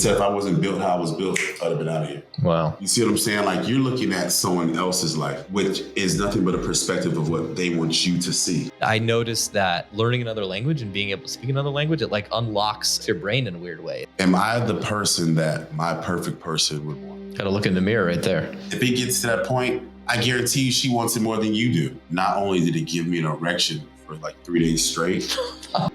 said if I wasn't built how I was built, I'd have been out of here. Wow. You see what I'm saying? Like, you're looking at someone else's life, which is nothing but a perspective of what they want you to see. I noticed that learning another language and being able to speak another language, it like unlocks your brain in a weird way. Am I the person that my perfect person would want? Gotta look in the mirror right there. If it gets to that point, I guarantee you she wants it more than you do. Not only did it give me an erection for like 3 days straight.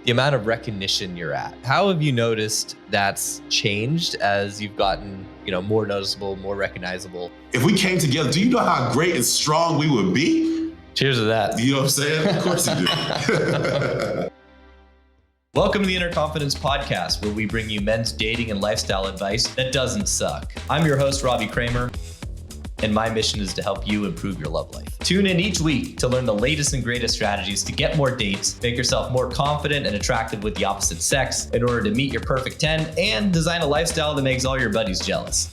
The amount of recognition you're at. How have you noticed that's changed as you've gotten, more noticeable, more recognizable? If we came together, do you know how great and strong we would be? Cheers to that. You know what I'm saying? Of course you do. Welcome to the Inner Confidence Podcast, where we bring you men's dating and lifestyle advice that doesn't suck. I'm your host, Robbie Kramer, and my mission is to help you improve your love life. Tune in each week to learn the latest and greatest strategies to get more dates, make yourself more confident and attractive with the opposite sex in order to meet your perfect 10 and design a lifestyle that makes all your buddies jealous.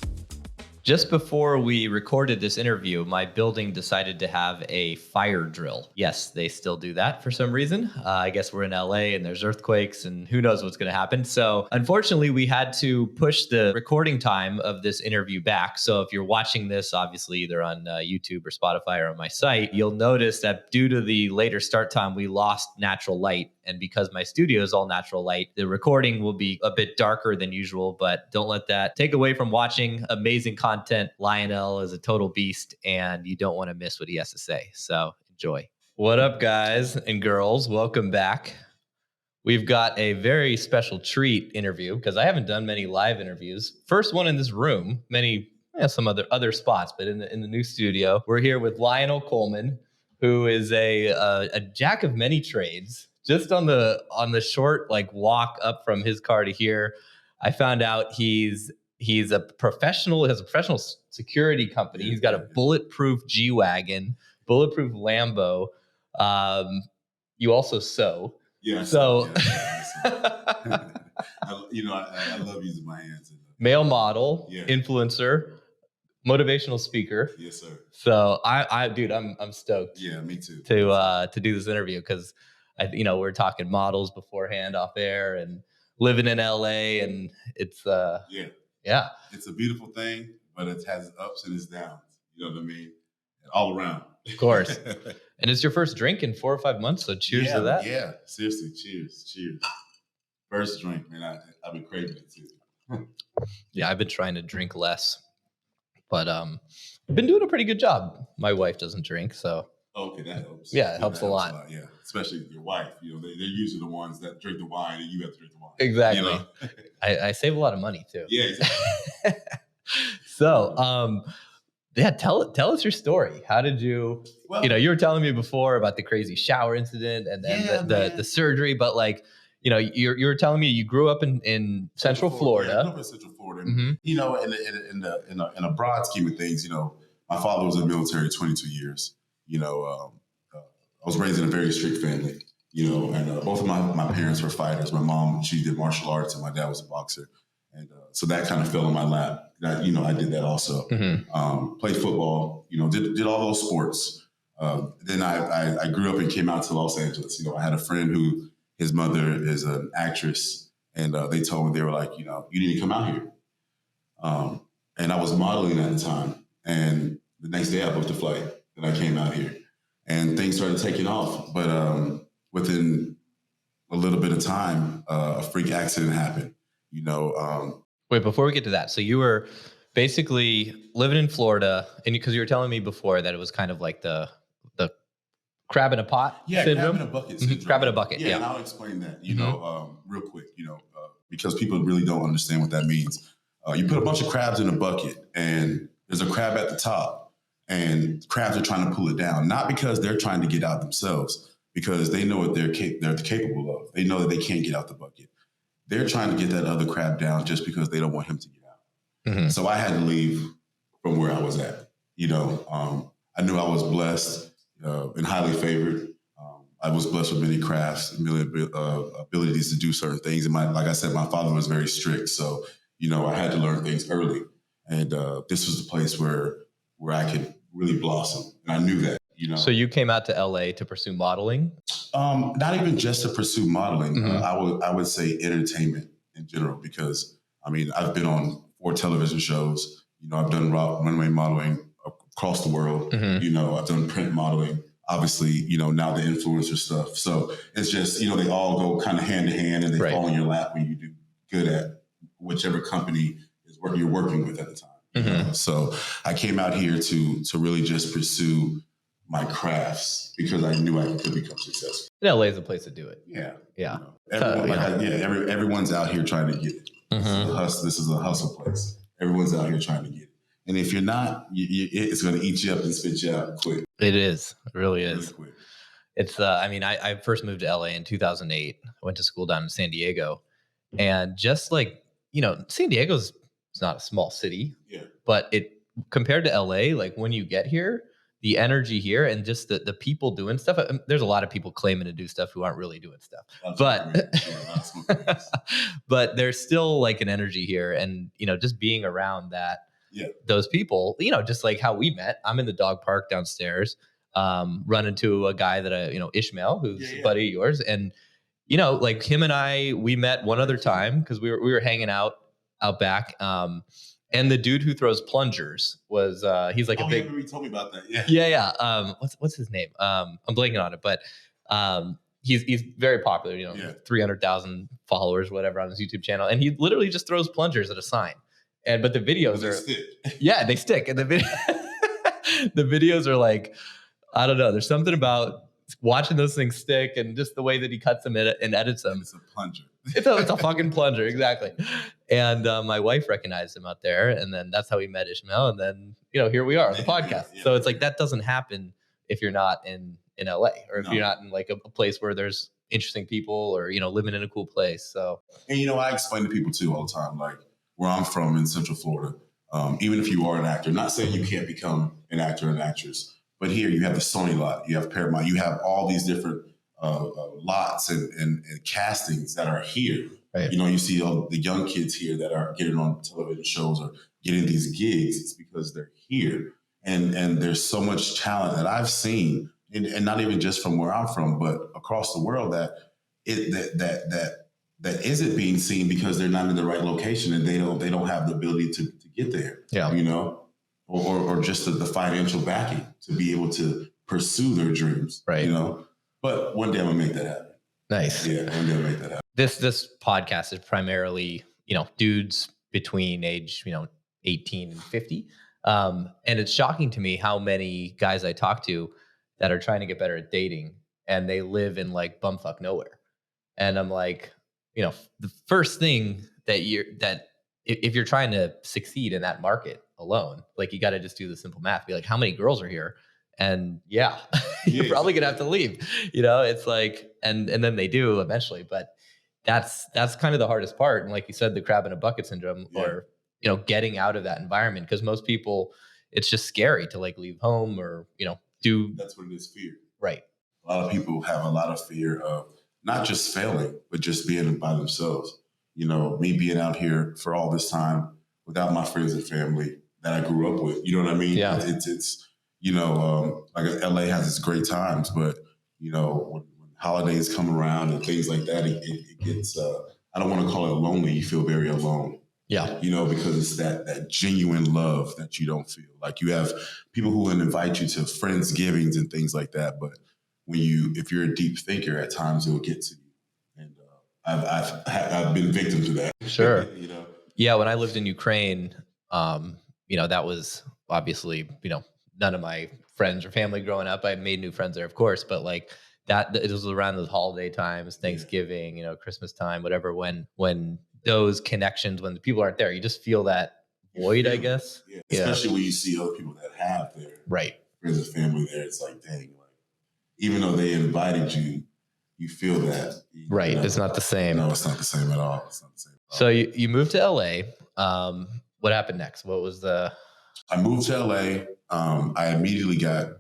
Just before we recorded this interview, my building decided to have a fire drill. Yes, they still do that for some reason. I guess we're in LA and there's earthquakes and who knows what's going to happen. So unfortunately, we had to push the recording time of this interview back. So if you're watching this, obviously either on YouTube or Spotify or on my site, you'll notice that due to the later start time, we lost natural light. And because my studio is all natural light, the recording will be a bit darker than usual, but don't let that take away from watching amazing content. Lionell is a total beast and you don't want to miss what he has to say. So enjoy. What up, guys and girls? Welcome back. We've got a very special treat interview because I haven't done many live interviews. First one in this room, some other spots, but in the new studio. We're here with Lionell Coleman, who is a jack of many trades. Just on the short walk up from his car to here, I found out he's a professional. He has a professional security company. He's got a bulletproof G-Wagon, bulletproof Lambo. You also sew. Yeah. So, I love using my hands. Male model, influencer, motivational speaker. Yes, sir. So I'm stoked. Yeah, me too. To do this interview because we're talking models beforehand off air and living in LA and it's it's a beautiful thing, but it has its ups and its downs. You know what I mean? All around. Of course. And it's your first drink in 4 or 5 months, so cheers to that. Yeah, seriously, cheers. First drink, man. I've been craving it too. Yeah, I've been trying to drink less, but I've been doing a pretty good job. My wife doesn't drink, so. Okay, that helps. Yeah, it helps a lot. Yeah, especially your wife. They're usually the ones that drink the wine, and you have to drink the wine. Exactly. I save a lot of money too. Yeah. Exactly. So, tell us your story. How did you? Well, you were telling me before about the crazy shower incident and then the surgery, but you were telling me you grew up in Central Florida. Yeah, I grew up in Central Florida. Mm-hmm. In a broad scheme of things, my father was in the military 22 years. I was raised in a very strict family, and both of my parents were fighters. My mom, she did martial arts, and my dad was a boxer. And so that kind of fell in my lap. I did that also. Mm-hmm. Played football, did all those sports. Then I grew up and came out to Los Angeles. I had a friend who his mother is an actress, and they told me, they were like, you need to come out here. And I was modeling at the time. And the next day I booked a flight and I came out here. And things started taking off. But within a little bit of time, a freak accident happened. Wait, before we get to that. So you were basically living in Florida, and because you were telling me before that it was kind of like the crab in a pot syndrome? Crab in a bucket syndrome. Crab in a bucket, yeah. And I'll explain that, real quick, because people really don't understand what that means. You put a bunch of crabs in a bucket, and there's a crab at the top, and crabs are trying to pull it down, not because they're trying to get out themselves, because they know what they're capable of. They know that they can't get out the bucket. They're trying to get that other crab down just because they don't want him to get out. Mm-hmm. So I had to leave from where I was at. I knew I was blessed and highly favored. I was blessed with many crafts, abilities to do certain things. And like I said, my father was very strict. So, I had to learn things early. And this was a place where I could really blossom. And I knew that. So you came out to LA to pursue modeling? Not even just to pursue modeling. Mm-hmm. I would say entertainment in general, because I mean, I've been on 4 television shows. You know, I've done runway modeling across the world. You know, I've done print modeling. Obviously, you know, now the influencer stuff. So it's just, you know, they all go kind of hand to hand, and they fall in your lap when you do good at whichever company is what you're working with at the time. You know? So I came out here to really just pursue my crafts because I knew I could become successful. LA is a place to do it. Yeah. Yeah. You know, everyone's out here trying to get it. This is a hustle place. Everyone's out here trying to get it. And if you're not, it's going to eat you up and spit you out quick. It is. It really is. Really quick. It's, I mean, I first moved to LA in 2008. I went to school down in San Diego. And just like, you know, San Diego's it's not a small city. Yeah. But it compared to LA, like when you get here, the energy here and just the people doing stuff. There's a lot of people claiming to do stuff who aren't really doing stuff. But there's still like an energy here. And, you know, just being around that, those people, you know, just like how we met. I'm in the dog park downstairs, run into a guy that Ishmael, who's a buddy of yours. And, you know, like him and I, we met one other time because we were hanging out back. And the dude who throws plungers was he's like a big. You told me about that. Yeah. What's his name? I'm blanking on it, but he's very popular. You know, 300,000 followers, whatever, on his YouTube channel, and he literally just throws plungers at a sign. But the videos they stick, and the videos are like, I don't know. There's something about watching those things stick, and just the way that he cuts them and edits them. It's a plunger. It's a fucking plunger, exactly. And my wife recognized him out there, and then that's how we met Ishmael. And then, you know, here we are on the podcast. So it's like that doesn't happen if you're not in LA, or if you're not in like a place where there's interesting people, or, you know, living in a cool place. So, and you know, I explain to people too all the time, like where I'm from in Central Florida. Even if you are an actor, not saying you can't become an actor or an actress, but here you have the Sony lot, you have Paramount, you have all these different lots and castings that are here. Right. You know, you see all the young kids here that are getting on television shows or getting these gigs. It's because they're here. And there's so much talent that I've seen, and not even just from where I'm from, but across the world that isn't being seen because they're not in the right location, and they don't have the ability to get there. Yeah. You know, or just the financial backing to be able to pursue their dreams. Right. You know, but one day I'm gonna make that happen. Nice. Yeah, one day I'll make that happen. This podcast is primarily, you know, dudes between age, 18 and 50. And it's shocking to me how many guys I talk to that are trying to get better at dating, and they live in like bumfuck nowhere. And I'm like, you know, the first thing if you're trying to succeed in that market alone, like you got to just do the simple math, be like, how many girls are here? And you're probably gonna have to leave. You know, it's like, and then they do eventually, but that's kind of the hardest part. And like you said, the crab in a bucket syndrome, or, you know, getting out of that environment, because most people, it's just scary to like leave home, or, you know, do. That's what it is, fear. Right. A lot of people have a lot of fear of not just failing, but just being by themselves. You know, me being out here for all this time without my friends and family that I grew up with, you know what I mean? Yeah. It's you know, like LA has its great times, but, you know, when holidays come around and things like that, it gets, I don't want to call it lonely. You feel very alone. Yeah. You know, because it's that genuine love that you don't feel. Like you have people who will invite you to Friendsgivings and things like that. But if you're a deep thinker, at times it will get to you. And I've been victim to that. Sure. You know? Yeah. When I lived in Ukraine, you know, that was obviously, you know, none of my friends or family growing up. I made new friends there, of course, but like that, it was around those holiday times, Thanksgiving, you know, Christmas time, whatever, when those connections, when the people aren't there, you just feel that void, I guess. Yeah. Especially when you see other people that have their friends and family there. It's like, dang, like, even though they invited you, you feel that. Right. It's not the same. No, it's not the same at all. It's not the same at all. So you moved to LA. What happened next? What was I moved to LA. I immediately got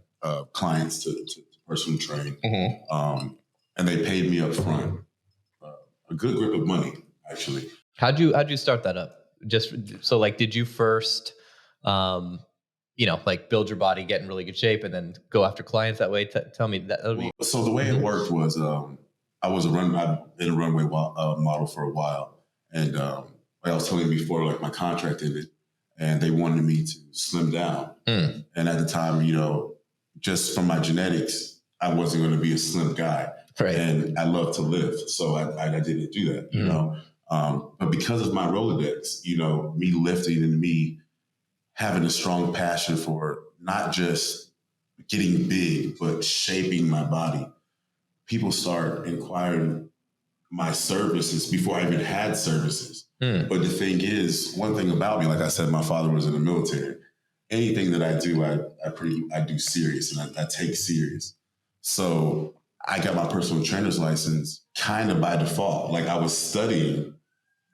clients to personal train. Mm-hmm. And they paid me up front a good grip of money, actually. How'd you start that up? Just so, like, did you first, you know, like build your body, get in really good shape, and then go after clients that way? Tell me that. So the way it worked was, I've been a runway model for a while, and like I was telling you before, like my contract ended and they wanted me to slim down. And at the time, you know, just from my genetics, I wasn't going to be a slim guy. Right. And I love to lift. So I didn't do that, you know. But because of my Rolodex, you know, me lifting and me having a strong passion for not just getting big, but shaping my body, people start inquiring my services before I even had services. But the thing is, one thing about me, like I said, my father was in the military. Anything that I do, I do serious and I take serious. So I got my personal trainer's license kind of by default. Like I was studying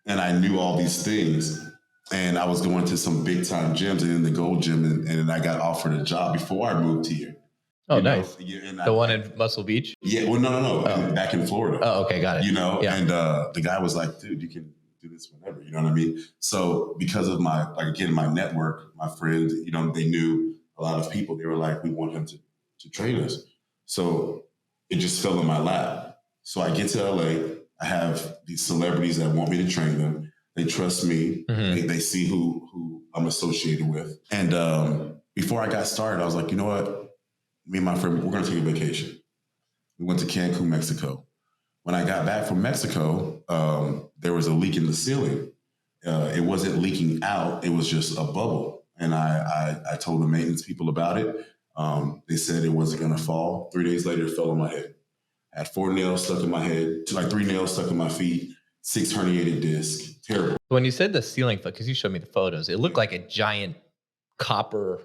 and I knew all these things and I was going to some big time gyms and in the Gold Gym and I got offered a job before I moved here. Oh, nice. The one in Muscle Beach? Yeah, well, no. Back in Florida. Oh, okay, got it. You know, and the guy was like, dude, you can do this whenever, you know what I mean? So because of my, like, again, my network, my friends, you know, they knew a lot of people. They were like, we want him to train us. So it just fell in my lap. So I get to LA. I have these celebrities that want me to train them. They trust me. They see who I'm associated with. And before I got started, I was like, you know what? Me and my friend, we're going to take a vacation. We went to Cancun, Mexico. When I got back from Mexico, there was a leak in the ceiling. It wasn't leaking out. It was just a bubble. And I told the maintenance people about it. They said it wasn't going to fall. 3 days later, it fell on my head. I had 4 nails stuck in my head, like 3 nails stuck in my feet, 6 herniated discs. Terrible. When you said the ceiling, because you showed me the photos, it looked like a giant copper,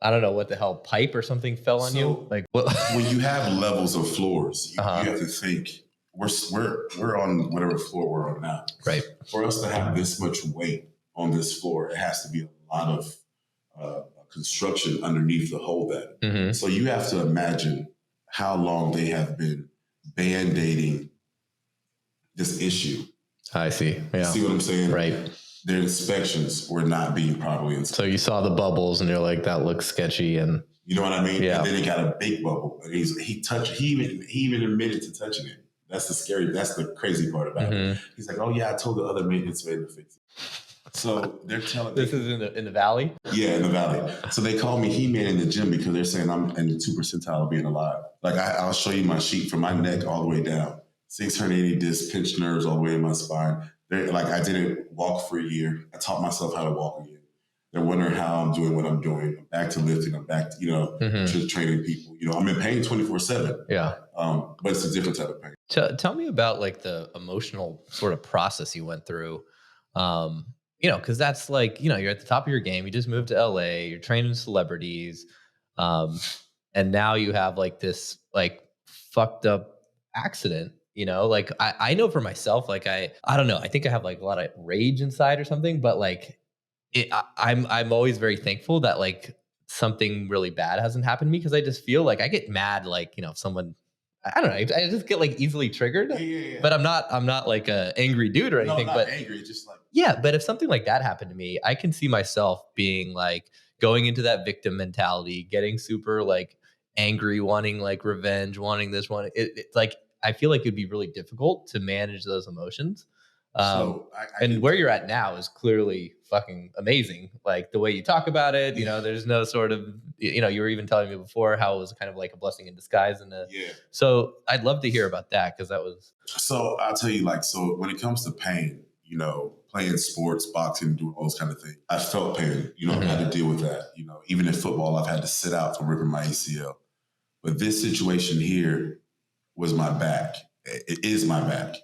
I don't know what the hell, pipe or something fell on you. Like what? When you have levels of floors, you have to think we're on whatever floor we're on now. Right. For us to have this much weight on this floor, it has to be a lot of construction underneath to hold that. So you have to imagine how long they have been band-aiding this issue. I see. Yeah. See what I'm saying? Right. Their inspections were not being properly inspected. So you saw the bubbles and you're like, that looks sketchy. And you know what I mean? Yeah. And then it got a big bubble. And he even admitted to touching it. That's the crazy part about it. He's like, oh yeah, I told the other maintenance man to fix it. So they're telling this is in the valley? Yeah, in the valley. So they call me He-Man in the gym because they're saying I'm in the 2 percentile of being alive. Like I'll show you my sheet from my neck all the way down. 680 discs, pinched nerves all the way in my spine. Like I didn't walk for a year. I taught myself how to walk again. They're wondering how I'm doing what I'm doing. I'm back to lifting. I'm back to, to training people. You know, I'm in pain 24/7. Yeah. But it's a different type of pain. Tell me about like the emotional sort of process you went through. Because that's like, you're at the top of your game. You just moved to LA. You're training celebrities. And now you have like this like fucked up accident. Like I know for myself, like I don't know. I think I have like a lot of rage inside or something, but like I'm always very thankful that like something really bad hasn't happened to me, because I just feel like I get mad, like, if someone, I don't know, I just get like easily triggered. Yeah. But I'm not like a angry dude or anything. No, but angry, just like but if something like that happened to me, I can see myself being like going into that victim mentality, getting super like angry, wanting like revenge, wanting this one. It's like I feel like it'd be really difficult to manage those emotions. And where you're at now is clearly fucking amazing. Like the way you talk about it, there's no sort of, you were even telling me before how it was kind of like a blessing in disguise. So I'd love to hear about that, because that was. So I'll tell you, like, so when it comes to pain, playing sports, boxing, doing all those kind of things, I felt pain, I've had to deal with that. Even in football, I've had to sit out from ripping my ACL. But this situation here was my back. It is my back.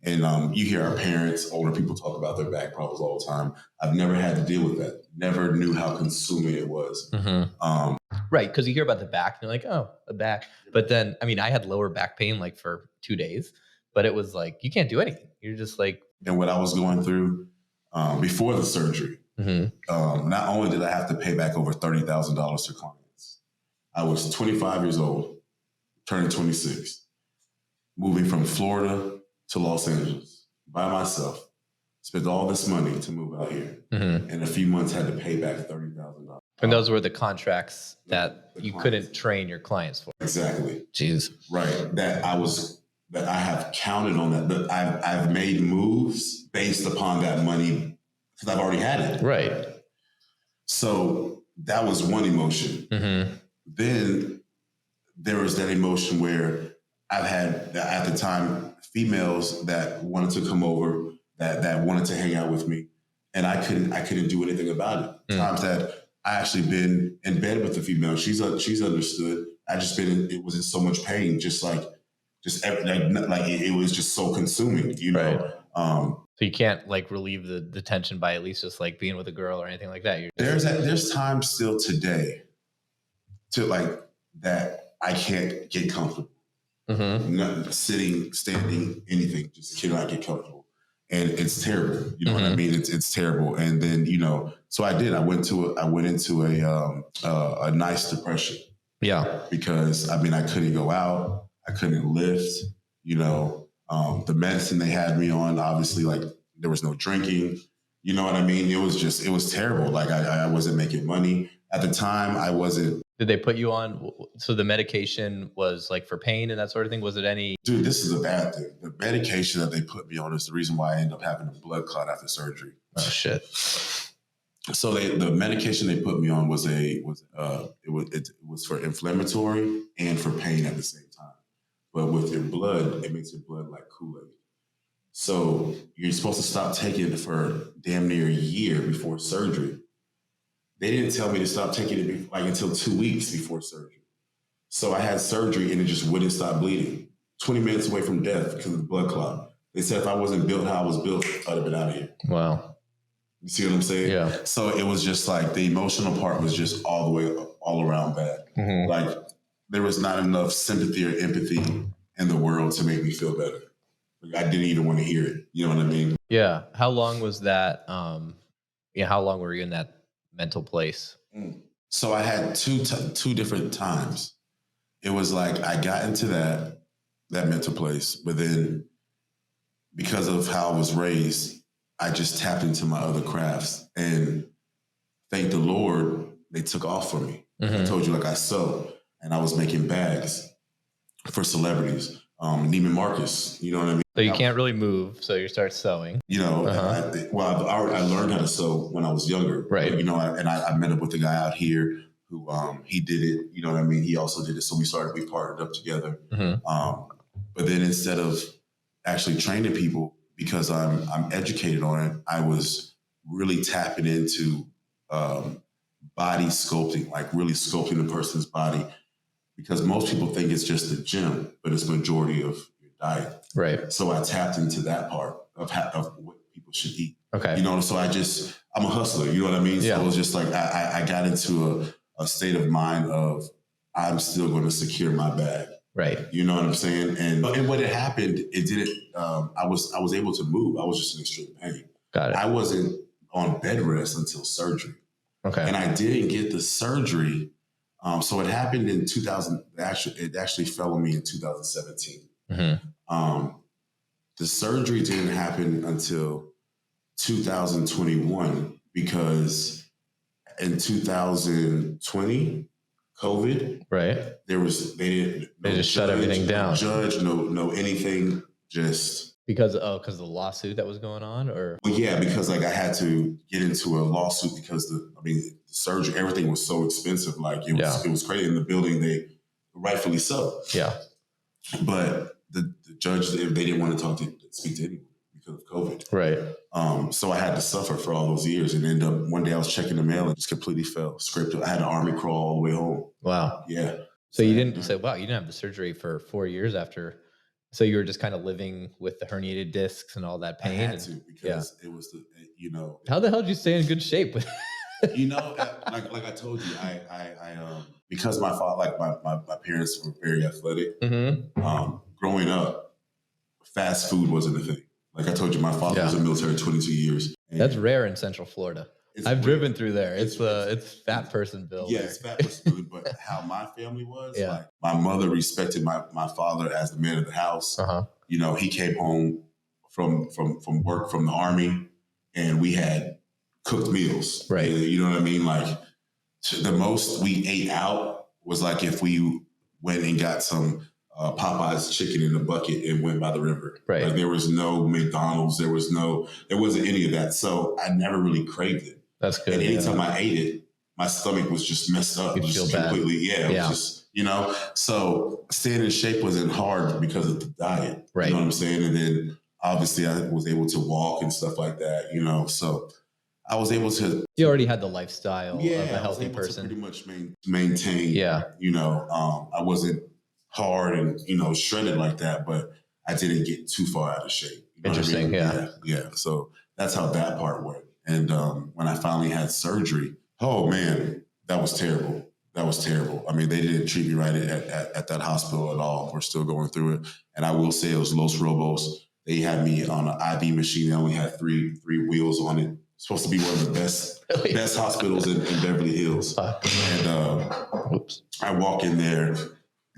And you hear our parents, older people talk about their back problems all the time. I've never had to deal with that. Never knew how consuming it was. Right, because you hear about the back and you're like, oh, the back. But then, I had lower back pain like for 2 days, but it was like, you can't do anything. You're just like. And what I was going through before the surgery, not only did I have to pay back over $30,000 to clients, I was 25 years old, turning 26, moving from Florida to Los Angeles by myself, spent all this money to move out here. In a few months had to pay back $30,000. And those were the contracts that you couldn't train your clients for. Exactly. Jeez. Right. That I was that I have counted on that, but I've made moves based upon that money because I've already had it. Right. So that was one emotion. Mm-hmm. Then there was that emotion where I've had, at the time, females that wanted to come over, that wanted to hang out with me, and I couldn't do anything about it. Times that I actually been in bed with the female, she's understood. I just it was in so much pain, it was just so consuming, you know. Right. So you can't like relieve the tension by at least just like being with a girl or anything like that. There's times still today to like that I can't get comfortable. Mm-hmm. Not sitting, standing, anything, just cannot get comfortable. And it's terrible. You know what I mean? It's terrible. And then, you know, so I went into a nice depression. Yeah. Because I mean, I couldn't go out. I couldn't lift, you know. The medicine they had me on, obviously, like there was no drinking. You know what I mean? It was terrible. Like I wasn't making money. At the time, I wasn't. Did they put you on? So the medication was like for pain and that sort of thing? Was it any? Dude, this is a bad thing. The medication that they put me on is the reason why I ended up having a blood clot after surgery. Oh, shit. So the medication they put me on was for inflammatory and for pain at the same time. But with your blood, it makes your blood like Kool-Aid. So you're supposed to stop taking it for damn near a year before surgery. They didn't tell me to stop taking it until 2 weeks before surgery. So I had surgery and it just wouldn't stop bleeding. 20 minutes away from death because of the blood clot. They said if I wasn't built how I was built, I'd have been out of here. Wow. You see what I'm saying? Yeah. So it was just like the emotional part was just all around bad. Mm-hmm. Like there was not enough sympathy or empathy in the world to make me feel better. Like, I didn't even want to hear it. You know what I mean? Yeah. How long was that? How long were you in that mental place? So I had two different times. It was like I got into that mental place, but then because of how I was raised, I just tapped into my other crafts, and thank the Lord, they took off for me. Mm-hmm. I told you, like I sew, and I was making bags for celebrities. Neiman Marcus, you know what I mean? So you can't really move, so you start sewing. You know, I learned how to sew when I was younger. Right. You know, I met up with a guy out here who he did it. You know what I mean? He also did it. So we partnered up together. Mm-hmm. But then instead of actually training people, because I'm educated on it, I was really tapping into body sculpting, like really sculpting the person's body. Because most people think it's just the gym, but it's majority of your diet. Right. So I tapped into that part of what people should eat. Okay. You know, so I'm a hustler. You know what I mean? Yeah. So it was just like I got into a state of mind of I'm still going to secure my bag. Right. You know what I'm saying? And when it happened, it didn't. I was able to move. I was just in extreme pain. Got it. I wasn't on bed rest until surgery. Okay. And I didn't get the surgery. So it happened in 2000. It actually fell on me in 2017. Mm-hmm. The surgery didn't happen until 2021 because in 2020, COVID, right? They just shut everything down. No judge, no anything, just because of the lawsuit that was going on, or because like I had to get into a lawsuit because the surgery, everything was so expensive. Like it was crazy in the building. They rightfully so. Yeah. But the judge, they didn't want to speak to anyone because of COVID. Right. So I had to suffer for all those years, and ended up one day I was checking the mail and just completely fell. Scripted. I had an army crawl all the way home. Wow. Yeah. So you didn't say, wow, you didn't have the surgery for 4 years after. So you were just kind of living with the herniated discs and all that pain. I had to because it was How the hell did you stay in good shape? like I told you, I because my father, my parents were very athletic. Mm-hmm. Growing up, fast food wasn't a thing. Like I told you, my father was in the military 22 years. That's rare in Central Florida. I've driven through there. It's fat person build. Yeah, it's fat person build. But how my family was, like my mother respected my father as the man of the house. Uh-huh. You know, he came home from work from the army, and we had cooked meals. Right. You know what I mean? Like the most we ate out was like if we went and got some Popeye's chicken in a bucket and went by the river. Right. Like there was no McDonald's. There wasn't any of that. So I never really craved it. That's good. And anytime I ate it, my stomach was just messed up. You'd just feel completely, bad. It was just, so staying in shape wasn't hard because of the diet. Right. You know what I'm saying? And then obviously I was able to walk and stuff like that, so I was able to. You already had the lifestyle of a healthy I was able person. to pretty much maintain. Yeah. I wasn't hard and shredded like that, but I didn't get too far out of shape. Interesting. What I mean? Yeah. So that's how that part went. And when I finally had surgery, oh man, that was terrible. I mean, they didn't treat me right at that hospital at all. We're still going through it. And I will say it was Los Robos. They had me on an IV machine. They only had three wheels on it. Supposed to be one of the best hospitals in Beverly Hills. And I walk in there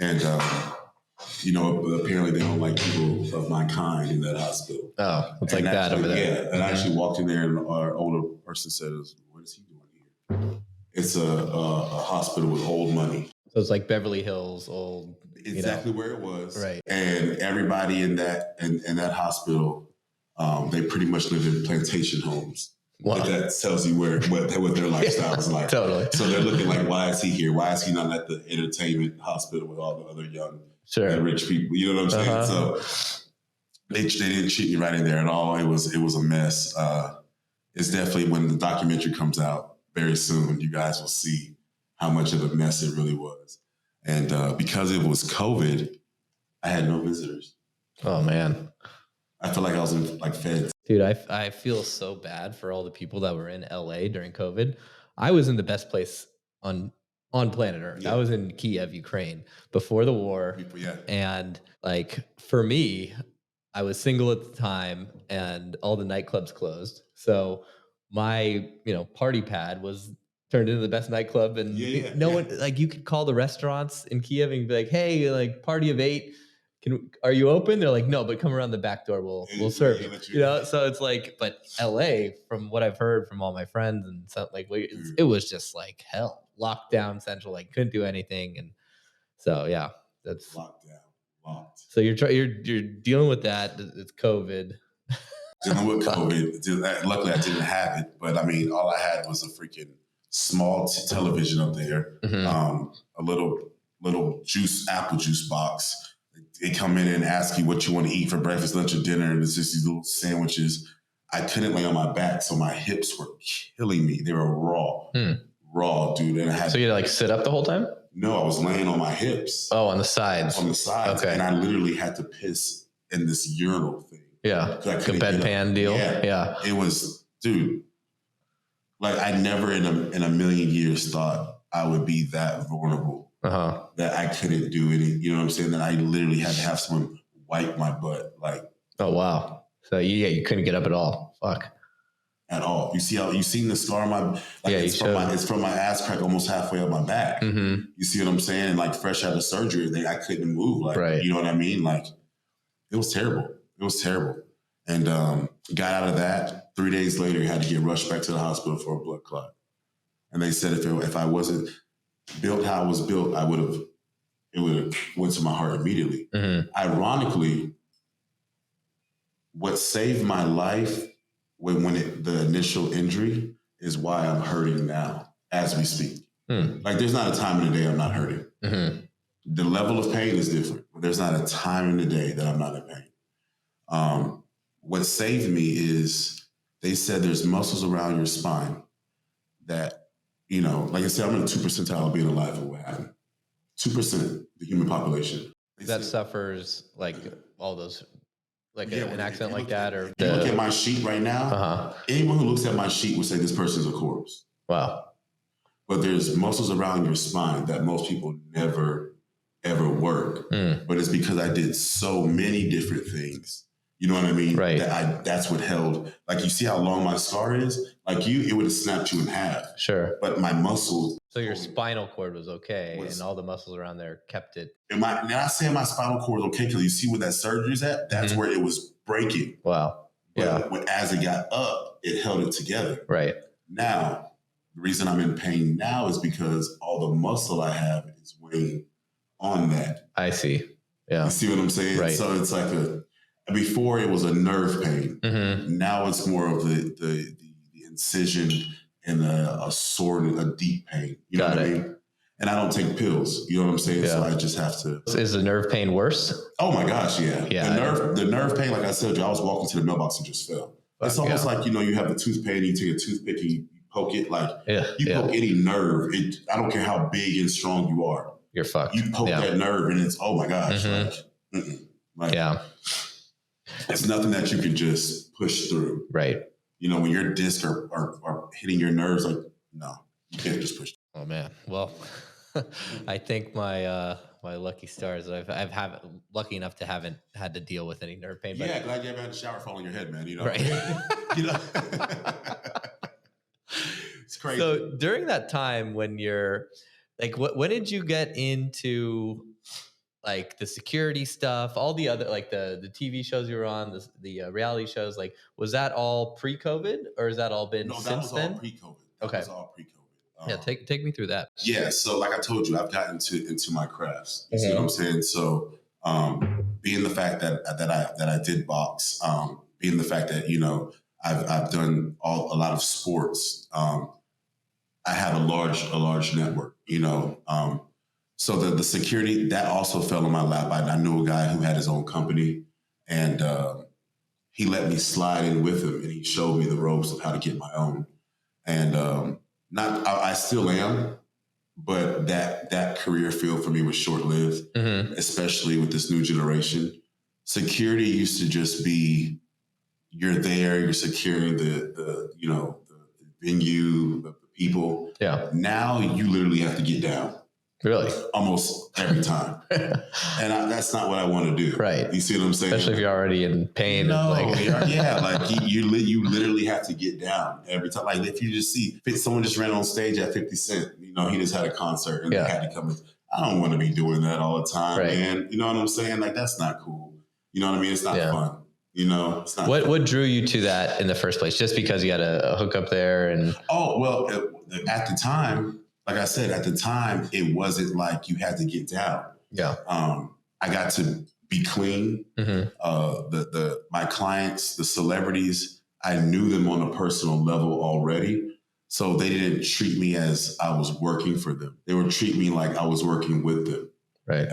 and, apparently they don't like people of my kind in that hospital. Oh, it's like that over there. Yeah. And I actually walked in there and our older person said, what is he doing here? It's a hospital with old money. So it's like Beverly Hills, old. Exactly where it was. Right. And everybody in that hospital, they pretty much live in plantation homes. Wow. That tells you what their lifestyle is like. Totally. So they're looking like, why is he here? Why is he not at the entertainment hospital with all the other young and rich people? You know what I'm saying? So they didn't treat me right in there at all. It was a mess. It's definitely, when the documentary comes out very soon, you guys will see how much of a mess it really was. And because it was COVID, I had no visitors. Oh man. I feel like I was in feds. Dude, I feel so bad for all the people that were in LA during COVID. I was in the best place on planet Earth. Yeah. I was in Kiev, Ukraine, before the war. And for me, I was single at the time and all the nightclubs closed. So my, party pad was turned into the best nightclub. And no one, you could call the restaurants in Kiev and be like, hey, party of 8. Are you open? They're like, no, but come around the back door. We'll serve you. So it's but LA, from what I've heard from all my friends and so it was just like hell, lockdown central, couldn't do anything. And so, yeah, that's locked. So you're dealing with that. It's COVID. Dealing with COVID. Luckily I didn't have it, but I mean, all I had was a freaking small television up there. Mm-hmm. A little apple juice box. They come in and ask you what you want to eat for breakfast, lunch, or dinner, and it's just these little sandwiches. I couldn't lay on my back, so my hips were killing me. They were raw, dude. And so you had to sit up the whole time? No, I was laying on my hips. Oh, on the sides. On the sides, okay. And I literally had to piss in this urinal thing. Yeah, the bedpan deal. Yeah, it was, dude. I never in a million years thought I would be that vulnerable. That I couldn't do any, you know what I'm saying? That I literally had to have someone wipe my butt. Oh wow. So you couldn't get up at all. Fuck. At all. You seen the scar on my it's from my ass crack almost halfway up my back. Mm-hmm. You see what I'm saying? And fresh out of surgery, I couldn't move. Right. You know what I mean? It was terrible. And got out of that. 3 days later, had to get rushed back to the hospital for a blood clot. And they said if I wasn't built how I was built, it would have went to my heart immediately. Mm-hmm. Ironically, what saved my life the initial injury is why I'm hurting now as we speak. There's not a time in the day I'm not hurting. Mm-hmm. The level of pain is different, but there's not a time in the day that I'm not in pain. What saved me is they said there's muscles around your spine that, like I said, I'm in the 2 percentile of being alive for what happened. 2%, the human population. That suffers all those, an accident like that, or you look at my sheet right now. Anyone who looks at my sheet would say this person's a corpse. Wow. But there's muscles around your spine that most people never ever work. But it's because I did so many different things. You know what I mean? Right. That's what held. You see how long my scar is? It would have snapped you in half. Sure. But my muscles. So your spinal cord was okay, and all the muscles around there kept it. Now I say my spinal cord was okay because you see where that surgery is at? That's where it was breaking. Wow. But as it got up, it held it together. Right. Now, the reason I'm in pain now is because all the muscle I have is weighing on that. I see. Yeah. You see what I'm saying? Right. So it's like before it was a nerve pain. Now it's more of the incision and a sort of a deep pain. You know what I mean? And I don't take pills. You know what I'm saying? So I just have to. Is the nerve pain worse? Oh my gosh, yeah. The nerve pain, like I said, I was walking to the mailbox and just fell. It's almost like, you know, you have the tooth pain, you take a toothpick and you poke it. Like you poke any nerve. I don't care how big and strong you are. You're fucked. You poke that nerve and it's, oh my gosh. It's nothing that you can just push through. Right. You know, when your discs are hitting your nerves, like, no, you can't just push. Oh man. Well, I think my lucky stars that I've lucky enough to haven't had to deal with any nerve pain. Yeah, glad you haven't had a shower fall on your head, man. You know, right? You know, it's crazy. So during that time when you're like, when did you get into like the security stuff, all the other like the TV shows you were on, the reality shows? Like, was that all pre-COVID or has that all been since then? No, that was all pre-COVID. That was all pre-COVID. Yeah, take me through that. Yeah, so like I told you, I've gotten into my crafts. You see what I'm saying? So being the fact that I did box, being the fact that, you know, I've done a lot of sports. I have a large network, you know. So the security, that also fell in my lap. I knew a guy who had his own company, and he let me slide in with him, and he showed me the ropes of how to get my own. And I still am, but that career field for me was short-lived, especially with this new generation. Security used to just be, you're there, you're securing the you know, the venue, the people. Yeah. Now you literally have to get down. Really? Almost every time. And that's not what I want to do. Right. You see what I'm saying? Especially if you're already in pain. No, like you literally have to get down every time. Like if you just see someone just ran on stage at 50 Cent, you know, he just had a concert and they had to come in. I don't want to be doing that all the time, man. You know what I'm saying? Like that's not cool. You know what I mean? It's not fun. You know, it's not what drew you to that in the first place? Just because you had a hookup there and at the time, like I said, at the time, it wasn't like you had to get down. Yeah. I got to be clean. My clients, the celebrities, I knew them on a personal level already. So they didn't treat me as I was working for them. They would treat me like I was working with them. Right.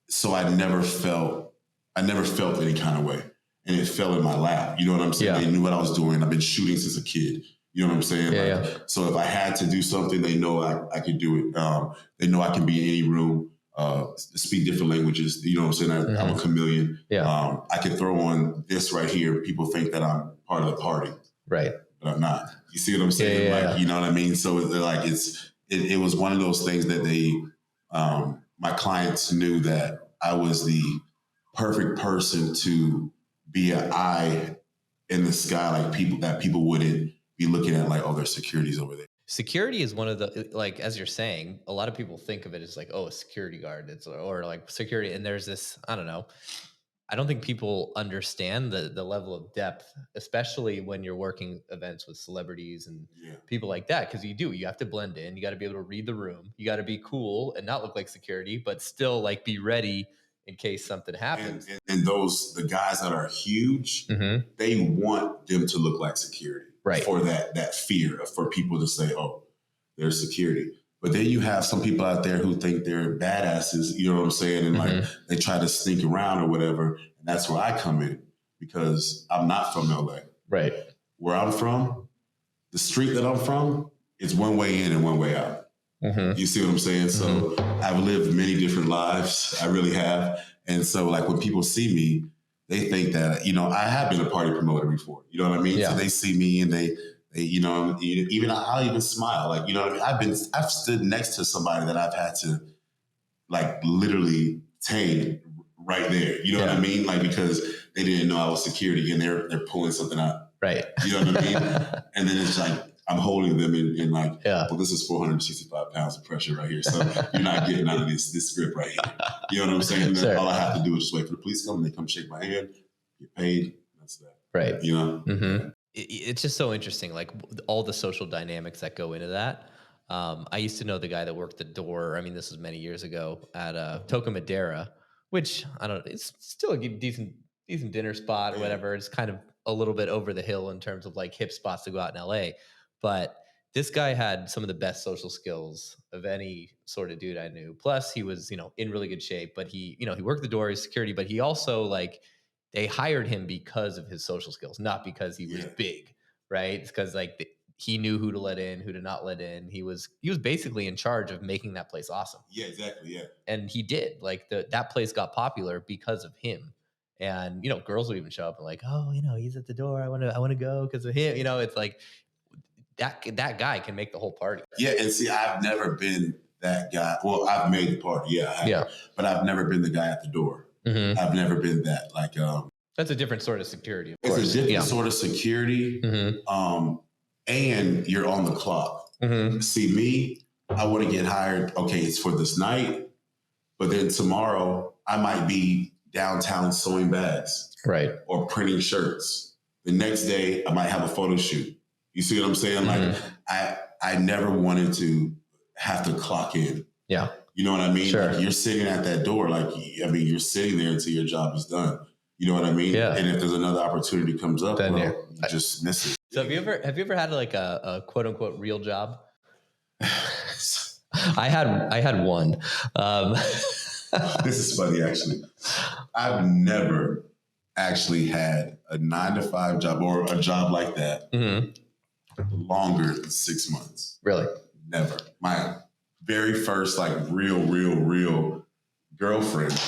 So I never felt any kind of way. And it fell in my lap. You know what I'm saying? Yeah. They knew what I was doing. I've been shooting since a kid. You know what I'm saying? So if I had to do something, they know I could do it. They know I can be in any room, speak different languages. You know what I'm saying? I'm a chameleon. Yeah. I can throw on this right here. People think that I'm part of the party. Right. But I'm not. You see what I'm saying? You know what I mean? So like it was one of those things that my clients knew that I was the perfect person to be an eye in the sky, like people wouldn't be looking at like, oh, there's security's over there. Security is one of the, like, as you're saying, a lot of people think of it as like, oh, a security guard, or like security. And there's this, I don't know. I don't think people understand the level of depth, especially when you're working events with celebrities and people like that. Cause you have to blend in. You got to be able to read the room. You got to be cool and not look like security, but still like be ready in case something happens. And the guys that are huge, they want them to look like security. Right. For that fear for people to say, oh, there's security. But then you have some people out there who think they're badasses, you know what I'm saying? And like they try to sneak around or whatever. And that's where I come in because I'm not from LA. Right. Where I'm from, the street that I'm from, it's one way in and one way out. You see what I'm saying? So I've lived many different lives. I really have. And so like when people see me, they think that, you know, I have been a party promoter before, you know what I mean? Yeah. So they see me and they you know, even I'll even smile. Like, you know what I mean? I've stood next to somebody that I've had to like literally tame right there. You know what I mean? Like, because they didn't know I was security and they're pulling something out. Right. You know what I mean? And then it's like, I'm holding them in like, well, this is 465 pounds of pressure right here. So you're not getting out of this grip right here. You know what I'm saying? And then all I have to do is just wait for the police to come and they come shake my hand, get paid. That's that. Right. You know? It's just so interesting. Like all the social dynamics that go into that. I used to know the guy that worked the door. I mean, this was many years ago at Toca Madera, which I don't know, it's still a decent dinner spot or whatever. It's kind of a little bit over the hill in terms of like hip spots to go out in LA. But this guy had some of the best social skills of any sort of dude I knew. Plus he was, in really good shape, but he worked the door, his security, but he also like, they hired him because of his social skills, not because he was big, right? It's because like he knew who to let in, who to not let in. He was basically in charge of making that place awesome. Yeah, exactly. Yeah. And he did. Like that place got popular because of him. And girls would even show up and like, oh, he's at the door. I want to go because of him. It's like that guy can make the whole party. Yeah, and see, I've never been that guy. Well, I've made the party, but I've never been the guy at the door. Mm-hmm. I've never been that. Like, that's a different sort of security. Of it's course. a different sort of security, and you're on the clock. Mm-hmm. See, me, I want to get hired. Okay, it's for this night, but then tomorrow I might be downtown sewing bags, right, or printing shirts. The next day, I might have a photo shoot. You see what I'm saying? Mm-hmm. Like, I never wanted to have to clock in. Yeah. You know what I mean? Sure. Like, you're sitting at that door. Like, I mean, you're sitting there until your job is done. You know what I mean? Yeah. And if there's another opportunity comes up, then you just miss it. So have you ever had like a quote unquote real job? I had one. This is funny, actually. I've never actually had a 9-to-5 job or a job like that longer than 6 months. Really? Never. My very first like real girlfriend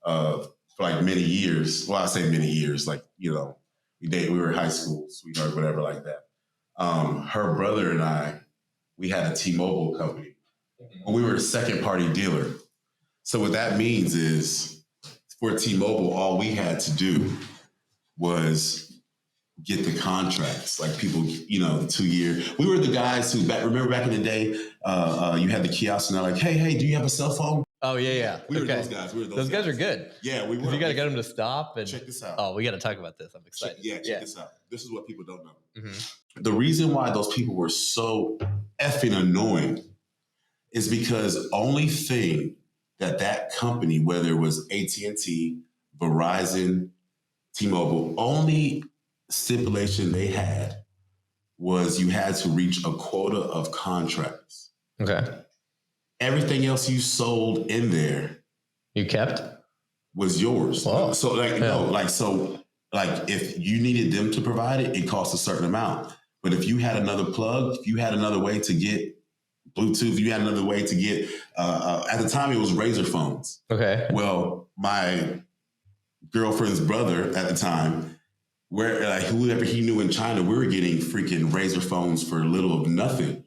for like many years. Well, I say many years, like, we were in high school, sweetheart, whatever like that. Her brother and I, we had a T-Mobile company. We were a second party dealer. So what that means is for T-Mobile, all we had to do was get the contracts. Like people, the 2 year. We were the guys who remember back in the day, you had the kiosks and they're like, hey, do you have a cell phone? Oh yeah. We were those guys. Those guys are good. Yeah, we were. You got to get them to stop and check this out. Oh, we got to talk about this. I'm excited. Check this out. This is what people don't know. Mm-hmm. The reason why those people were so effing annoying is because only thing that company, whether it was AT&T, Verizon, T-Mobile, only stipulation they had was you had to reach a quota of contracts. Okay. Everything else you sold in there, you kept, was yours. Whoa. So if you needed them to provide it, it cost a certain amount. But if you had another plug, if you had another way to get Bluetooth, you had another way to get, at the time it was Razor phones. Okay. Well, my girlfriend's brother at the time, whoever he knew in China, we were getting freaking Razor phones for little of nothing.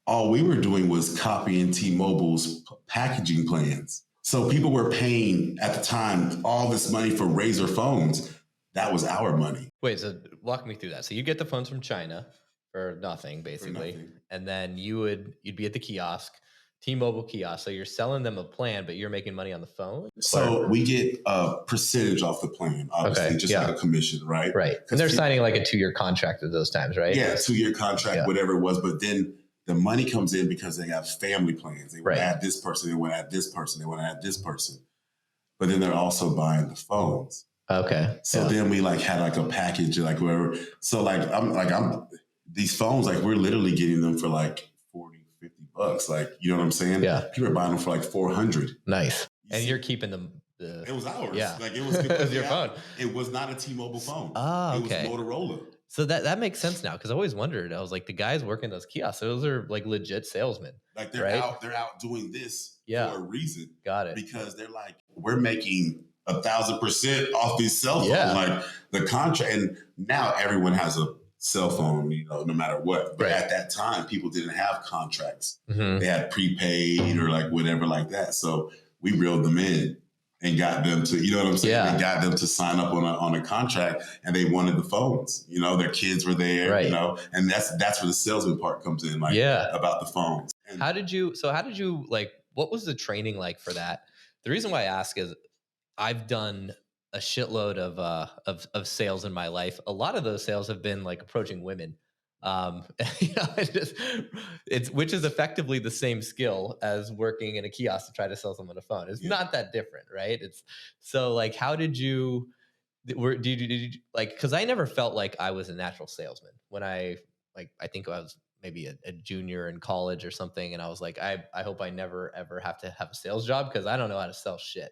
All we were doing was copying T-Mobile's packaging plans. So people were paying at the time all this money for Razor phones. That was our money. Wait, so walk me through that. So you get the phones from China for nothing, basically. And then you'd be at the kiosk, T-Mobile kiosk. So you're selling them a plan, but you're making money on the phone? So we get a percentage off the plan, obviously, like a commission, right? Right. And they're signing like a 2-year contract at those times, right? Yeah, 2-year contract, whatever it was. But then the money comes in because they have family plans. They want to add this person, they want to add this person, they want to add this person. But then they're also buying the phones. Okay. So then we had like a package, like whatever. So I'm these phones, like we're literally getting them for like $40-$50. Like, you know what I'm saying? Yeah. People are buying them for like $400. Nice. And you're keeping them. It was ours. Yeah. Like it was, it was your phone. It was not a T-Mobile phone. Oh, okay. It was Motorola. So that makes sense now, because I always wondered. I was like, the guys working those kiosks, those are like legit salesmen. Like they're out doing this for a reason. Got it. Because they're like, we're making 1,000% off these cell phones. Like the contract, and now everyone has a cell phone, no matter what. But at that time, people didn't have contracts. Mm-hmm. They had prepaid or like whatever like that. So we reeled them in and got them to, you know what I'm saying? Yeah. And got them to sign up on a contract, and they wanted the phones. Their kids were there, and that's where the salesman part comes in, about the phones. And how did you like, what was the training like for that? The reason why I ask is I've done a shitload of sales in my life. A lot of those sales have been like approaching women. Which is effectively the same skill as working in a kiosk to try to sell someone a phone. It's not that different, right? It's so like, how did you, did you like, because I never felt like I was a natural salesman when I think I was maybe a junior in college or something. And I was like, I hope I never, ever have to have a sales job because I don't know how to sell shit.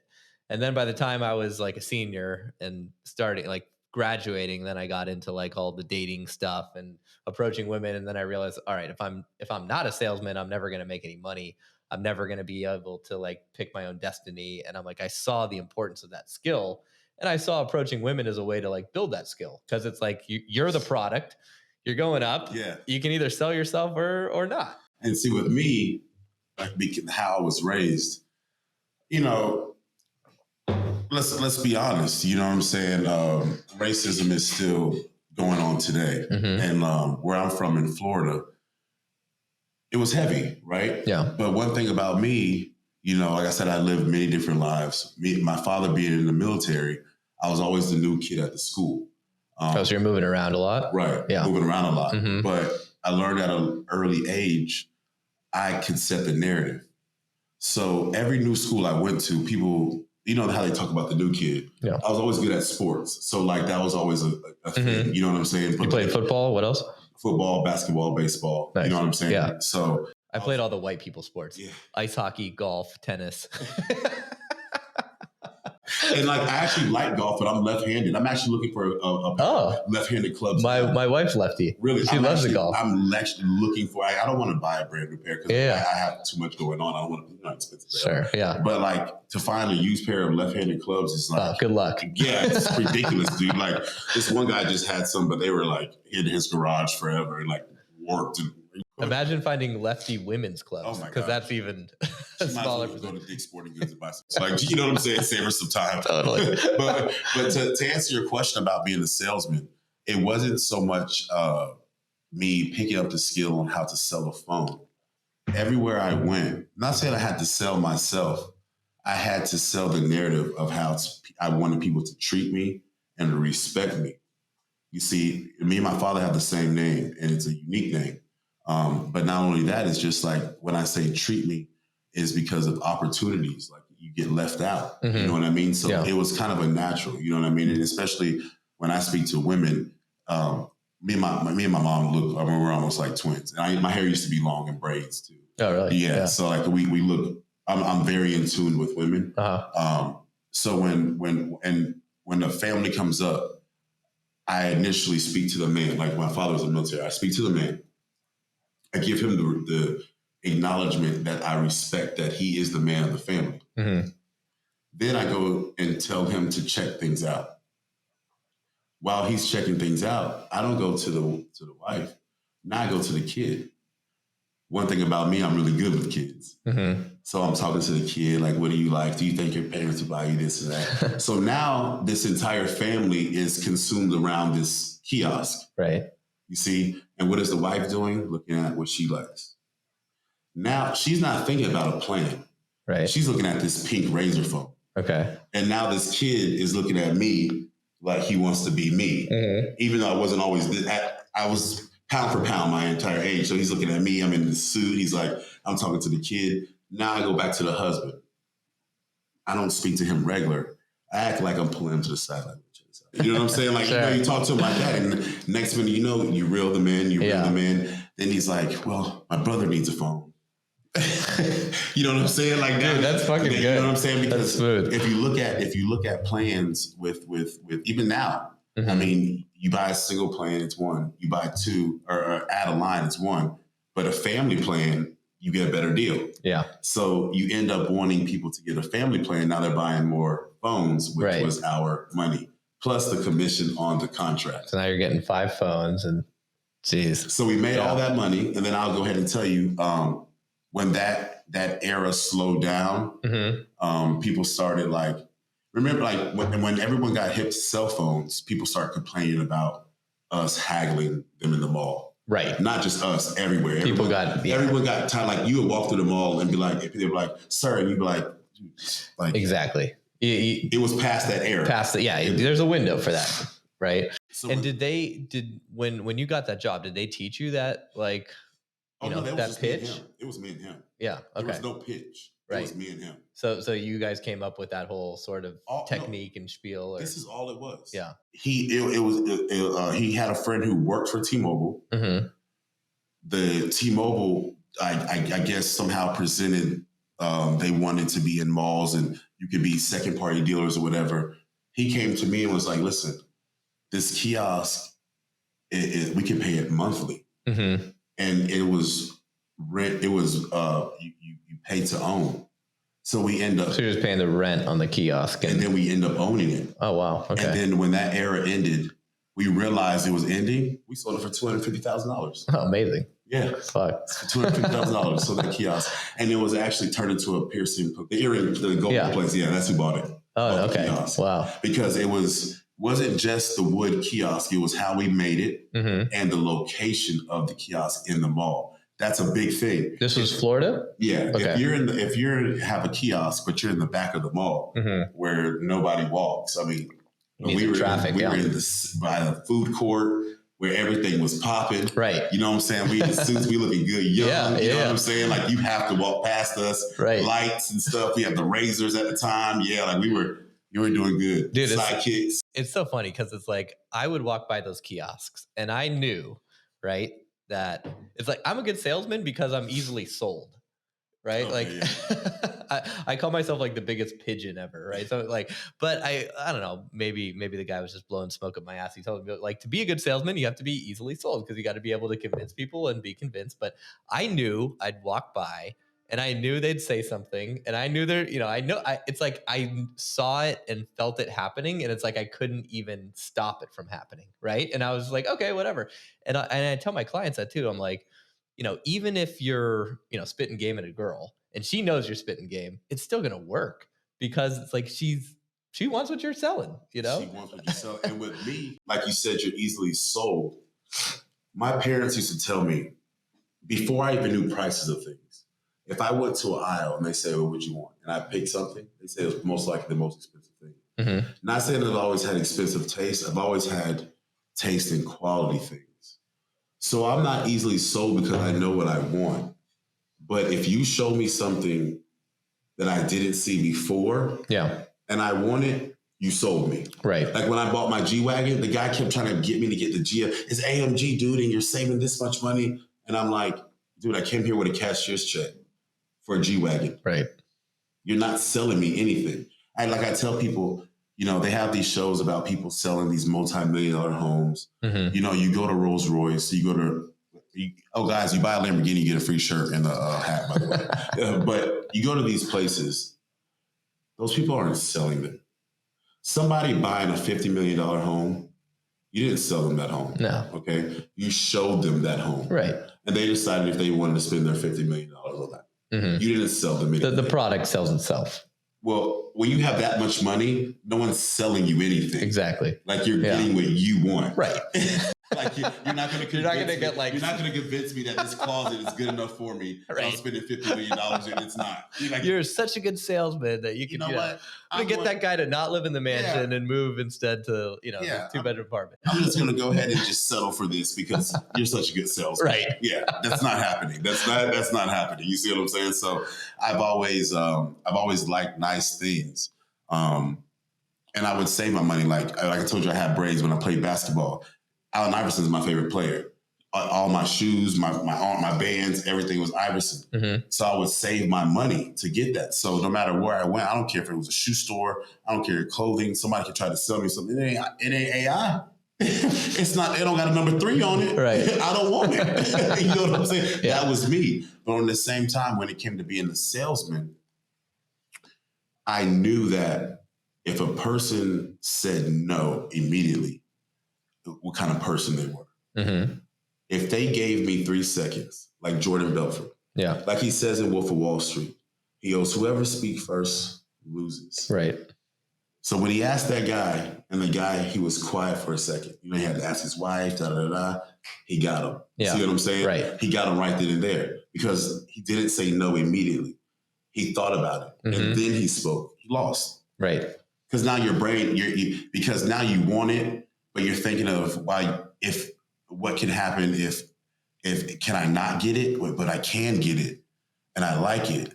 And then by the time I was like a senior and starting like graduating, then I got into like all the dating stuff and approaching women. And then I realized, all right, if I'm not a salesman, I'm never going to make any money. I'm never going to be able to like pick my own destiny. And I'm like, I saw the importance of that skill. And I saw approaching women as a way to like build that skill. Cause it's like, you're the product, you're going up. Yeah. You can either sell yourself or not. And see, with me, like how I was raised, you know, let's be honest. You know what I'm saying? Racism is still going on today. And where I'm from in Florida, it was heavy, right? Yeah. But one thing about me, you know, like I said, I lived many different lives. My father being in the military, I was always the new kid at the school. So you're moving around a lot? Right. Yeah. Moving around a lot. But I learned at an early age, I could set the narrative. So every new school I went to, people, you know how they talk about the new kid. Yeah. I was always good at sports. So like that was always a thing. You know what I'm saying? But you played football? What else? Football, basketball, baseball. Nice. You know what I'm saying? Yeah. So I played all the white people sports. Yeah. Ice hockey, golf, tennis. And like, I actually like golf, but I'm left-handed. I'm actually looking for a left-handed club. My wife's lefty. Really? She loves the golf. I'm actually looking for, I don't want to buy a brand new pair because I have too much going on. I don't want to, expensive. Sure, yeah. But like, to find a used pair of left-handed clubs is like, good luck. Yeah, it's ridiculous, dude. Like, this one guy just had some, but they were like in his garage forever and like warped. And imagine finding lefty women's clubs. Oh my god. Because that's even a smaller percentage. Go to Dick's Sporting Goods and buy some. Like, you know what I'm saying? Save her some time. Totally. but to answer your question about being a salesman, it wasn't so much me picking up the skill on how to sell a phone. Everywhere I went, not saying I had to sell myself, I had to sell the narrative of how I wanted people to treat me and to respect me. You see, me and my father have the same name, and it's a unique name. But not only that, it's just like when I say treat me is because of opportunities, like you get left out, you know what I mean? So it was kind of a natural, you know what I mean? And especially when I speak to women, me and my mom look, I mean, we're almost like twins. And my hair used to be long in braids too. Oh, really? Yeah. So like we look, I'm very in tune with women. So when the family comes up, I initially speak to the man. Like my father was in the military. I speak to the man. I give him the acknowledgement that I respect that he is the man of the family. Then I go and tell him to check things out. While he's checking things out, I don't go to the wife. Now I go to the kid. One thing about me, I'm really good with kids. So I'm talking to the kid, like, what do you like? Do you think your parents would buy you this and that? So now this entire family is consumed around this kiosk. Right. You see? And what is the wife doing? Looking at what she likes. Now she's not thinking about a plan. Right. She's looking at this pink Razor phone. Okay. And now this kid is looking at me like he wants to be me. Even though I wasn't always, I was pound for pound my entire age. So he's looking at me, I'm in the suit. He's like, I'm talking to the kid. Now I go back to the husband. I don't speak to him regular. I act like I'm pulling him to the side. You know what I'm saying? Like, sure. You talk to him like that. And next minute, you reel them in, reel them in. Then he's like, well, my brother needs a phone. You know what I'm saying? Like that. Dude, that's fucking good. You know what I'm saying? Because if you look at plans with even now, I mean, you buy a single plan, it's one. You buy two or add a line, it's one. But a family plan, you get a better deal. Yeah. So you end up wanting people to get a family plan. Now they're buying more phones, which was our money, plus the commission on the contract. So now you're getting 5 phones and geez. So we made all that money. And then I'll go ahead and tell you, when that era slowed down, people started like, remember like when everyone got hip to cell phones, people started complaining about us haggling them in the mall. Right. Not just us, everywhere. Everyone got tired. Like you would walk through the mall and be like, they were like, sir, and you'd be like exactly. It was past that era. There's a window for that. Right. So and when you got that job, did they teach you that, like, that pitch? It was me and him. Yeah. Okay. There was no pitch. It was me and him. So you guys came up with that whole sort of technique and spiel. This is all it was. Yeah. He had a friend who worked for T-Mobile. Mm-hmm. The T-Mobile, I guess, somehow presented they wanted to be in malls and you could be second party dealers or whatever. He came to me and was like, "Listen, this kiosk, we can pay it monthly." Mm-hmm. And it was rent. It was you pay to own. So we end up. So you're just paying the rent on the kiosk, and then we end up owning it. Oh wow! Okay. And then when that era ended, we realized it was ending. We sold it for $250,000. Oh, amazing! Yeah, fuck, $250,000. So that kiosk, and it was actually turned into a piercing, the earring, the gold place. Yeah, that's who bought it. Oh, okay. Wow. Because it wasn't just the wood kiosk; it was how we made it and the location of the kiosk in the mall. That's a big thing. This was Florida? Yeah. Okay. If you have a kiosk, but you're in the back of the mall where nobody walks. I mean, we were in by the food court where everything was popping. Right. You know what I'm saying? We in suits, we looking good, young. You know what I'm saying? Like you have to walk past us. Right. Lights and stuff. We had the razors at the time. Yeah, like you were doing good. Dude, sidekicks. It's so funny because it's like I would walk by those kiosks and I knew, right, that it's like I'm a good salesman because I'm easily sold, right? I call myself like the biggest pigeon ever, right? So like, but I don't know, maybe the guy was just blowing smoke up my ass. He told me like to be a good salesman, you have to be easily sold because you got to be able to convince people and be convinced. But I knew I'd walk by and I knew they'd say something and I knew it's like I saw it and felt it happening and it's like I couldn't even stop it from happening, right? And I was like, okay, whatever. And I tell my clients that too. I'm like, even if you're, spitting game at a girl and she knows you're spitting game, it's still going to work because it's like she wants what you're selling, She wants what you're selling. And with me, like you said, you're easily sold. My parents used to tell me before I even knew prices of things, if I went to an aisle and they say, "What would you want?" and I picked something, they say it was most likely the most expensive thing. Mm-hmm. Not saying that I've always had expensive taste. I've always had taste in quality things. So I'm not easily sold because I know what I want. But if you show me something that I didn't see before, and I want it, you sold me. Right. Like when I bought my G-Wagon, the guy kept trying to get me to get the G. It's AMG, dude, and you're saving this much money. And I'm like, dude, I came here with a cashier's check for a G-Wagon. Right. You're not selling me anything. I tell people, they have these shows about people selling these multi-million-dollar homes. Mm-hmm. You go to Rolls Royce, you buy a Lamborghini, you get a free shirt and a hat, by the way. But you go to these places, those people aren't selling them. Somebody buying a $50 million home, you didn't sell them that home. No. Okay. You showed them that home. Right. And they decided if they wanted to spend their $50 million on that. Mm-hmm. You didn't sell them anything. The product sells itself. Well, when you have that much money, no one's selling you anything. Exactly. Like you're getting what you want. Right. Like you're not going to convince me that this closet is good enough for me. Right. I'm spending $50 million and it's not. You're such a good salesman that you can. You know what? I'm gonna get that guy to not live in the mansion and move instead to the 2-bedroom apartment. I'm just gonna go ahead and just settle for this because you're such a good salesman. Right. Yeah. That's not happening. That's not happening. You see what I'm saying? So I've always liked nice things. And I would save my money. Like I told you, I had braids when I played basketball. Allen Iverson's my favorite player. All my shoes, my bands, everything was Iverson. Mm-hmm. So I would save my money to get that. So no matter where I went, I don't care if it was a shoe store, I don't care clothing. Somebody could try to sell me something. It ain't AI. It's not. It don't got a number 3 on it. Right. I don't want it. You know what I'm saying? Yeah. That was me. But on the same time, when it came to being the salesman, I knew that if a person said no immediately, what kind of person they were. Mm-hmm. If they gave me 3 seconds, like Jordan Belfort, like he says in Wolf of Wall Street, he goes, whoever speaks first loses. Right. So when he asked that guy, and the guy, he was quiet for a second. He had to ask his wife, he got him. Yeah. See what I'm saying? Right. He got him right then and there because he didn't say no immediately. He thought about it, mm-hmm. and then he spoke. He lost. Right. Because now your brain, because now you want it, but you're thinking of what can happen if can I not get it, but I can get it and I like it.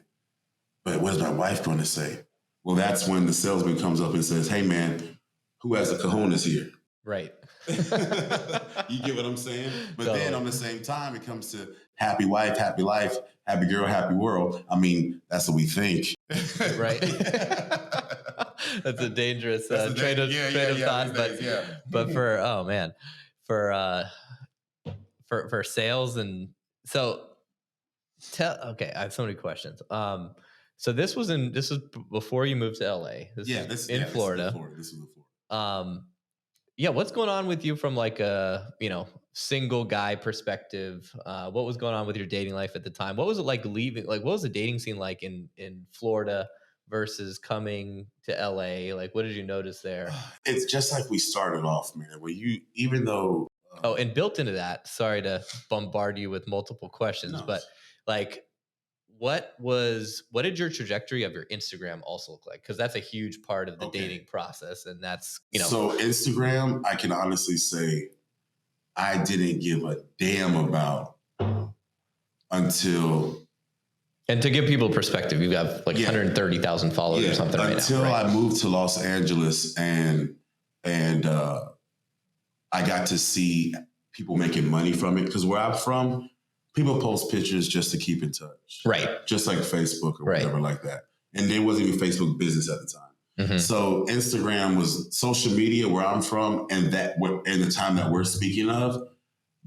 But what is my wife going to say? Well, that's when the salesman comes up and says, hey man, who has the cojones here? Right. You get what I'm saying? But then on the same time, it comes to happy wife, happy life, happy girl, happy world. I mean, that's what we think. Right. That's a dangerous train of thought. But for sales and so okay, I have so many questions. So this was before you moved to LA. This is in Florida. This was in Florida. Yeah, what's going on with you from like a, single guy perspective? What was going on with your dating life at the time? What was it like leaving? Like, what was the dating scene like in Florida versus coming to LA? Like, what did you notice there? It's just like we started off, man. Where even though and built into that, sorry to bombard you with multiple questions, but like, what did your trajectory of your Instagram also look like? Because that's a huge part of the dating process, and that's So Instagram, I can honestly say, I didn't give a damn about until. And to give people perspective, you have like 130,000 followers or something right now. Until I moved to Los Angeles and I got to see people making money from it. Because where I'm from, people post pictures just to keep in touch. Right. Just like Facebook or whatever like that. And there wasn't even Facebook business at the time. Mm-hmm. So Instagram was social media where I'm from, and the time that we're speaking of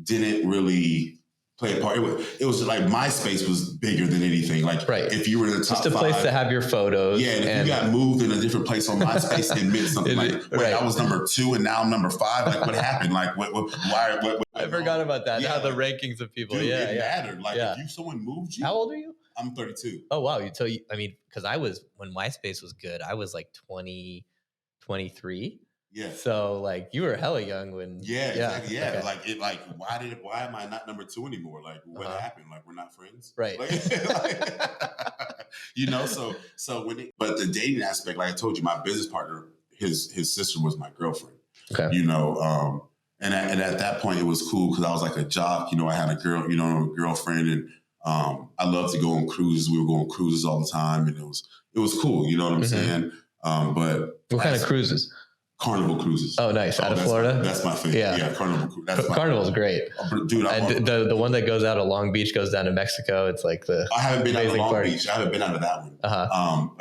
didn't really play a part. It was like MySpace was bigger than anything. Like if you were in the top just a place to have your photos. Yeah, and if you got moved in a different place on MySpace, it meant something. I was number 2 and now I'm number 5. Like what happened? Like why? I forgot about that. How the rankings of people. Dude, it mattered. Like if someone moved you. How old are you? I'm 32. Oh wow! Because I was when MySpace was good, I was like 20, 23. Yeah. So like you were hella young when. Yeah. Exactly. Yeah. Okay. Why am I not number 2 anymore? Like what happened? Like we're not friends. Right. But the dating aspect, like I told you, my business partner, his sister was my girlfriend. Okay. And at that point it was cool because I was like a jock. I had a girlfriend, and I love to go on cruises. We were going on cruises all the time, and it was cool. You know what I'm saying? But what kind of cruises? Carnival cruises. Oh, nice. Out of Florida? That's my favorite. Yeah, Carnival cruise. Carnival's great. Dude, the one that goes out of Long Beach goes down to Mexico. It's like I haven't been out of Long Beach. I haven't been out of that one.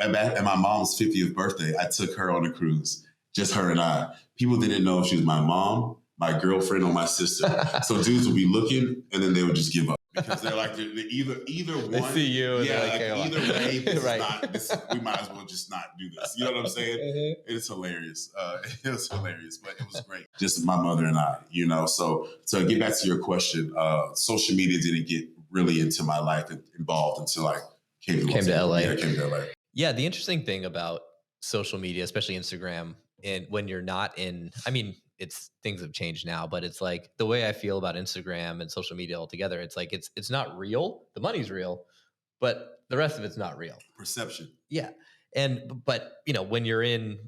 At my mom's 50th birthday, I took her on a cruise. Just her and I. People didn't know if she was my mom, my girlfriend, or my sister. So dudes would be looking, and then they would just give up. Because they're like, either one. They see you. And either way, we might as well just not do this. You know what I'm saying? Mm-hmm. It's hilarious. It was hilarious, but it was great. Just my mother and I, So to get back to your question, social media didn't get really into my life and involved until I came to LA. Yeah, I came to LA. Yeah, the interesting thing about social media, especially Instagram, and when you're not things have changed now, but it's like the way I feel about Instagram and social media altogether, it's like it's not real. The money's real, but the rest of it's not real. Perception. Yeah. But when you're in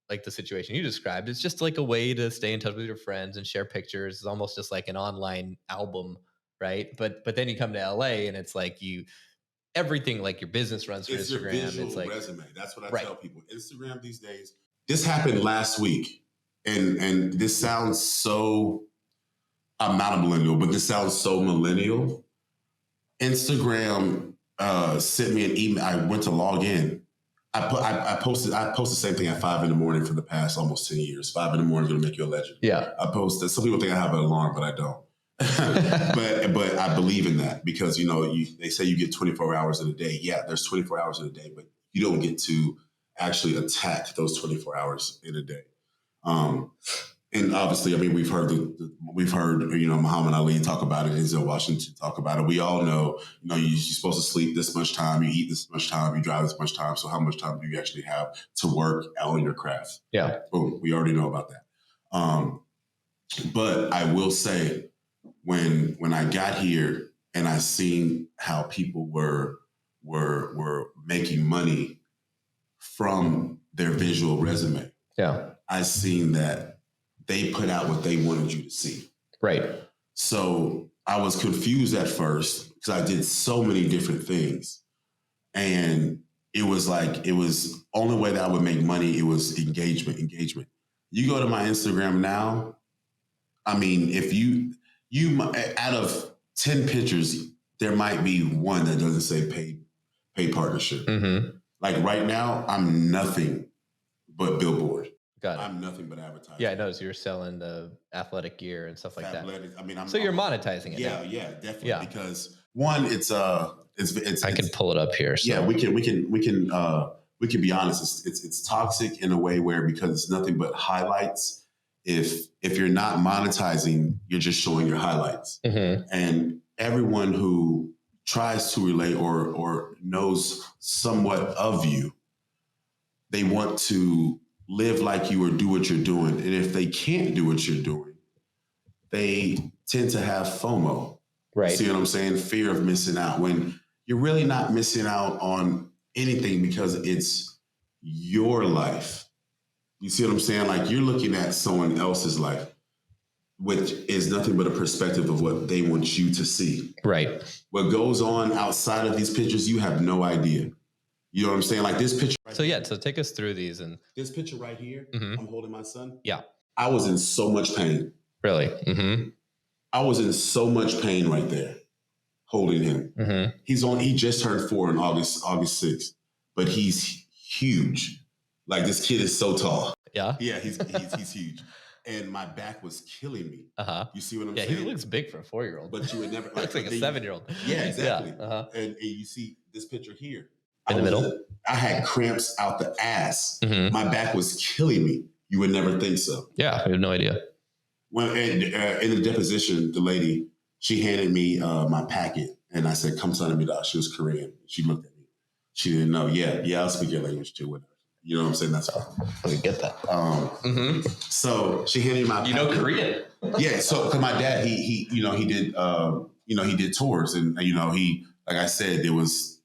like the situation you described, it's just like a way to stay in touch with your friends and share pictures. It's almost just like an online album, right? But then you come to LA and it's like everything like your business runs through Instagram. Your visual it's like resume. That's what I tell people. Instagram these days. This happened last week. And this sounds so, I'm not a millennial, but this sounds so millennial. Instagram sent me an email. I went to log in. I post the same thing at 5 a.m. for the past almost 10 years. 5 a.m. is going to make you a legend. Yeah. I posted. Some people think I have an alarm, but I don't. but I believe in that because, they say you get 24 hours in a day. Yeah, there's 24 hours in a day, but you don't get to actually attack those 24 hours in a day. And obviously, we've heard Muhammad Ali talk about it, Denzel Washington talk about it. We all know, you're supposed to sleep this much time, you eat this much time, you drive this much time. So how much time do you actually have to work on your craft? Yeah. Boom. We already know about that. But I will say when I got here and I seen how people were making money from their visual resume. Yeah. I seen that they put out what they wanted you to see. Right. So I was confused at first because I did so many different things. And it was only way that I would make money. It was engagement. You go to my Instagram now. I mean, if you out of 10 pictures, there might be one that doesn't say paid partnership. Mm-hmm. Like right now, I'm nothing but billboard. Got it. I'm nothing but advertising. Yeah, I noticed you're selling the athletic gear and stuff like that. I mean, so you're monetizing it. Yeah, definitely. Yeah. Because one, it's I can pull it up here. So. Yeah, we can be honest. It's toxic in a way where, because it's nothing but highlights. If you're not monetizing, you're just showing your highlights. Mm-hmm. And everyone who tries to relate or knows somewhat of you, they want to live like you or do what you're doing. And if they can't do what you're doing, they tend to have FOMO. Right. See what I'm saying? Fear of missing out, when you're really not missing out on anything because it's your life. You see what I'm saying? Like, you're looking at someone else's life, which is nothing but a perspective of what they want you to see. Right. What goes on outside of these pictures, you have no idea. You know what I'm saying? Like this picture. Right here. So take us through these. And this picture right here, mm-hmm. I'm holding my son. Yeah. I was in so much pain. Really? Mm-hmm. I was in so much pain right there, holding him. Mm-hmm. He just turned 4 on August 6th, but he's huge. Like, this kid is so tall. Yeah. Yeah, he's huge. And my back was killing me. Uh-huh. You see what I'm saying? Yeah, he looks big for a 4-year-old. But you would never. Looks like a 7-year-old. Yeah, exactly. Yeah. Uh-huh. And you see this picture here. In the middle? I had cramps out the ass. Mm-hmm. My back was killing me. You would never think so. Yeah, I have no idea. When in the deposition, the lady, she handed me my packet, and I said, "Come sign me down." She was Korean. She looked at me. She didn't know. Yeah, I'll speak your language too. Whatever. You know what I'm saying? That's fine. Let me get that. So she handed me my packet. You know Korean? Yeah. So, cause my dad, he did tours, and he, like I said,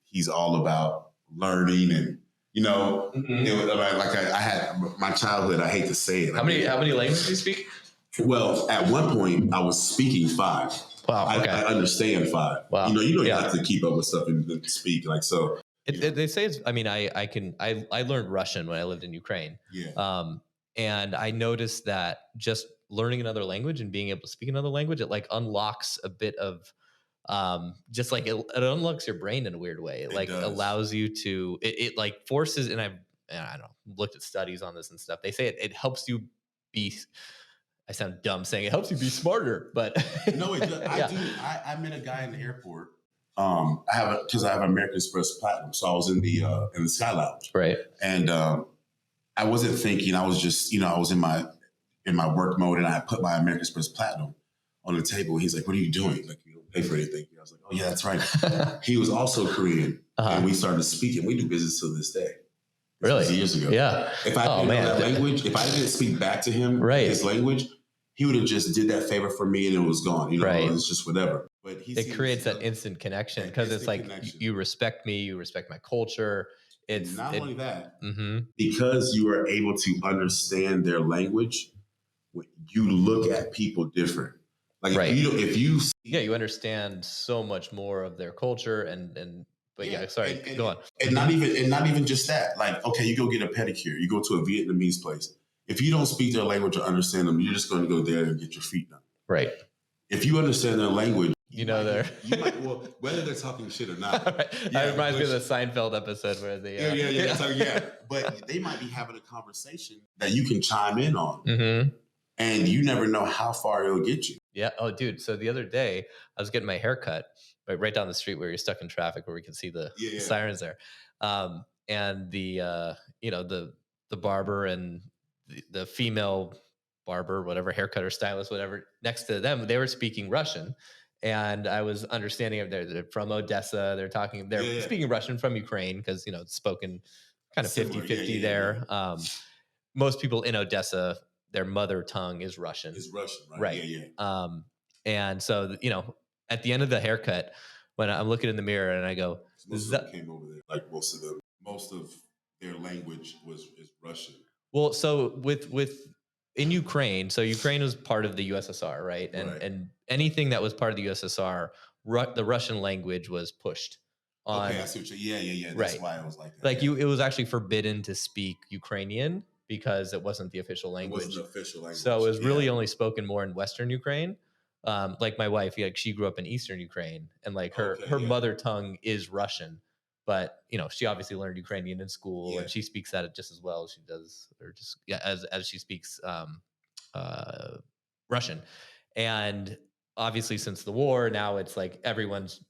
he's all about learning, and it was I had my childhood. I hate to say it. How many languages do you speak? Well, at one point I was speaking 5. Wow. Okay. I understand 5. Wow. You have to keep up with stuff and speak like so. They say it's. I mean, I learned Russian when I lived in Ukraine. Yeah. And I noticed that just learning another language and being able to speak another language, it like unlocks a bit of, just like it unlocks your brain in a weird way. It allows you to. It like forces, and I don't know, looked at studies on this and stuff. They say it helps you be. I sound dumb saying it helps you be smarter, but no, it does. I met a guy in the airport. I have American Express Platinum, so I was in the Sky Lounge, right? And I wasn't thinking. I was just, I was in my work mode, and I put my American Express Platinum on the table. He's like, "What are you doing? Like, you don't pay for anything." I was like, "Oh yeah, that's right." He was also Korean, and we started speaking. We do business to this day. Really? Years ago. Yeah. If I didn't know that language, if I didn't speak back to him his language, he would have just did that favor for me and it was gone. Right. It's just whatever. But it creates that instant connection because it's like you respect me, you respect my culture. It's not only that, because you are able to understand their language, you look at people different. Like if you you understand so much more of their culture But go on. And not even just that. Like, okay, you go get a pedicure. You go to a Vietnamese place. If you don't speak their language or understand them, you're just going to go there and get your feet done. Right. If you understand their language, you might, whether they're talking shit or not. Right. That reminds me of the Seinfeld episode where they... But they might be having a conversation that you can chime in on. Mm-hmm. And you never know how far it'll get you. Yeah. Oh, dude. So the other day, I was getting my hair cut right down the street where you're stuck in traffic, where we can see the sirens there. And the barber and the female barber, whatever, haircutter, stylist, whatever, next to them, they were speaking Russian. And I was understanding it. They're from Odessa. They're speaking Russian from Ukraine because, it's spoken kind of 50-50 there. Most people in Odessa, their mother tongue is Russian. Is Russian, right? Right. Yeah. And so, at the end of the haircut, when I'm looking in the mirror and I go, most of them came over there. Like most of their language is Russian. Well, so with in Ukraine, so Ukraine was part of the USSR, right? And anything that was part of the USSR, the Russian language was pushed on. Okay, I see what you're, yeah. That's why it was like that. Like it was actually forbidden to speak Ukrainian because it wasn't the official language. It wasn't the official language. So it was really only spoken more in Western Ukraine. Like my wife, like she grew up in Eastern Ukraine, and like her mother tongue is Russian, but you know, she obviously learned Ukrainian in school, and she speaks that just as well as she does, or just as she speaks Russian. And obviously, since the war, now it's like everyone's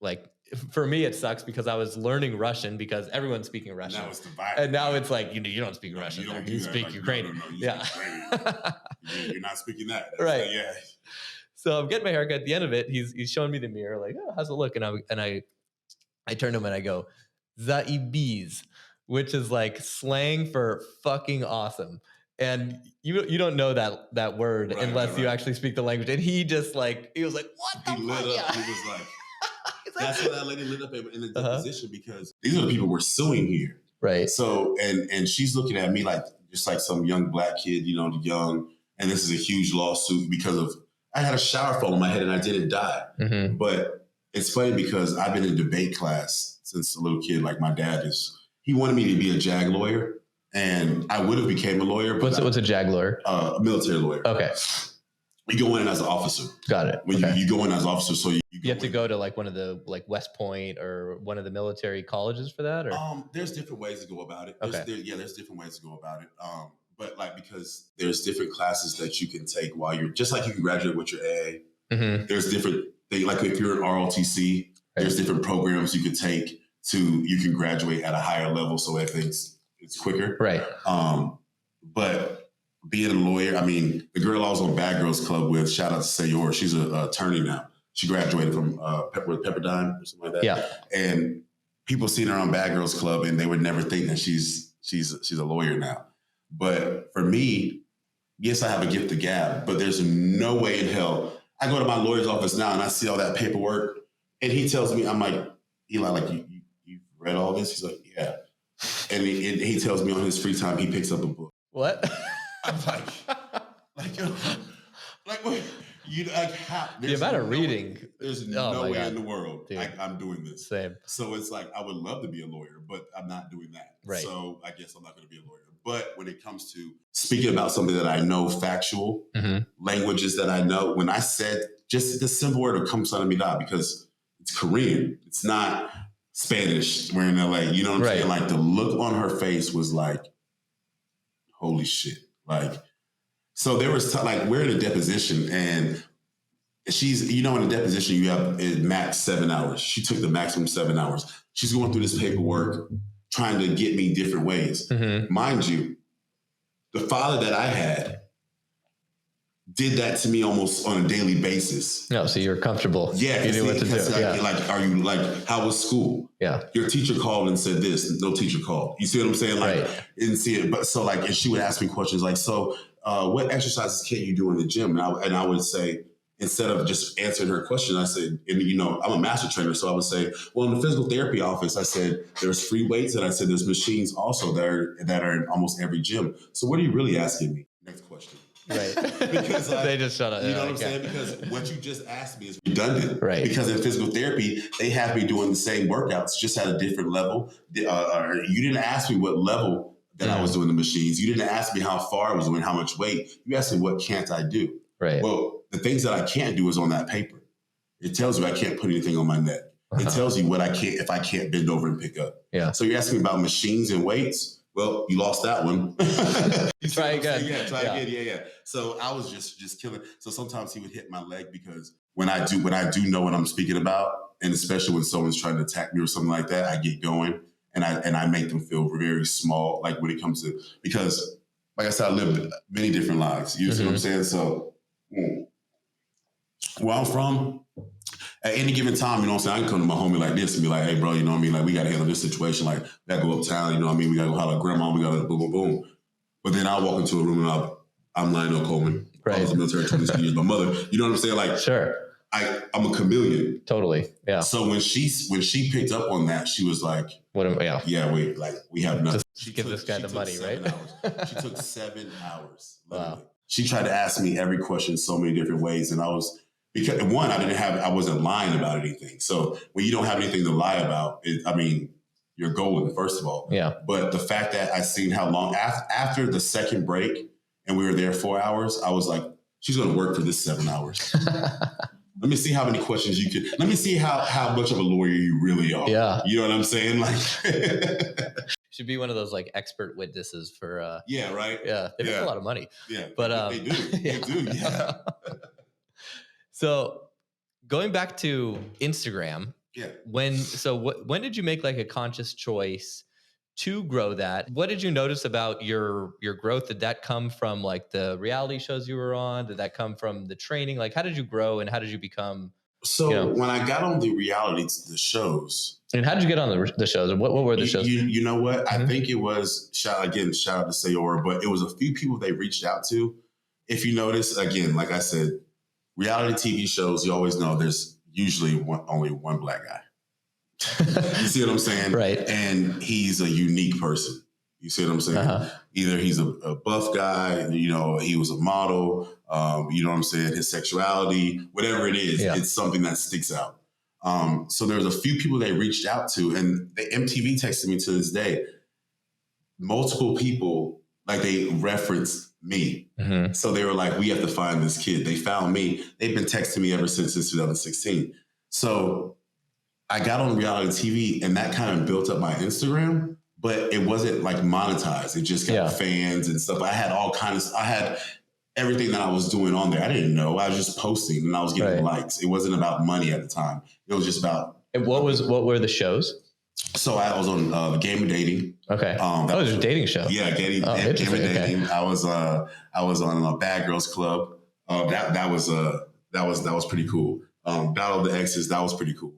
like. For me, it sucks because I was learning Russian because everyone's speaking Russian. Now it's divided. And now it's like, you don't speak Russian. You speak Ukrainian. No, you speak Ukrainian. You're not speaking that. That's right. Like, yeah. So I'm getting my haircut. At the end of it, he's showing me the mirror, like, oh, how's it look? And I turn to him and I go, Zaibiz, which is like slang for fucking awesome. And you don't know that word unless you actually speak the language. And he was like, what the fuck? He lit up. He was like, that's what that lady lit up in the deposition because these are the people we're suing here. Right. So, and she's looking at me like, just like some young black kid, young, and this is a huge lawsuit because of, I had a shower fall on my head and I didn't die. Mm-hmm. But it's funny because I've been in debate class since a little kid. Like my dad he wanted me to be a JAG lawyer and I would have became a lawyer. But what's a JAG lawyer? A military lawyer. Okay. You go in as an officer. Got it. When you go in as an officer, so you have to go to like one of the like West Point or one of the military colleges for that, or there's different ways to go about it. There's different ways to go about it. But like because there's different classes that you can take while you're just like you can graduate with your AA. Mm-hmm. There's different things like if you're an ROTC, there's different programs you can take you can graduate at a higher level, so everything's it's quicker. Right. But being a lawyer, I mean, the girl I was on Bad Girls Club with, shout out to Sayor, she's an attorney now. She graduated from Pepperdine or something like that. Yeah. And people seen her on Bad Girls Club and they would never think that she's a lawyer now. But for me, yes, I have a gift of gab, but there's no way in hell. I go to my lawyer's office now and I see all that paperwork and he tells me, I'm like, Eli, like you've read all this? He's like, yeah. And he tells me on his free time, he picks up a book. What? I'm like what? How? The amount of reading. There's no way in the world I'm doing this. Same. So it's like, I would love to be a lawyer, but I'm not doing that. Right. So I guess I'm not going to be a lawyer. But when it comes to speaking about something that I know, factual languages that I know, when I said just the simple word that comes out of me, because it's Korean, it's not Spanish. We're in LA. You know what I'm saying? Like the look on her face was like, holy shit. Like, so there was we're in a deposition and she's, in a deposition, you have max 7 hours. She took the maximum 7 hours. She's going through this paperwork, trying to get me different ways. Mm-hmm. Mind you, the father that I had did that to me almost on a daily basis. No, so you're comfortable. Yeah. You knew what to do. Are you how was school? Yeah. Your teacher called and said this. No teacher called. You see what I'm saying? Didn't see it. But so and she would ask me questions like, so what exercises can you do in the gym? And I would say, instead of just answering her question, I said, and I'm a master trainer. So I would say, well, in the physical therapy office, I said, there's free weights. And I said, there's machines also that are in almost every gym. So what are you really asking me? Next question. Right. Because they just shut up. You know what I'm saying? Because what you just asked me is redundant. Right. Because in physical therapy, they have me doing the same workouts, just at a different level. You didn't ask me what level that I was doing the machines. You didn't ask me how far I was doing, how much weight. You asked me what can't I do? Right. Well, the things that I can't do is on that paper. It tells you I can't put anything on my neck. It tells you what I can't, if I can't bend over and pick up. Yeah. So you're asking me about machines and weights. Well, you lost that one. Try again. Yeah, try again. Yeah. So I was just killing. So sometimes he would hit my leg because when I do know what I'm speaking about, and especially when someone's trying to attack me or something like that, I get going and I make them feel very small. Like when it comes to, because like I said, I lived many different lives. You see what I'm saying? So where I'm from, at any given time, you know what I'm saying, I can come to my homie like this and be like, hey, bro, you know what I mean? Like, we got to handle this situation. Like, we got to go uptown, you know what I mean? We got to go holler at grandma, we got to boom, boom, boom. But then I'll walk into a room and I'm Lionell Coleman. Right. I was in the military 22 years. My mother, you know what I'm saying? Like, sure. I'm a chameleon. Totally. Yeah. So when she picked up on that, she was like, what? Yeah. Yeah, we have nothing. give this guy the money, right? She took 7 hours. Literally. Wow. She tried to ask me every question so many different ways. And because one, I wasn't lying about anything. So when you don't have anything to lie about, you're golden, first of all. Yeah. But the fact that I seen how long after the second break and we were there 4 hours, I was like, she's going to work for this 7 hours. Let me see how many questions you can. Let me see how much of a lawyer you really are. Yeah. You know what I'm saying? Like, should be one of those like expert witnesses for. Yeah. Right. Yeah. They make a lot of money. Yeah. But they do. They do. Yeah. So going back to Instagram. Yeah. When did you make like a conscious choice to grow that? What did you notice about your growth? Did that come from like the reality shows you were on? Did that come from the training? Like, how did you grow and how did you become? So when I got on the the shows. And how did you get on the shows? And what were the shows? You know what? I think it was, shout out to Sayora, but it was a few people they reached out to. If you notice, again, like I said, reality TV shows, you always know there's usually only one black guy. You see what I'm saying? Right. And he's a unique person. You see what I'm saying? Uh-huh. Either he's a buff guy, he was a model, you know what I'm saying? His sexuality, whatever it is, It's something that sticks out. So there's a few people they reached out to, and the MTV texted me to this day. Multiple people, like they referenced me. Mm-hmm. So they were like, we have to find this kid. They found me. They've been texting me ever since 2016. So I got on reality TV and that kind of built up my Instagram, but it wasn't like monetized. It just got fans and stuff. I had everything that I was doing on there. I didn't know. I was just posting and I was getting likes. It wasn't about money at the time. It was just about. And what were the shows? So I was on the Game of Dating. Okay. That was a dating show. Yeah, Game of Dating. Okay. I was on Bad Girls Club. That was pretty cool. Battle of the Exes. That was pretty cool.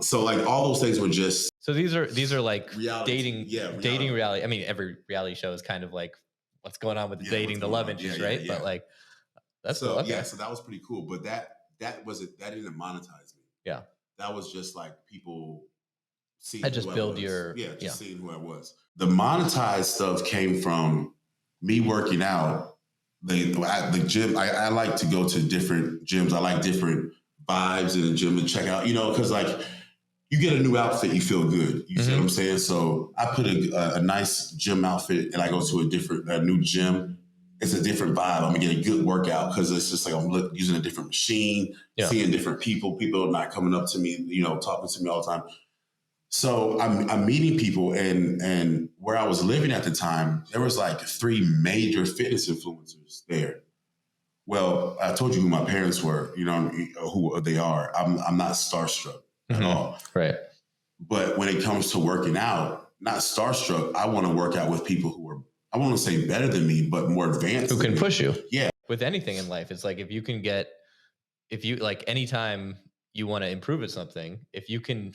So like all those things were just. So these are like reality, dating reality. I mean, every reality show is kind of like what's going on with the dating, the love interest, right? Yeah. But like that's so okay. So that was pretty cool. But that didn't monetize me. Yeah. That was just like people. I just build seeing who I was. The monetized stuff came from me working out. The gym. I like to go to different gyms. I like different vibes in the gym to check out. Because like you get a new outfit, you feel good. You see what I'm saying? So I put a nice gym outfit and I go to a new gym. It's a different vibe. I'm gonna get a good workout because it's just like I'm using a different machine, seeing different people. People are not coming up to me, talking to me all the time. So I'm meeting people, and where I was living at the time, there was like 3 major fitness influencers there. Well, I told you who my parents were, who they are. I'm not starstruck at all. Right. But when it comes to working out, not starstruck, I want to work out with people who are, I want to say better than me, but more advanced. Who can push you. Yeah. With anything in life, it's like if you anytime you want to improve at something, if you can,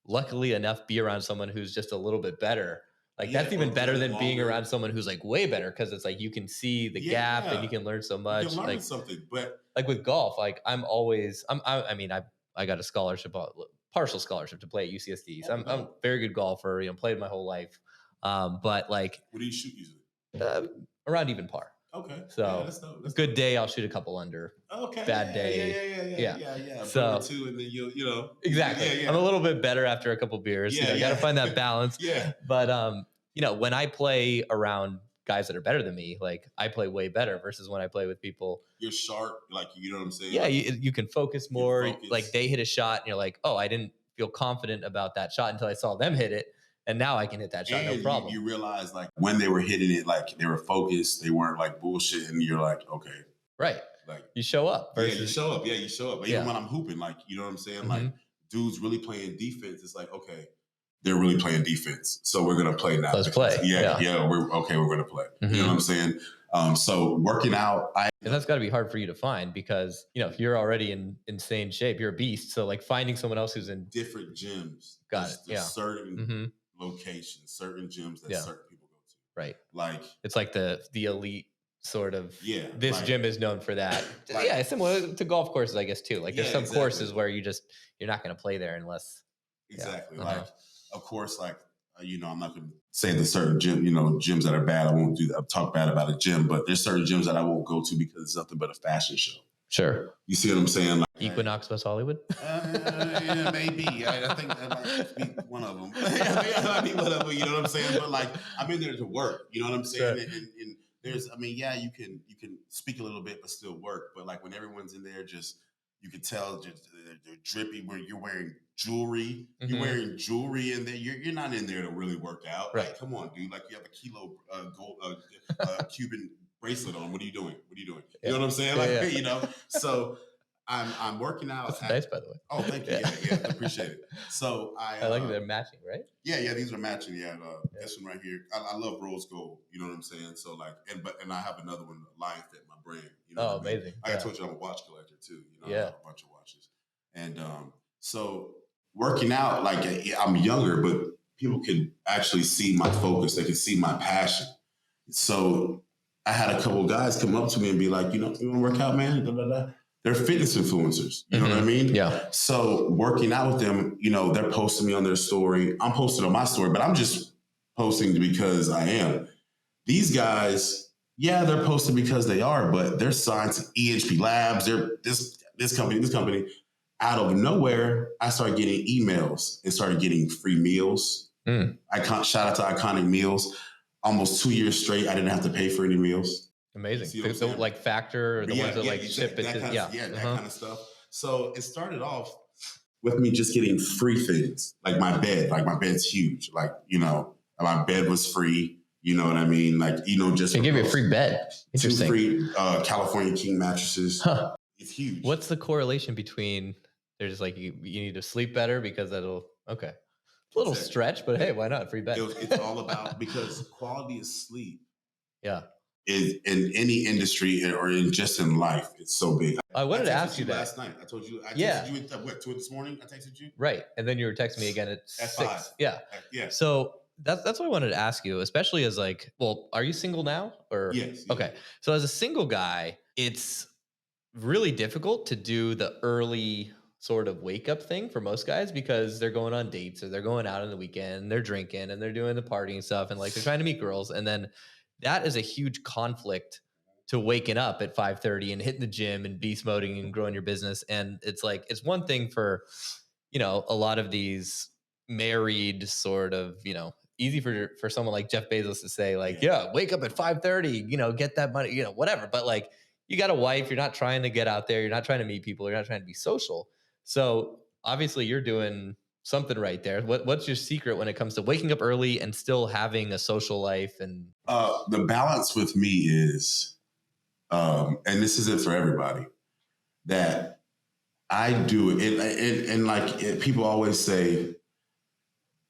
luckily enough be around someone who's just a little bit better, that's even better than being around someone who's like way better, because it's like you can see the gap and you can learn so much. You can learn something, but like with golf, like I got a scholarship, partial scholarship to play at UCSD. So I'm a very good golfer. Played my whole life. But like, what do you shoot usually? Around even par. Okay. So that's good day, I'll shoot a couple under. Okay. Bad day. Yeah. So two, and then you exactly. I'm a little bit better after a couple beers. I got to find that balance. Yeah. But when I play around guys that are better than me, like I play way better versus when I play with people. You're sharp, like you know what I'm saying. Yeah, you can focus more. Like they hit a shot, and you're like, oh, I didn't feel confident about that shot until I saw them hit it. And now I can hit that shot, no problem. You realize like when they were hitting it, like they were focused, they weren't like bullshit, and you're like, okay. Right. Like you show up. Versus, you show up. Yeah, you show up. But even when I'm hooping, like, you know what I'm saying? Like dudes really playing defense. It's like, okay, they're really playing defense. So we're going to play now. Let's play. Yeah. We're going to play. You know what I'm saying? So working out. And that's got to be hard for you to find because, if you're already in insane shape, you're a beast. So like finding someone else who's in different gyms. There's certain locations, certain gyms that certain people go to. Right. Like it's like the elite sort of. Yeah. This gym is known for that. It's similar to golf courses, I guess, too. Like there's some courses where you're not going to play there unless. Exactly. Like, of course, like I'm not going to say the certain gyms that are bad. I won't do that. I'll talk bad about a gym, but there's certain gyms that I won't go to because it's nothing but a fashion show. Sure. You see what I'm saying? Like Equinox, West Hollywood? Yeah, maybe. I think that might be one of them. That might be one of them, you know what I'm saying? But like, I'm in there to work, you know what I'm saying? Sure. And there's, you can speak a little bit, but still work. But like when everyone's in there, you can tell they're drippy where you're wearing jewelry. Mm-hmm. You're wearing jewelry in there. You're not in there to really work out. Right. Like, come on, dude. Like you have a kilo gold Cuban bracelet on. What are you doing? You know what I'm saying? Like, so I'm working out. That's nice, by the way. Oh, thank you. Yeah, appreciate it. So I like they're matching, right? Yeah, these are matching. Yeah, this one right here. I love rose gold. You know what I'm saying? So like, and I have another one, Lionell, my brand. You know amazing. I told you I'm a watch collector too. I have a bunch of watches. And so working out, like I'm younger, but people can actually see my focus. They can see my passion. So I had a couple of guys come up to me and be like, you want to work out, man? Da, da, da. They're fitness influencers. You know what I mean? Yeah. So working out with them, they're posting me on their story. I'm posting on my story, but I'm just posting because I am. These guys, they're posting because they are, but they're signed to EHP Labs. They're this company. Out of nowhere, I started getting emails and started getting free meals. Shout out to Iconic Meals. Almost 2 years straight, I didn't have to pay for any meals. Amazing. So like Factor, or the ones that ship it. That kind of stuff. So it started off with me just getting free things, like my bed. Like my bed's huge. Like, my bed was free. You know what I mean? Like, just they give you a free bed. Interesting. 2 free California King mattresses. Huh. It's huge. What's the correlation between? They're just like you need to sleep better because that'll okay. A little stretch, but hey, why not? Free bed. It's all about because quality of sleep. Yeah. Is in any industry or just in life, it's so big. I wanted to ask you that last night. I told you. I texted you at 2 this morning. I texted you. Right, and then you were texting me again at 6. 5. Yeah. So that's what I wanted to ask you, especially as are you single now or? Yes. Okay, so as a single guy, it's really difficult to do the early sort of wake up thing for most guys because they're going on dates or they're going out on the weekend, they're drinking and they're doing the partying stuff and they're trying to meet girls, and then that is a huge conflict to waking up at 5:30 and hitting the gym and beast moding and growing your business. And it's one thing for, a lot of these married sort of, easy for someone like Jeff Bezos to say wake up at 5:30, get that money, whatever. But you got a wife, you're not trying to get out there. You're not trying to meet people. You're not trying to be social. So obviously you're doing something right there. What's your secret when it comes to waking up early and still having a social life? And the balance with me is, and this isn't for everybody, that I do it. And people always say,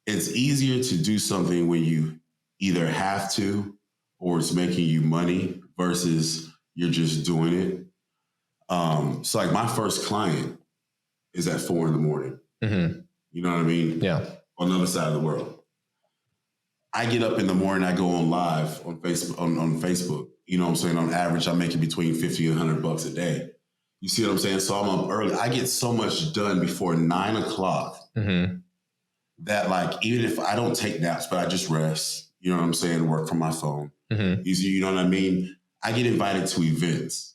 it's easier to do something when you either have to or it's making you money versus you're just doing it. So my first client is at 4 a.m. Mm-hmm. You know what I mean? Yeah. On the other side of the world. I get up in the morning, I go on live on Facebook, on Facebook. You know what I'm saying? On average, I'm making between $50 and $100 a day. You see what I'm saying? So I'm up early. I get so much done before 9 o'clock that even if I don't take naps, but I just rest, you know what I'm saying? Work from my phone. Mm-hmm. You know what I mean? I get invited to events.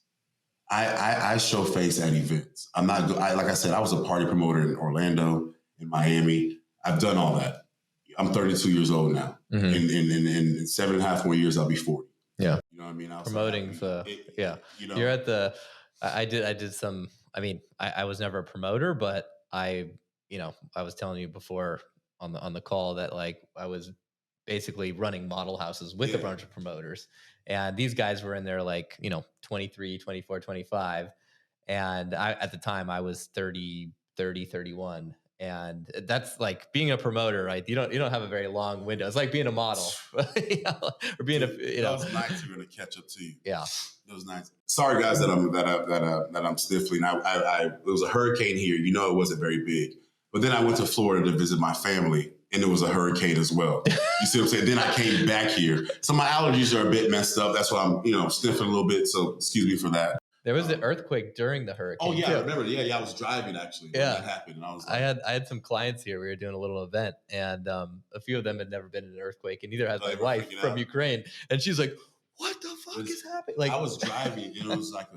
I show face at events. I'm not, like I said, I was a party promoter in Orlando, in Miami. I've done all that. I'm 32 years old now. Mm-hmm. In 7.5 more years, I'll be 40. Yeah. You know what I mean? Promoting you're at the, I did some, I was never a promoter, but I was telling you before on the call that I was basically running model houses with a bunch of promoters. And these guys were in there 23, 24, 25. And at the time I was 30, 31. And that's being a promoter, right? You don't have a very long window. It's like being a model, or being Those nights are going to catch up to you. Yeah, those nights. Sorry, guys, that I'm sniffling. It was a hurricane here. It wasn't very big, but then I went to Florida to visit my family, and it was a hurricane as well. You see what I'm saying? Then I came back here, so my allergies are a bit messed up. That's why I'm sniffing a little bit. So excuse me for that. There was the earthquake during the hurricane. Oh yeah, too. I remember. Yeah, I was driving actually when that happened, and I was like, I had some clients here. We were doing a little event, and a few of them had never been in an earthquake, and neither has my wife from Ukraine. And she's like, "What the fuck is happening?" Like, I was driving, and it was like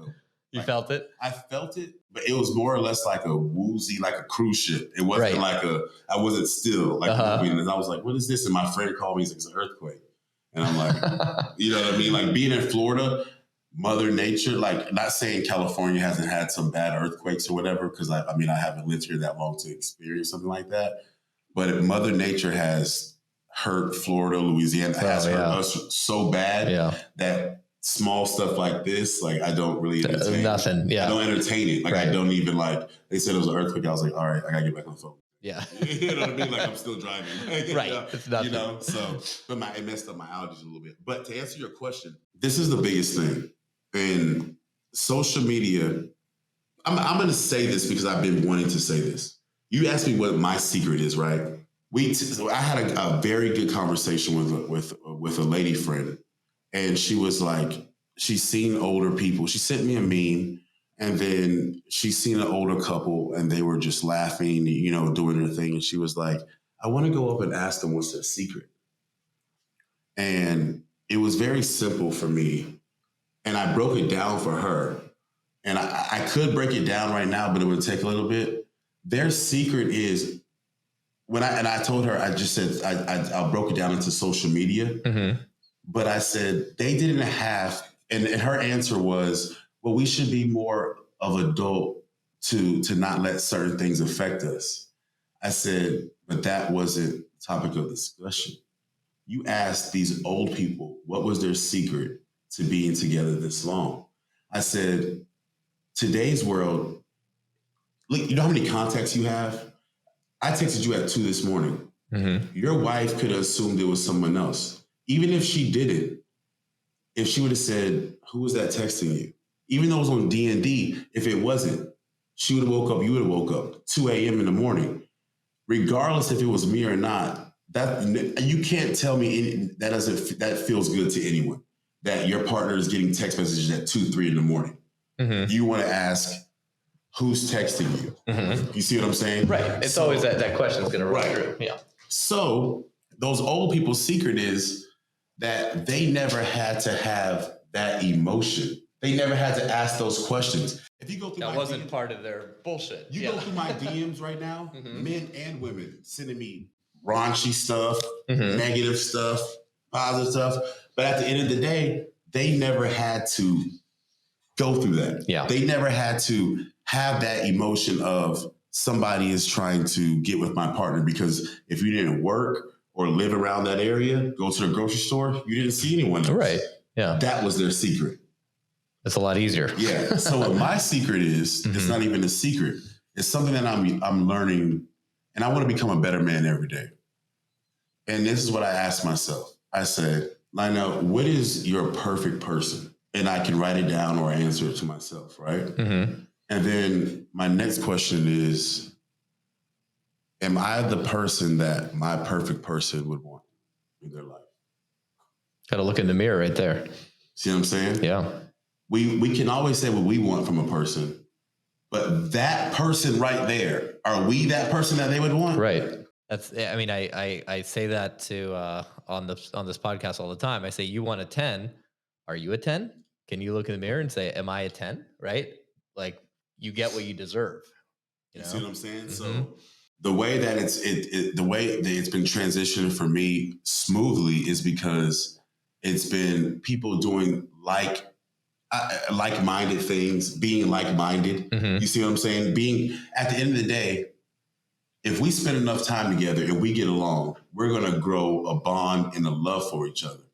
you felt it? I felt it, but it was more or less like a woozy, like a cruise ship. It wasn't like I wasn't still like moving, and I was like, "What is this?" And my friend called me, he's like, "It's an earthquake," and I'm like, you know what I mean? Like being in Florida. Mother Nature, like not saying California hasn't had some bad earthquakes or whatever, because I haven't lived here that long to experience something like that. But Mother Nature has hurt Florida, Louisiana, has hurt us so bad that small stuff like this, like I don't really entertain. Nothing. Yeah. I don't entertain it. Like I don't even like, they said it was an earthquake. I was like, all right, I gotta get back on the phone. Yeah. You know what I mean? Like I'm still driving. Right. It's nothing. You know, so, but it messed up my allergies a little bit. But to answer your question, this is the biggest thing. And social media, I'm going to say this because I've been wanting to say this. You asked me what my secret is, right? I had a very good conversation with a lady friend, and she was like, she's seen older people. She sent me a meme, and then she's seen an older couple, and they were just laughing, you know, doing their thing. And she was like, I want to go up and ask them what's their secret. And it was very simple for me. And I broke it down for her. And I could break it down right now, but it would take a little bit. Their secret is I told her, I just said, I broke it down into social media. Mm-hmm. But I said, they didn't have, and her answer was, well, we should be more of adult to not let certain things affect us. I said, but that wasn't the topic of discussion. You asked these old people, what was their secret to being together this long? I said, today's world, look, you know how many contacts you have? I texted you at 2 this morning. Mm-hmm. Your wife could have assumed it was someone else. Even if she didn't, if she would have said, who was that texting you? Even though it was on D&D, if it wasn't, she would have woke up, you would have woke up 2 a.m. in the morning. Regardless if it was me or not, that you can't tell me that feels good to anyone. That your partner is getting text messages at 2, 3 in the morning. Mm-hmm. You want to ask, who's texting you? Mm-hmm. You see what I'm saying? Right. It's always that question is going to run through. Yeah. So those old people's secret is that they never had to have that emotion. They never had to ask those questions. If you go through that wasn't DMs, part of their bullshit. You go through my DMs right now, mm-hmm. men and women sending me raunchy stuff, mm-hmm. negative stuff, positive stuff. But at the end of the day, they never had to go through that. Yeah. They never had to have that emotion of somebody is trying to get with my partner, because if you didn't work or live around that area, go to the grocery store, you didn't see anyone else. Right. Yeah. That was their secret. It's a lot easier. Yeah. So what my secret is, mm-hmm. it's not even a secret. It's something that I'm learning, and I want to become a better man every day. And this is what I asked myself. I said, Lionell, what is your perfect person? And I can write it down or answer it to myself, right? Mm-hmm. And then my next question is, am I the person that my perfect person would want in their life? Got to look in the mirror right there. See what I'm saying? Yeah. We can always say what we want from a person, but that person right there, are we that person that they would want? Right. That's, I mean, I say that to, on this podcast all the time. I say, you want a 10. Are you a 10? Can you look in the mirror and say, am I a 10? Right? Like, you get what you deserve. You know? See what I'm saying? Mm-hmm. So the way that the way that it's been transitioned for me smoothly is because it's been people doing like-minded things, being like-minded. Mm-hmm. You see what I'm saying? Being, at the end of the day, if we spend enough time together and we get along, we're going to grow a bond and a love for each other.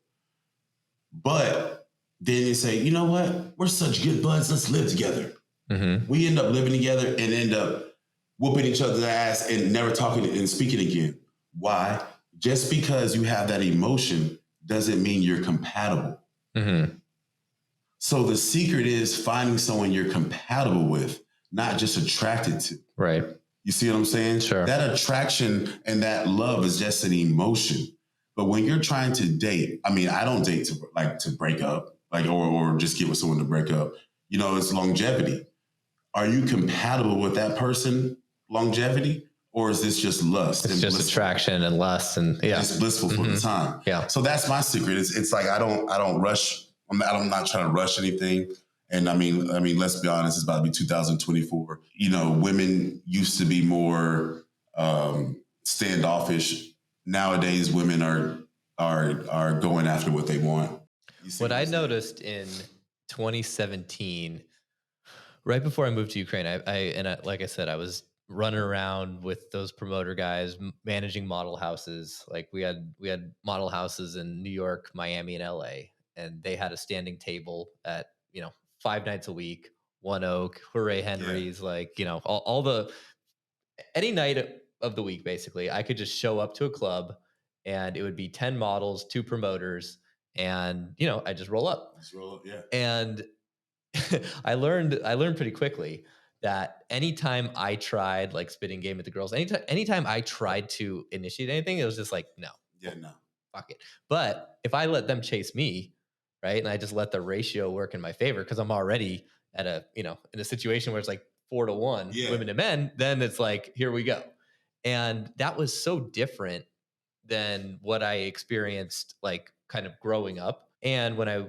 But then you say, you know what? We're such good buds. Let's live together. Mm-hmm. We end up living together and end up whooping each other's ass and never talking and speaking again. Why? Just because you have that emotion doesn't mean you're compatible. Mm-hmm. So the secret is finding someone you're compatible with, not just attracted to. Right. You see what I'm saying? Sure. That attraction and that love is just an emotion. But when you're trying to date, I mean, I don't date to break up, like, or just get with someone to break up. it's longevity. Are you compatible with that person longevity? Or is this just lust? It's just blissful? Attraction and lust, and it's blissful for the time. Yeah. So that's my secret. It's like I don't rush. I'm not trying to rush anything. And I mean, let's be honest. It's about to be 2024. Women used to be more standoffish. Nowadays, women are going after what they want. What I noticed in 2017, right before I moved to Ukraine, I like I said, I was running around with those promoter guys, managing model houses. Like we had model houses in New York, Miami, and LA, and they had a standing table at 5 nights a week, One Oak, Hooray Henry's, all the any night of the week, basically, I could just show up to a club, and it would be 10 models, 2 promoters, and I just roll up. Yeah. And I learned pretty quickly that anytime I tried like spitting game with the girls, anytime I tried to initiate anything, it was just like, no. Yeah, no. Fuck it. But if I let them chase me, right, and I just let the ratio work in my favor, because I'm already at in a situation where it's like 4-1 women to men, then it's like, here we go. And that was so different than what I experienced, like kind of growing up. And when I,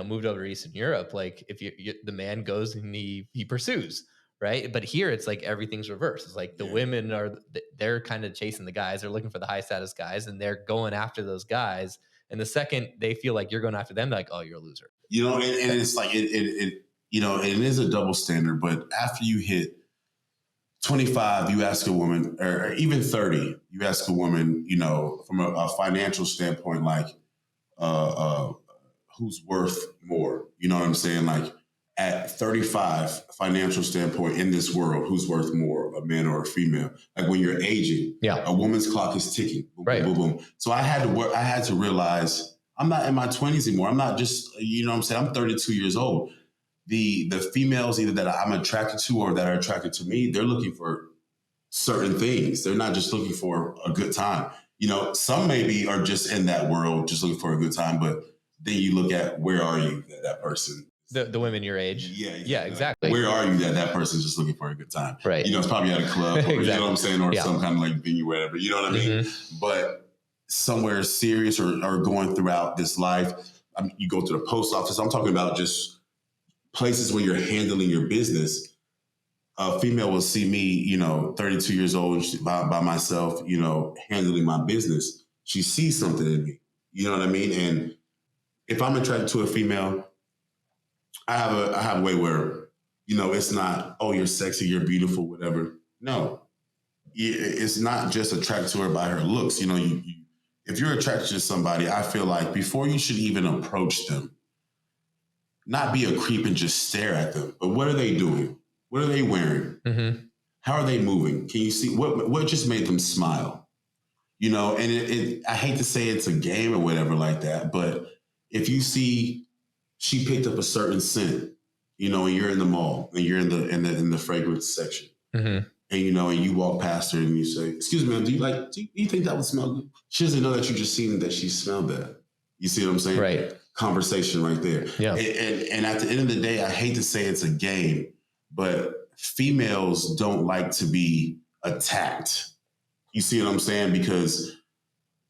moved over to Eastern Europe, like if the man goes and he pursues, right? But here it's like everything's reversed. It's like the women they're kind of chasing the guys. They're looking for the high status guys, and they're going after those guys. And the second they feel like you're going after them, they're like, oh, you're a loser. And it's like it is a double standard. But after you hit 25, you ask a woman, or even 30, you ask a woman, from a financial standpoint, like, who's worth more? You know what I'm saying? Like at 35, financial standpoint in this world, who's worth more, a man or a female? Like when you're aging, a woman's clock is ticking. Boom, right. Boom, boom, boom. So I had to realize I'm not in my 20s anymore. I'm not just, I'm 32 years old. The females either that I'm attracted to or that are attracted to me, they're looking for certain things. They're not just looking for a good time. Some maybe are just in that world just looking for a good time, but then you look at where are you that person? The women your age. Yeah, exactly. Where are you that person's just looking for a good time? Right. It's probably at a club, or, exactly. You know what I'm saying, or some kind of like venue, whatever. You know what I mean? But somewhere serious or going throughout this life, you go to the post office. I'm talking about just places where you're handling your business. A female will see me, 32 years old by myself, handling my business. She sees something in me. You know what I mean? And if I'm attracted to a female, I have a way where, it's not, oh, you're sexy, you're beautiful, whatever. No, it's not just attracted to her by her looks. If you're attracted to somebody, I feel like before you should even approach them, not be a creep and just stare at them, but what are they doing? What are they wearing? How are they moving? Can you see what just made them smile? And I hate to say it's a game or whatever like that, but if you see she picked up a certain scent, and you're in the mall and you're in the fragrance section, and and you walk past her and you say, "Excuse me, ma'am, do you think that would smell good?" She doesn't know that you just seen that she smelled that. You see what I'm saying? Right. Conversation right there. Yeah. And at the end of the day, I hate to say it's a game, but females don't like to be attacked. You see what I'm saying? Because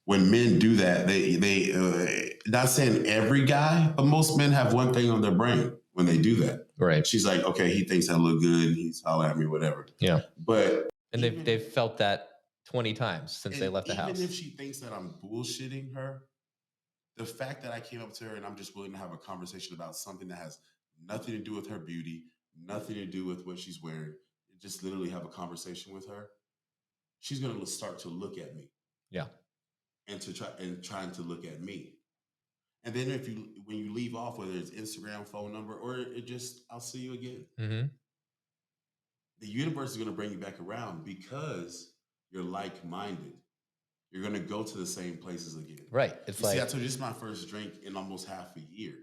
when men do that, they not saying every guy, but most men have one thing on their brain when they do that. Right. She's like, okay, he thinks I look good. He's hollering at me, whatever. Yeah. And they've felt that 20 times since they left the house. Even if she thinks that I'm bullshitting her, the fact that I came up to her and I'm just willing to have a conversation about something that has nothing to do with her beauty, nothing to do with what she's wearing, just literally have a conversation with her, she's going to start to look at me. Yeah. And trying to look at me. And then when you leave off, whether it's Instagram, phone number, or it just, I'll see you again. The universe is going to bring you back around because you're like-minded. You're going to go to the same places again. Right. I told you this is my first drink in almost half a year.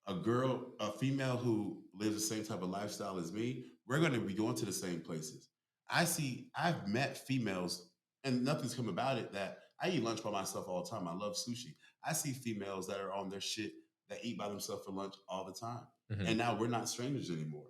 A female who lives the same type of lifestyle as me, we're going to be going to the same places. I've met females, and nothing's come about it, that I eat lunch by myself all the time. I love sushi. I see females that are on their shit that eat by themselves for lunch all the time. And now we're not strangers anymore.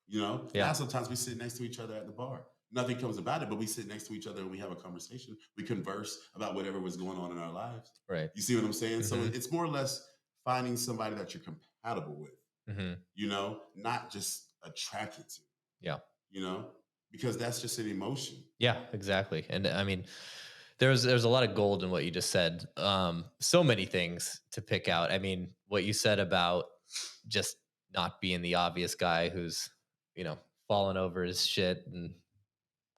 You know, now sometimes we sit next to each other at the bar. Nothing comes about it, but we sit next to each other and we have a conversation. We converse about whatever was going on in our lives. Right. You see what I'm saying? So it's more or less finding somebody that you're compatible with, you know, not just attracted to. Yeah. You know, because that's just an emotion. Yeah, exactly. And I mean, there's a lot of gold in what you just said. So many things to pick out. I mean, what you said about just not being the obvious guy who's, you know, falling over his shit and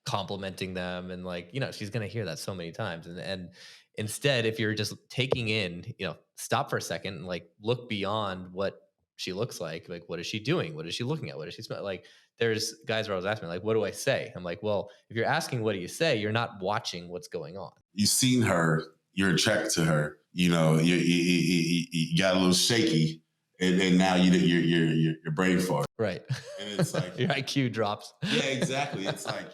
complimenting them, and like, you know, she's gonna hear that so many times, and instead, if you're just taking in, you know, stop for a second and like look beyond what she looks like what is she doing, what is she looking at, what is she smelling like. There's guys where I was asking like, what do I say? I'm like, well, if you're asking what do you say, you're not watching what's going on. You've seen her, you're attracted to her, you know, you got a little shaky, and now your brain fart, right? And it's like your IQ drops. Yeah, exactly. It's like,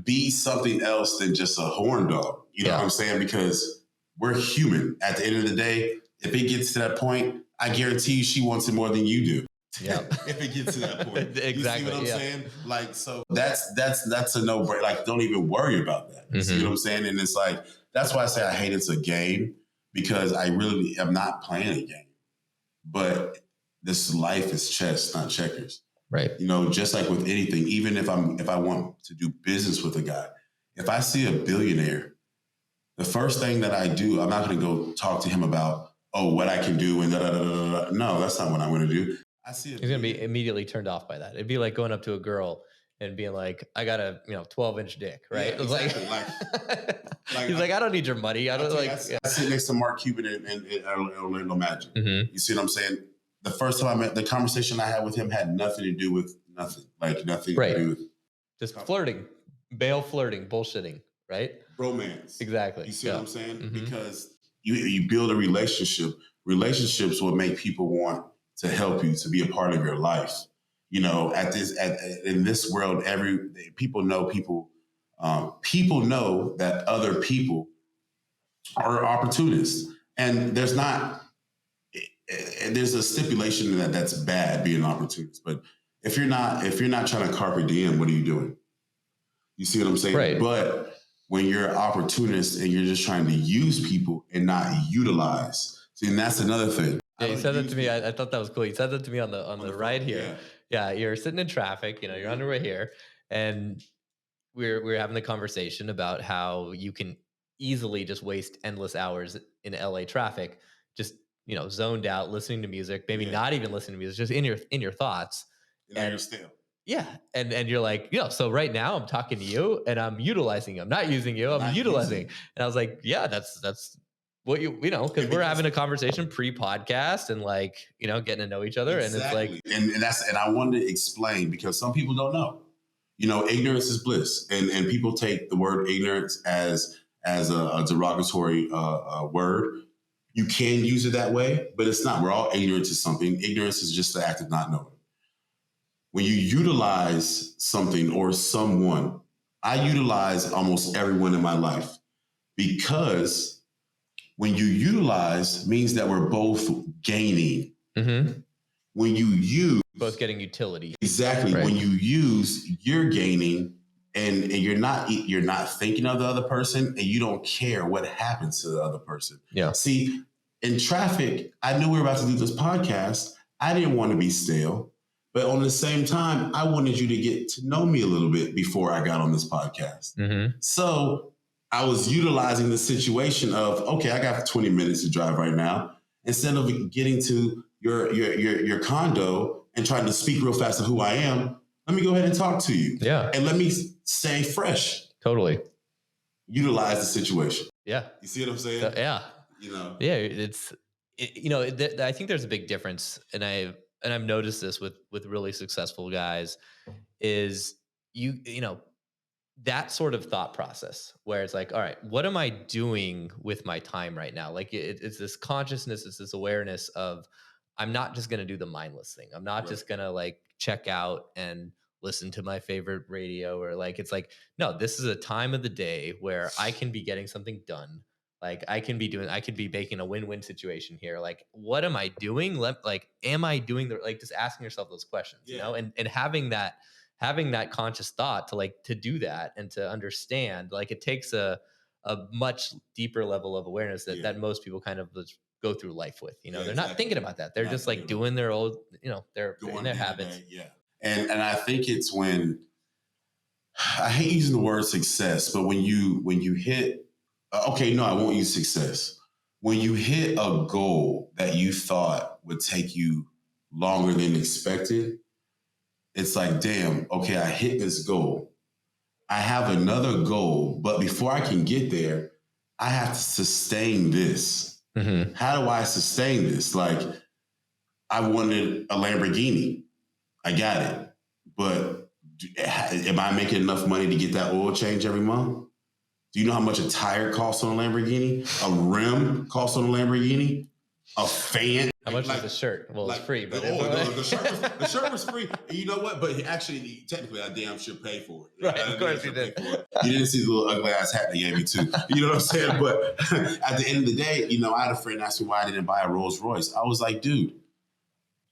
be something else than just a horn dog. You know what I'm saying? Because we're human. At the end of the day, if it gets to that point, I guarantee you she wants it more than you do. Yeah. If it gets to that point. Exactly. You see what I'm saying? Like, so that's a no-brainer. Like, don't even worry about that. You see what I'm saying? And it's like, that's why I say I hate it's a game, because I really am not playing a game. But this life is chess, not checkers. Right. You know, just like with anything, even if I want to do business with a guy, if I see a billionaire, the first thing that I do, I'm not going to go talk to him about, what I can do and da-da-da-da-da. No, that's not what I'm going to do. I see it. He's going to be immediately turned off by that. It'd be like going up to a girl and being like, I got a 12-inch dick, right? Yeah, exactly. Like he's like, I don't need your money. I don't like. I sit next to Mark Cuban and Orlando Magic. You see what I'm saying? The first time I met, the conversation I had with him had nothing to do with nothing. Like nothing to do with just flirting, bail flirting, bullshitting, right? Romance. Exactly. You see what I'm saying? Because you build a relationship. Relationships will make people want to help you, to be a part of your life. You know, in this world, people know that other people are opportunists, and there's a stipulation that's bad being an opportunist. But if you're not trying to carpe diem, what are you doing? You see what I'm saying? Right. But when you're an opportunist and you're just trying to use people and not utilize, see, and that's another thing. Yeah, you said that to me. I thought that was cool. You said that to me on the ride here. Yeah, you're sitting in traffic. You know, you're on your way here, and we're having the conversation about how you can easily just waste endless hours in LA traffic, just zoned out, listening to music, maybe not even listening to music, just in your thoughts. And still. Yeah. And you're like, so right now I'm talking to you and I'm utilizing you. I'm not using you, I'm utilizing. And I was like, yeah, that's what because we're having a conversation pre-podcast and getting to know each other. Exactly. And it's like, and I wanted to explain, because some people don't know, ignorance is bliss. And people take the word ignorance as a derogatory word. You can use it that way, but it's not. We're all ignorant to something. Ignorance is just the act of not knowing. When you utilize something or someone, I utilize almost everyone in my life, because when you utilize means that we're both gaining. When you use, both getting utility. Exactly. Right. When you use, you're gaining, and you're not thinking of the other person, and you don't care what happens to the other person. Yeah. See, in traffic, I knew we were about to do this podcast. I didn't want to be stale, but on the same time, I wanted you to get to know me a little bit before I got on this podcast. So I was utilizing the situation of, okay, I got 20 minutes to drive right now. Instead of getting to your condo and trying to speak real fast of who I am, let me go ahead and talk to you. Yeah. And let me stay fresh. Totally. Utilize the situation. Yeah. You see what I'm saying? Yeah. Yeah. I think there's a big difference, and I've noticed this with really successful guys, is that sort of thought process where it's like, all right, what am I doing with my time right now? Like it's this consciousness, it's this awareness of, I'm not just going to do the mindless thing. I'm not just going to check out and listen to my favorite radio, or it's like, no, this is a time of the day where I can be getting something done Like I could be making a win-win situation here. Like, what am I doing? Like, am I doing just asking yourself those questions, you know, and having that conscious thought to do that and to understand, like it takes a much deeper level of awareness that most people kind of just go through life with, you know, they're not thinking about that. They're just like doing their old, you know, they're in their habits. And I think it's when, I hate using the word success, but when you hit, okay, no, I won't use success. When you hit a goal that you thought would take you longer than expected, it's like, damn, okay, I hit this goal. I have another goal, but before I can get there, I have to sustain this. Mm-hmm. How do I sustain this? Like, I wanted a Lamborghini. I got it. But am I making enough money to get that oil change every month? Do you know how much a tire costs on a Lamborghini? A rim costs on a Lamborghini? A fan? How much is the shirt? Well, it's free, but the shirt was free. And you know what? But actually, technically, I damn sure pay for it. Right, of course you did. You didn't see the little ugly ass hat they gave me too. You know what I'm saying? But at the end of the day, you know, I had a friend ask me why I didn't buy a Rolls Royce. I was like, dude,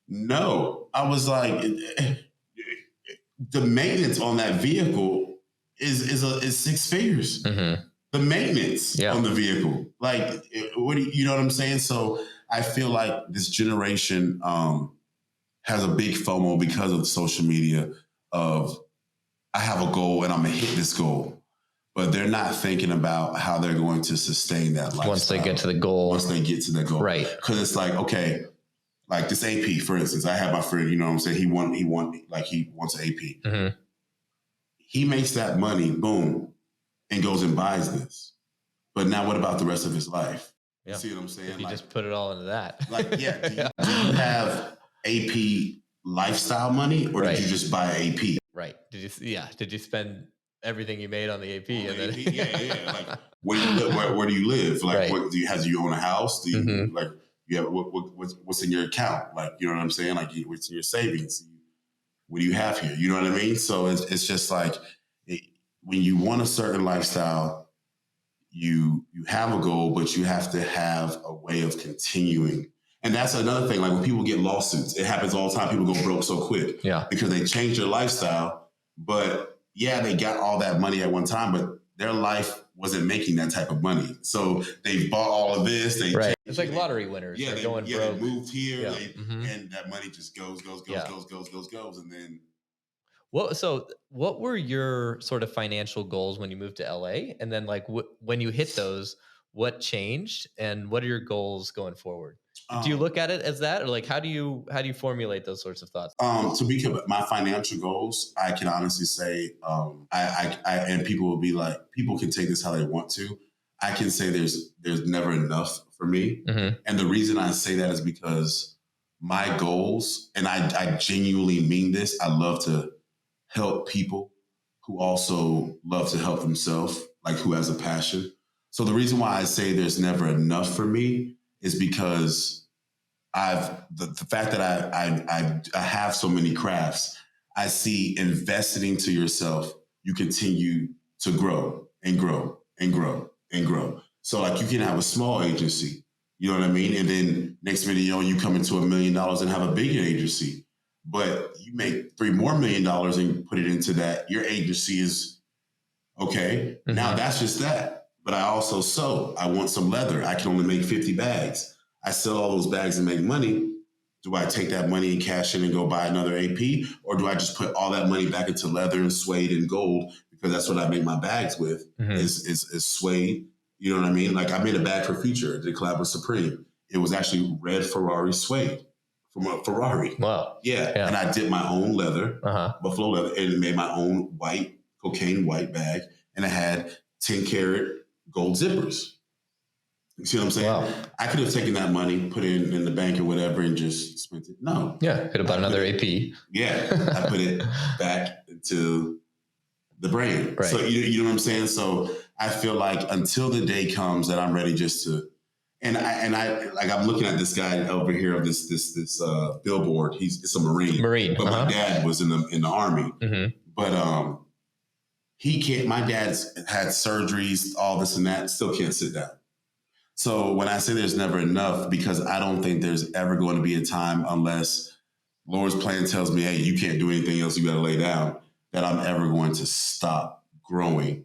no. I was like, the maintenance on that vehicle is six figures. Mm-hmm. The maintenance on the vehicle, like, you know what I'm saying? So I feel like this generation has a big FOMO because of social media of, I have a goal and I'm gonna hit this goal, but they're not thinking about how they're going to sustain that lifestyle. Once they get to the goal. Right. Because it's like, okay, like this AP, for instance, I have my friend, you know what I'm saying? He wants an AP. Mm-hmm. He makes that money, boom, and goes and buys this. But now what about the rest of his life? Yeah. You see what I'm saying? If you just put it all into that. Like, yeah. Do you have AP lifestyle money, or did you just buy AP? Right. Did you spend everything you made on the AP? AP? Yeah. Like, where do you live? Like, what, do you own a house? Do you like? Yeah, what's in your account? Like, you know what I'm saying? Like, what's in your savings? What do you have here? You know what I mean? So it's just like, when you want a certain lifestyle, you have a goal, but you have to have a way of continuing. And that's another thing. Like, when people get lawsuits, it happens all the time. People go broke so quick because they change their lifestyle. But yeah, they got all that money at one time, but their life wasn't making that type of money. So they bought all of this. It's like lottery winners. Yeah, they're going broke. They moved here, and that money just goes, and then. What were your sort of financial goals when you moved to LA? And then, like, when you hit those, what changed, and what are your goals going forward? Do you look at it as that, or like how do you formulate those sorts of thoughts? To be my financial goals, I can honestly say, I and people will be like, people can take this how they want to. I can say there's never enough for me, and the reason I say that is because my goals, and I genuinely mean this. I love to help people who also love to help themselves, like who has a passion. So the reason why I say there's never enough for me is because the fact that I have so many crafts, I see invested into yourself, you continue to grow and grow and grow and grow. So like, you can have a small agency, you know what I mean? And then next video, you come into $1 million and have a bigger agency, but you make $3 more million and put it into that. Your agency is okay. Mm-hmm. Now that's just that. But I also sew. I want some leather. I can only make 50 bags. I sell all those bags and make money. Do I take that money and cash in and go buy another AP? Or do I just put all that money back into leather and suede and gold? Because that's what I make my bags with, is suede. You know what I mean? Like, I made a bag for Future, did collab with Supreme. It was actually red Ferrari suede from a Ferrari. Wow. Yeah. And I did my own leather, buffalo leather, and made my own cocaine white bag. And I had 10 karat gold zippers. You see what I'm saying? Wow. I could have taken that money, put it in the bank or whatever, and just spent it. No. Yeah, could have bought another AP. Yeah, I put it back into the brand. Right. So you know what I'm saying? So I feel like until the day comes that I'm ready just to, and I like, I'm looking at this guy over here of this billboard. It's a Marine. But my dad was in the Army. Mm-hmm. But he can't. My dad's had surgeries, all this and that. Still can't sit down. So when I say there's never enough, because I don't think there's ever going to be a time, unless Lord's plan tells me, hey, you can't do anything else, you got to lay down, that I'm ever going to stop growing.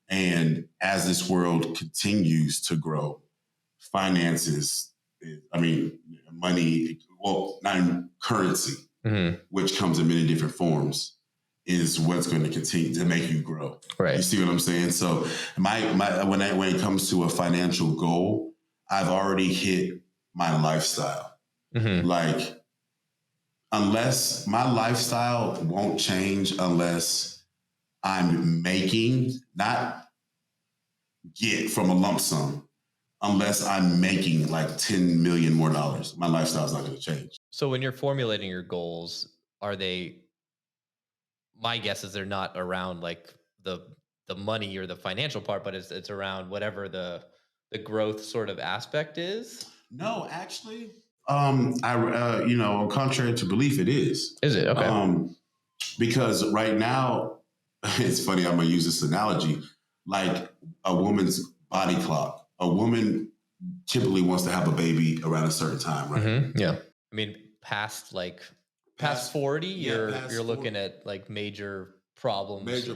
And as this world continues to grow, finances, money, well, not even currency, which comes in many different forms, is what's going to continue to make you grow. Right. You see what I'm saying? So when it comes to a financial goal, I've already hit my lifestyle. Like, unless my lifestyle won't change unless I'm making, not get from a lump sum, unless I'm making like $10 million more, my lifestyle's not going to change. So when you're formulating your goals, are they, my guess is they're not around like the money or the financial part, but it's around whatever the growth sort of aspect is? No, actually, contrary to belief, it is. Is it? Okay. Because right now, it's funny, I'm going to use this analogy, like a woman's body clock. A woman typically wants to have a baby around a certain time, right? Yeah. I mean, past 40, you're looking at like major problems. You'll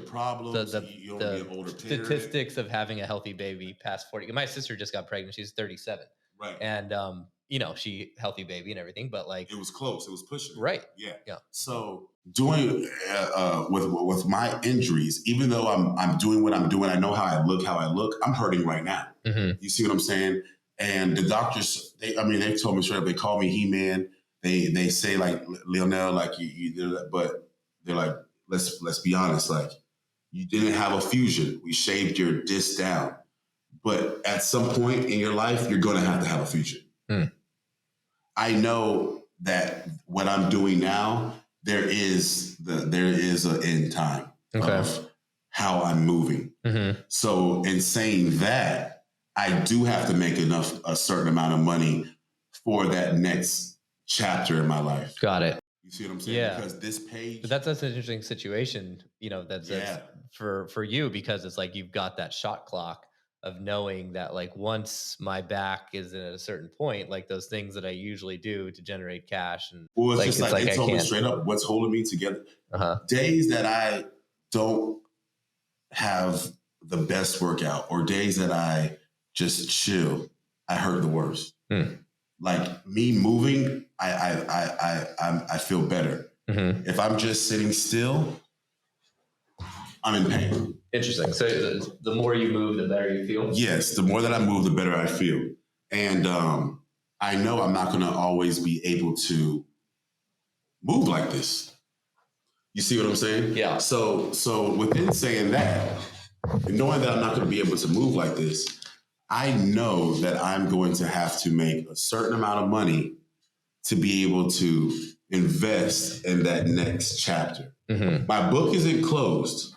be an older statistics of having a healthy baby past 40. My sister just got pregnant. She's 37. Right. And, she healthy baby and everything, but like it was close. It was pushing. Right. Yeah. Yeah. So doing with my injuries, even though I'm doing what I'm doing, I know how I look. I'm hurting right now. You see what I'm saying? And the doctors, they told me straight up. They call me He-Man. They say like Lionell, like but they're like, let's be honest, like you didn't have a fusion. We shaved your disc down, but at some point in your life, you're going to have a fusion. I know that what I'm doing now, there is an end time of how I'm moving. So in saying that, I do have to make a certain amount of money for that next chapter in my life. Got it. You see what I'm saying? Yeah. Because this page, but that's an interesting situation, that's for you, because it's like you've got that shot clock of knowing that like once my back is at a certain point, like those things that I usually do to generate cash, and it's like they told me straight up what's holding me together. Days that I don't have the best workout, or days that I just chill, I hurt the worst. Like me moving, I feel better. If I'm just sitting still, I'm in pain. Interesting. So the more you move, the better you feel? Yes, the more that I move, the better I feel. And I know I'm not going to always be able to move like this. You see what I'm saying? Yeah. So within saying that, and knowing that I'm not going to be able to move like this, I know that I'm going to have to make a certain amount of money to be able to invest in that next chapter. My book isn't closed.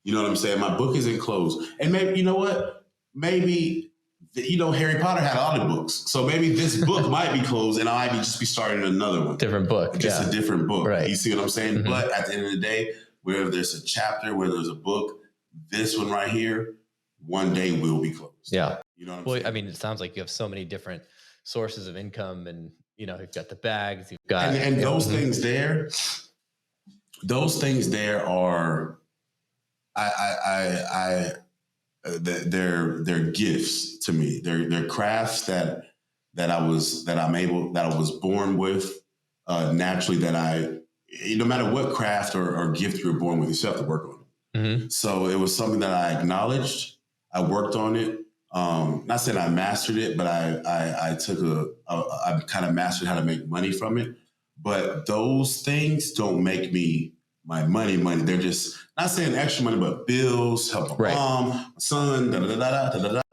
You know what I'm saying? My book isn't closed. And maybe, you know what? Maybe, Harry Potter had all the books. So maybe this book might be closed and I might just be starting another one. Different book. Just a different book. Right. You see what I'm saying? But at the end of the day, whether there's a chapter, whether there's a book, this one right here, one day will be closed. Yeah. You know what I'm saying? I mean, it sounds like you have so many different sources of income, and, you've got the bags, you've got... And those things there are... they're gifts to me. They're crafts that I was born with naturally, that no matter what craft or gift you're born with, you still have to work on it. So it was something that I acknowledged. I worked on it. Not saying I mastered it, but I kind of mastered how to make money from it. But those things don't make me my money. They're just not saying extra money, but bills, help my mom, my son,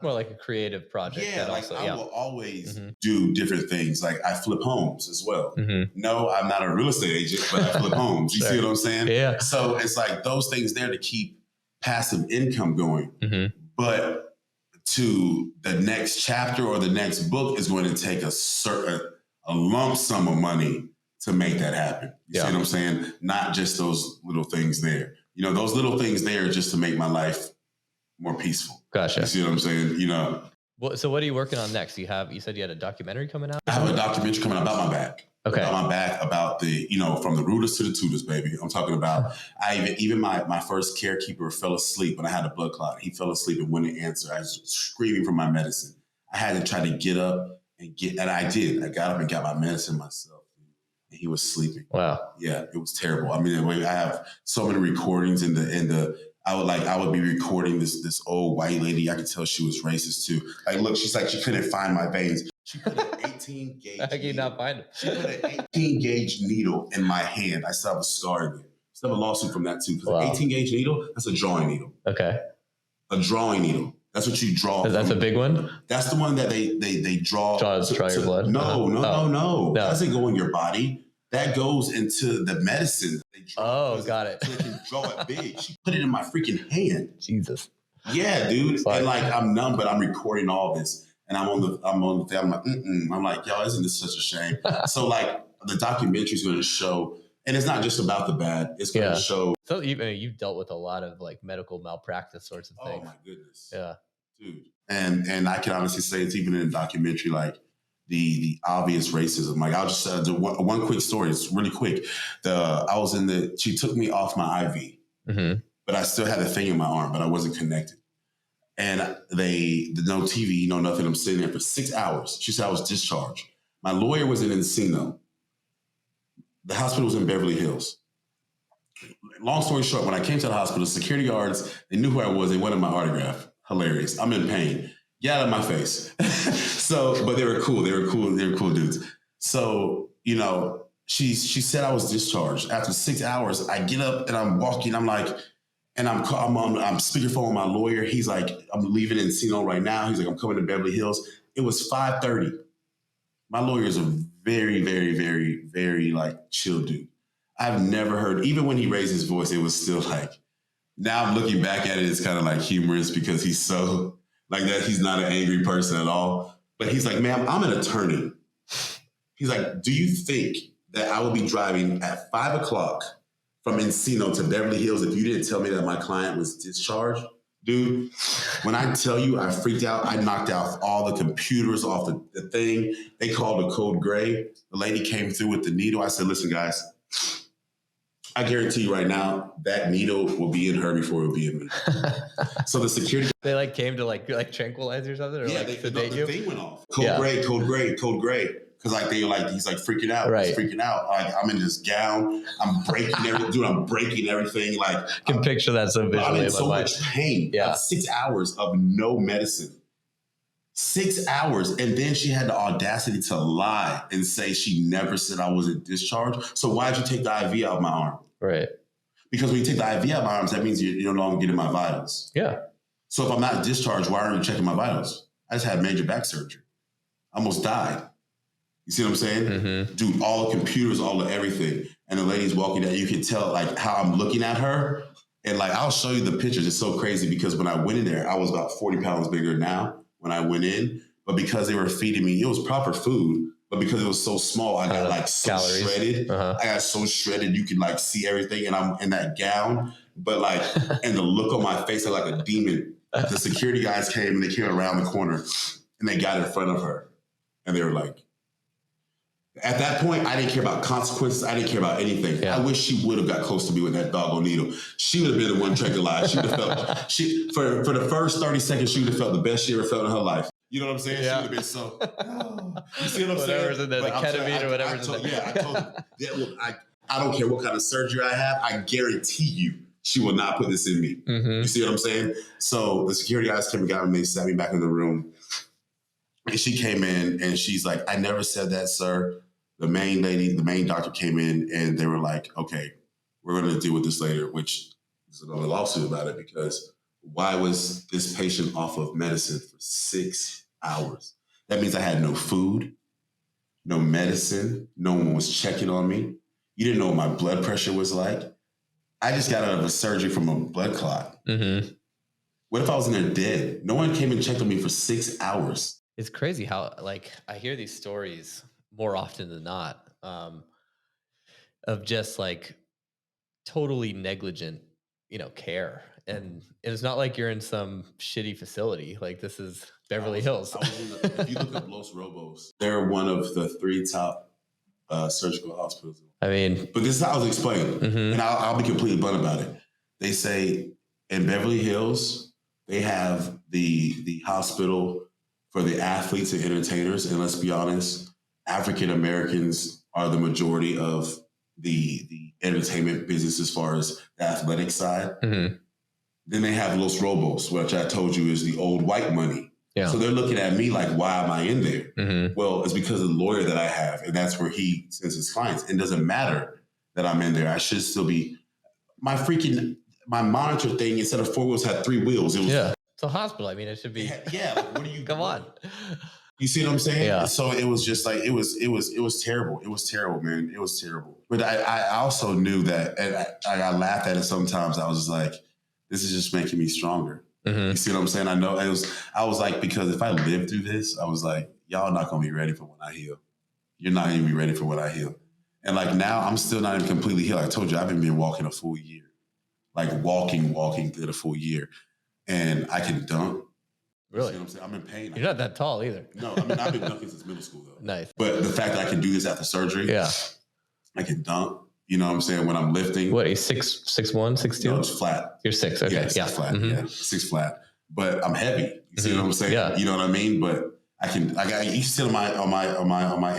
More like a creative project. Yeah, I will always do different things. Like I flip homes as well. No, I'm not a real estate agent, but I flip homes. You see what I'm saying? Yeah. So it's like those things there to keep passive income going. But to the next chapter or the next book is going to take a lump sum of money to make that happen. You see what I'm saying? Not just those little things there. Those little things there are just to make my life more peaceful. Gotcha. You see what I'm saying? So what are you working on next? You said you had a documentary coming out? I have a documentary coming out about my back. Okay. About my back, about the, from the rooters to the tutors, baby. I'm talking about, even my first carekeeper fell asleep when I had a blood clot. He fell asleep and wouldn't answer. I was screaming for my medicine. I had to try to get up and I did. I got up and got my medicine myself. And he was sleeping. Wow. Yeah, it was terrible. I mean, I have so many recordings I would be recording this old white lady. I could tell she was racist too. Like, look, she's like, she couldn't find my veins. She put an 18 gauge. How can you not find it? She put an 18 gauge needle in my hand. I still have a scar in it. Still have a lawsuit from that too. Because an 18 gauge needle, that's a drawing needle. Okay. A drawing needle. That's what you draw. That's a big one? That's the one that they draw. Draw your blood? No. That doesn't go in your body. That goes into the medicine. They draw got it. So they can draw it big. She put it in my freaking hand. Jesus. Yeah, dude. And I'm numb, but I'm recording all this. And I'm on the thing. I'm like, I'm like, yo, isn't this such a shame? So the documentary is going to show, and it's not just about the bad. It's going to show. So you've dealt with a lot of medical malpractice sorts of things. Oh my goodness. Yeah, dude. And I can honestly say it's even in the documentary, the obvious racism. I'll just do one quick story. It's really quick. She took me off my IV, but I still had a thing in my arm, but I wasn't connected. And no TV, no nothing. I'm sitting there for 6 hours. She said I was discharged. My lawyer was in Encino. The hospital was in Beverly Hills. Long story short, when I came to the hospital, security guards, they knew who I was. They wanted my autograph. Hilarious. I'm in pain. Get out of my face. But they were cool. They were cool dudes. So, she said I was discharged. After 6 hours, I get up and I'm walking. I'm like, and I'm speakerphone with my lawyer. He's like, I'm leaving Encino right now. He's like, I'm coming to Beverly Hills. It was 5:30. My lawyer is a very, very, very, very chill dude. I've never heard, even when he raised his voice, it was still now I'm looking back at it, it's kind of humorous because he's so that. He's not an angry person at all. But he's like, ma'am, I'm an attorney. He's like, do you think that I will be driving at 5 o'clock from Encino to Beverly Hills if you didn't tell me that my client was discharged? Dude, when I tell you I freaked out, I knocked out all the computers off the thing. They called the code gray. The lady came through with the needle. I said, listen, guys, I guarantee you right now, that needle will be in her before it will be in me. So the security... They came to tranquilize you or something? Or sedate you? The thing went off. Code gray. Because he's freaking out. Right. He's freaking out. I'm in this gown. I'm breaking everything. Dude, I'm breaking everything. I can picture that so visually. I'm in so much pain. Yeah. 6 hours of no medicine. 6 hours. And then she had the audacity to lie and say she never said I wasn't discharged. So why did you take the IV out of my arm? Right. Because when you take the IV out of my arms, that means you're no longer getting my vitals. Yeah. So if I'm not discharged, why aren't you checking my vitals? I just had major back surgery. I almost died. You see what I'm saying? Mm-hmm. Dude, all the computers, all the everything. And the lady's walking down. You can tell how I'm looking at her. And I'll show you the pictures. It's so crazy because when I went in there, I was about 40 pounds bigger now when I went in. But because they were feeding me, it was proper food. But because it was so small, I got so calories. Shredded. Uh-huh. I got so shredded, you could see everything. And I'm in that gown. But and the look on my face, like a demon. The security guys came and they came around the corner and they got in front of her. And they were like, at that point, I didn't care about consequences. I didn't care about anything. Yeah. I wish she would have got close to me with that doggone needle. She would have been the one tranquilized. She would have felt, for the first 30 seconds, she would have felt the best she ever felt in her life. You know what I'm saying? Yeah. She would have been so, you see what I'm whatever's saying? In there, the ketamine or whatever's in there. I told her, I don't care what kind of surgery I have. I guarantee you, she will not put this in me. Mm-hmm. You see what I'm saying? So the security guys came and got me. They sat me back in the room. And she came in and she's like, I never said that, sir. The main doctor came in and they were like, okay, we're going to deal with this later, which is another lawsuit about it because why was this patient off of medicine for 6 hours? That means I had no food, no medicine. No one was checking on me. You didn't know what my blood pressure was like. I just got out of a surgery from a blood clot. Mm-hmm. What if I was in there dead? No one came and checked on me for 6 hours. It's crazy how I hear these stories more often than not, of just totally negligent, care. And it's not like you're in some shitty facility. Like this is Beverly Hills. If you look up Los Robos, they're one of the 3 top surgical hospitals. I mean, but this is how I was explaining, and I'll be completely blunt about it. They say in Beverly Hills, they have the hospital for the athletes and entertainers, and let's be honest, African Americans are the majority of the entertainment business as far as the athletic side. Then they have Los Robos, which I told you is the old white money. Yeah. So they're looking at me like, why am I in there? Well, it's because of the lawyer that I have, and that's where he sends his clients. It doesn't matter that I'm in there. I should still be. My monitor thing, instead of 4 wheels, had 3 wheels. It was, it's a hospital. I mean, it should be. Like, what do you come on? You see what I'm saying? Yeah. So it was just like it was terrible. It was terrible, man. It was terrible. But I also knew that, and I laughed at it sometimes. I was just like, this is just making me stronger. You see what I'm saying? I know I was like, because if I lived through this, I was like, y'all not gonna be ready for when I heal. You're not gonna be ready for when I heal. And like now, I'm still not even completely healed. I told you, I haven't been walking a full year, like walking through the full year, and I can dunk. Really? You see what I'm saying? I'm in pain. You're not that tall either. No, I mean, I've been dunking since middle school though. Nice. But the fact that I can do this after surgery, I can dunk. You know what I'm saying? When I'm lifting. What, are you 6'1", 6'2"? No, it's flat. You're 6, okay. Yeah, 6 flat. Yeah, 6 flat. But I'm heavy. You see what I'm saying? Yeah. You know what I mean? But you can see on my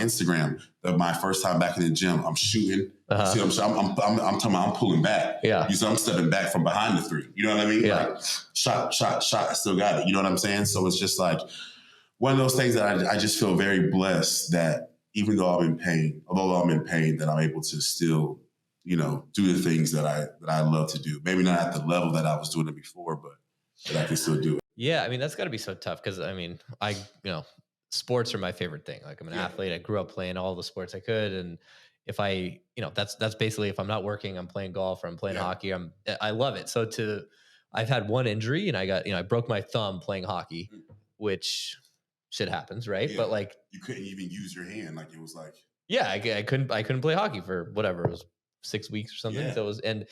Instagram that my first time back in the gym, I'm shooting. You see what I'm saying? I'm talking about I'm pulling back. Yeah. You see, I'm stepping back from behind the 3. You know what I mean? Yeah. Like shot. I still got it. You know what I'm saying? So it's just like one of those things that I just feel very blessed that even though I'm in pain, that I'm able to still, you know, do the things that I love to do. Maybe not at the level that I was doing it before, but I can still do it. Yeah, I mean, that's got to be so tough because, I mean, sports are my favorite thing. Like, I'm an athlete. I grew up playing all the sports I could, and if I, that's basically, if I'm not working, I'm playing golf or I'm playing hockey. I love it. So I've had one injury, and I broke my thumb playing hockey, which shit happens, right? But like, you couldn't even use your hand. Like, it was like, I couldn't play hockey for whatever, it was 6 weeks or something. Yeah. So it was, and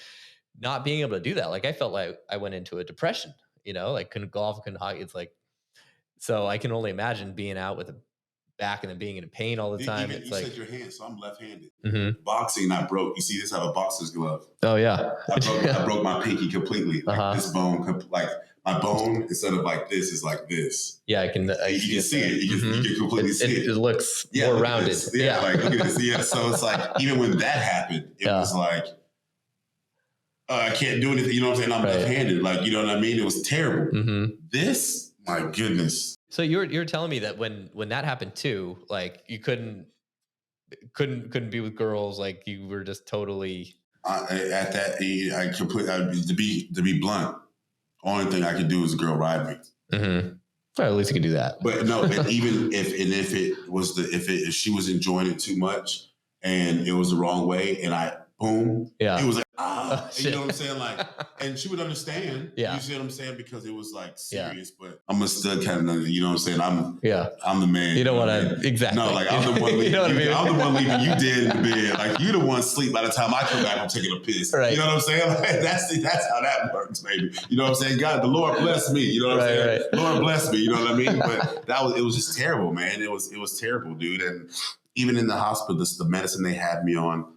not being able to do that, like I felt like I went into a depression, like couldn't golf, couldn't hockey. It's like, so I can only imagine being out with a back and then being in pain all the time. It's like, said your hand, so I'm left-handed. Boxing, I broke. You see this? I have a boxer's glove. Oh yeah. I broke my pinky completely. Like this bone, like my bone, instead of like this, is like this. Yeah, I can. You can see it. You can completely see it. It looks more rounded. Yeah, like look at this. Yeah, so it's like even when that happened, it was like I can't do anything. You know what I'm saying? I'm left-handed. Like, you know what I mean? It was terrible. This, my goodness. So you're telling me that when that happened too, like you couldn't be with girls, like you were just totally. At that age, to be blunt, only thing I could do is a girl ride me. Well, at least you can do that. But no, even if she was enjoying it too much and it was the wrong way, and it was like, you know what I'm saying? Like, and she would understand. Yeah. You see what I'm saying? Because it was like serious, but I'm a stud kind of, you know what I'm saying? I'm the man. You don't want to, exactly. No, like I'm the one leaving. I'm the one leaving you dead in the bed. Like you the one sleep by the time I come back, I'm taking a piss. Right. You know what I'm saying? Like, that's how that works, baby. You know what I'm saying? God, the Lord bless me. You know what I'm saying? Right. Lord bless me. You know what I mean? But it was just terrible, man. It was terrible, dude. And even in the hospital, the medicine they had me on,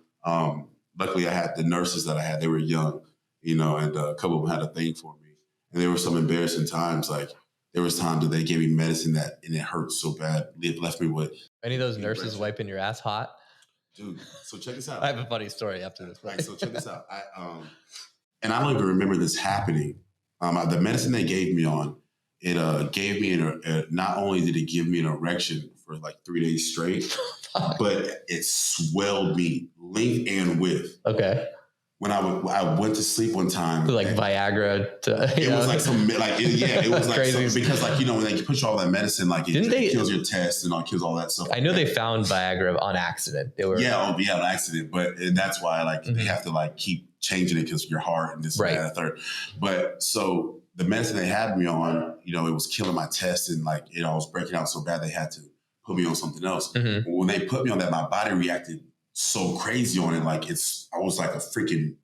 luckily, I had the nurses that I had. They were young, and a couple of them had a thing for me. And there were some embarrassing times. Like there was times that they gave me medicine and it hurt so bad. It left me with. Any of those nurses wiping your ass hot? Dude, so check this out. I have a funny story after this. Right, so check this out. And I don't even remember this happening. The medicine they gave me on, it gave me not only did it give me an erection for like 3 days straight, but it swelled me length and width. Okay. When I went to sleep one time, like Viagra. It was like some it was like crazy because when they put you all that medicine, like it kills your test and kills all that stuff. I know they found Viagra on accident. They were on accident, but that's why they have to keep changing it because your heart and this and that and third. But so the medicine they had me on, it was killing my test and I was breaking out so bad they had to put me on something else. When they put me on that, my body reacted so crazy on it. I was like a freaking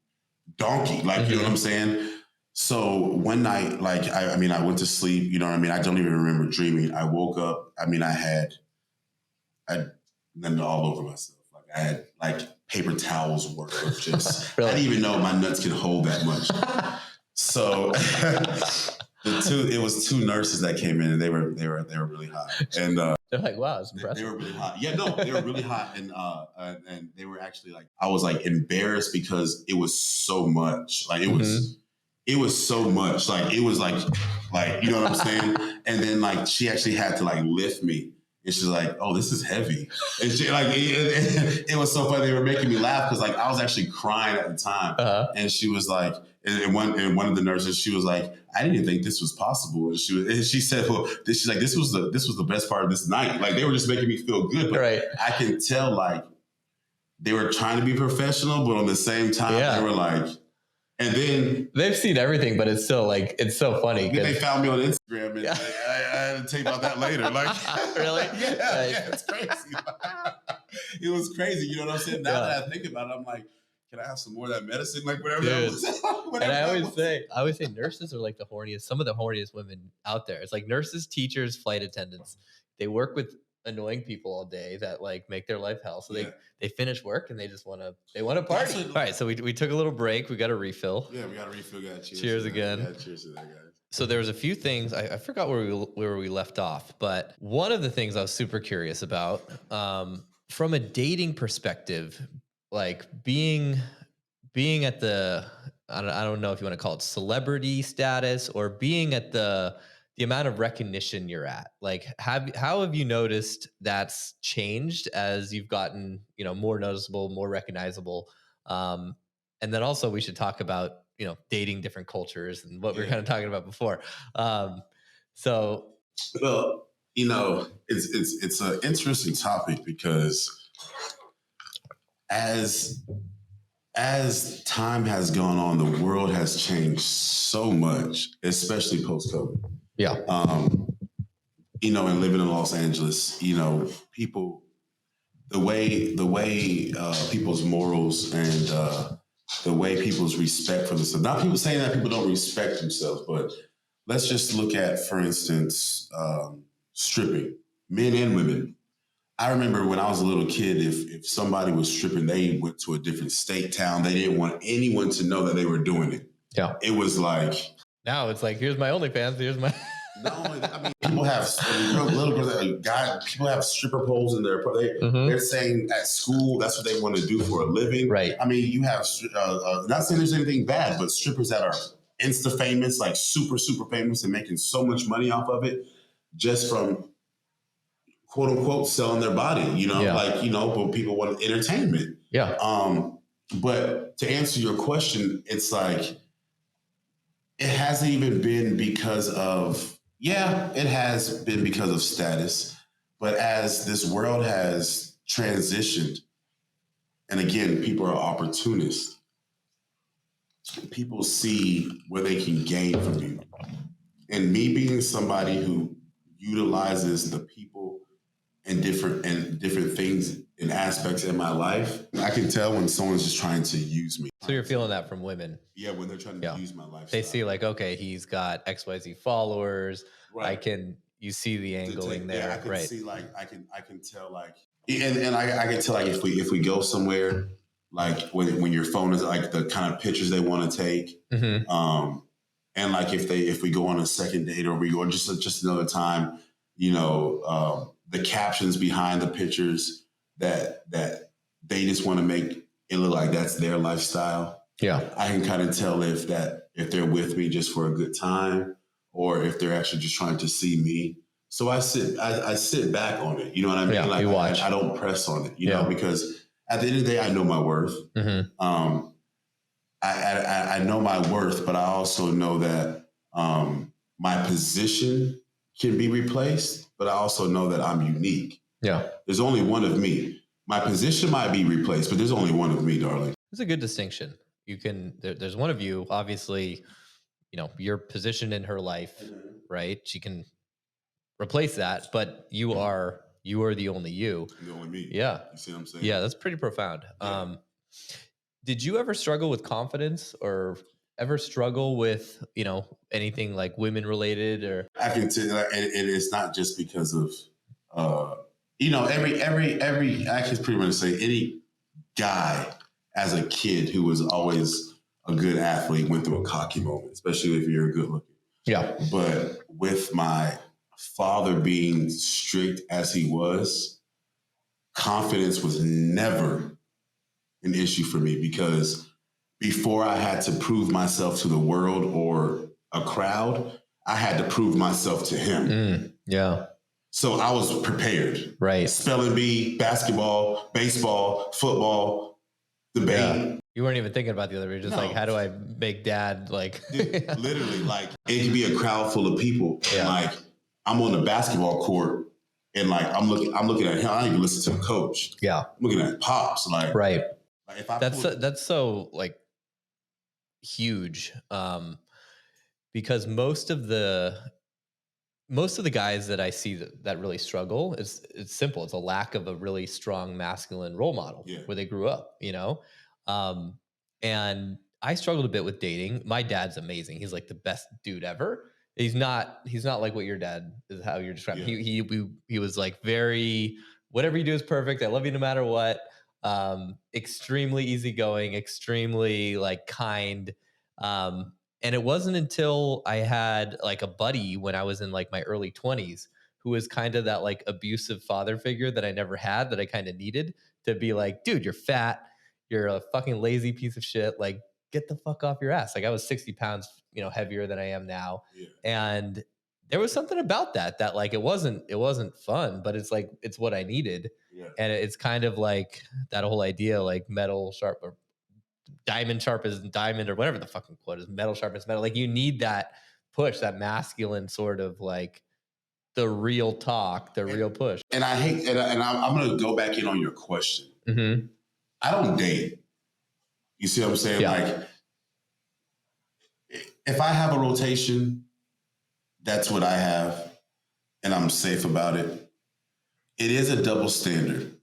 donkey. You know what I'm saying? So one night, like, I mean, I went to sleep, you know what I mean? I don't even remember dreaming. I woke up, I mean, I had them all over myself. Like I had like paper towels worth of just, Really? I didn't even know my nuts could hold that much. So it was two nurses that came in and they were really hot. And they're like, wow, it's impressive. They were really hot. Yeah, no, they were really hot. And they were actually like, I was like embarrassed because it was so much. Like it was so much. Like it was like, you know what I'm saying? And then like, she actually had to like lift me. And she's like, oh, this is heavy. And she like, it was so funny. They were making me laugh because like I was actually crying at the time. And she was like, and one of the nurses, she was like, I didn't even think this was possible. And she said, well, she's like, this was the best part of this night. Like they were just making me feel good. But I can tell like they were trying to be professional, but on the same time, they were like, and then they've seen everything, but it's still like, it's so funny. Then they found me on Instagram and I had to tell you about that later. Like, really? Yeah, it's crazy. It was crazy. You know what I'm saying? Now that I think about it, I'm like, can I have some more of that medicine? Like whatever that was. And I always say nurses are like the horniest, some of the horniest women out there. It's like nurses, teachers, flight attendants. They work with annoying people all day that like make their life hell. So they finish work and they just want to party. All right. So we took a little break. We got a refill. Yeah, we got a refill. Cheers again. Yeah, cheers to that, guys. So there was a few things, I forgot where we left off, but one of the things I was super curious about, from a dating perspective, like being at the, I don't know if you want to call it celebrity status or being at the amount of recognition you're at. Like, how have you noticed that's changed as you've gotten, more noticeable, more recognizable? And then also we should talk about, dating different cultures and what we were kind of talking about before. So, well, it's an interesting topic because as time has gone on, the world has changed so much, especially post-COVID. Yeah. And living in Los Angeles, people, the way people's morals and the way people's respect for themselves. Not people saying that people don't respect themselves, but let's just look at, for instance, stripping, men and women. I remember when I was a little kid, if somebody was stripping, they went to a different state, town. They didn't want anyone to know that they were doing it. Yeah. It was like... Now it's like, here's my OnlyFans, here's my... Not only that, I mean, people have little girls. People have stripper poles in their. They're saying at school that's what they want to do for a living. Right. I mean, you have not saying there's anything bad, but strippers that are Insta famous, like super famous, and making so much money off of it, just from quote unquote selling their body. But people want entertainment. Yeah. But to answer your question, it's like it hasn't even been because of. Yeah, it has been because of status, but as this world has transitioned, and again, people are opportunists. People see where they can gain from you. And me being somebody who utilizes the people and different things and aspects in my life, I can tell when someone's just trying to use me. So you're feeling that from women? Yeah, when they're trying to use my life. They see like, okay, he's got XYZ followers. Right. You see the angling there. I can see like, I can tell like, and I can tell like if we go somewhere, like when your phone is like the kind of pictures they want to take. Mm-hmm. And like if we go on a second date or we go just another time, the captions behind the pictures that they just want to make it look like that's their lifestyle. Yeah. I can kind of tell if they're with me just for a good time or if they're actually just trying to see me. So I sit back on it. You know what I mean? Yeah, you watch. I don't press on it, because at the end of the day, I know my worth. Mm-hmm. I know my worth, but I also know that my position can be replaced, but I also know that I'm unique. Yeah. There's only one of me. My position might be replaced, but there's only one of me, darling. It's a good distinction. There's one of you, obviously, your position in her life, mm-hmm. right? She can replace that, but you are the only you. The only me. Yeah. You see what I'm saying? Yeah, that's pretty profound. Yeah. Did you ever struggle with confidence or ever struggle with, anything like women related or? I can tell you, and it's not just because of, I can pretty much say any guy as a kid who was always a good athlete went through a cocky moment, especially if you're good looking. Yeah. But with my father being strict as he was, confidence was never an issue for me, because before I had to prove myself to the world or a crowd, I had to prove myself to him. Yeah. So I was prepared. Right. Spelling bee, basketball, baseball, football, debate. Yeah. You weren't even thinking about the other way. Just like, how do I make dad like? Dude, literally, like it could be a crowd full of people, and like I'm on the basketball court, and like I'm looking at him. I don't even listen to the coach. Yeah, I'm looking at pops. Like, right. Like if I that's so like huge, because most of the guys that I see that really struggle, it's simple. It's a lack of a really strong masculine role model where they grew up, and I struggled a bit with dating. My dad's amazing. He's like the best dude ever. He's not like what your dad is, how you're describing. Yeah. He was like very, whatever you do is perfect. I love you no matter what. Extremely easygoing, extremely like kind. And it wasn't until I had like a buddy when I was in like my early 20s who was kind of that like abusive father figure that I never had, that I kind of needed to be like, dude, you're fat. You're a fucking lazy piece of shit. Like, get the fuck off your ass. Like I was 60 pounds, heavier than I am now. Yeah. And there was something about that like, it wasn't fun, but it's like, it's what I needed. Yeah. And it's kind of like that whole idea, like metal sharp or diamond sharp as diamond or whatever the fucking quote is, metal sharp as metal. Like you need that push, that masculine sort of like the real talk, the real push. And I hate, and I'm going to go back in on your question. Mm-hmm. I don't date. You see what I'm saying? Yeah. Like if I have a rotation, that's what I have, and I'm safe about it. It is a double standard,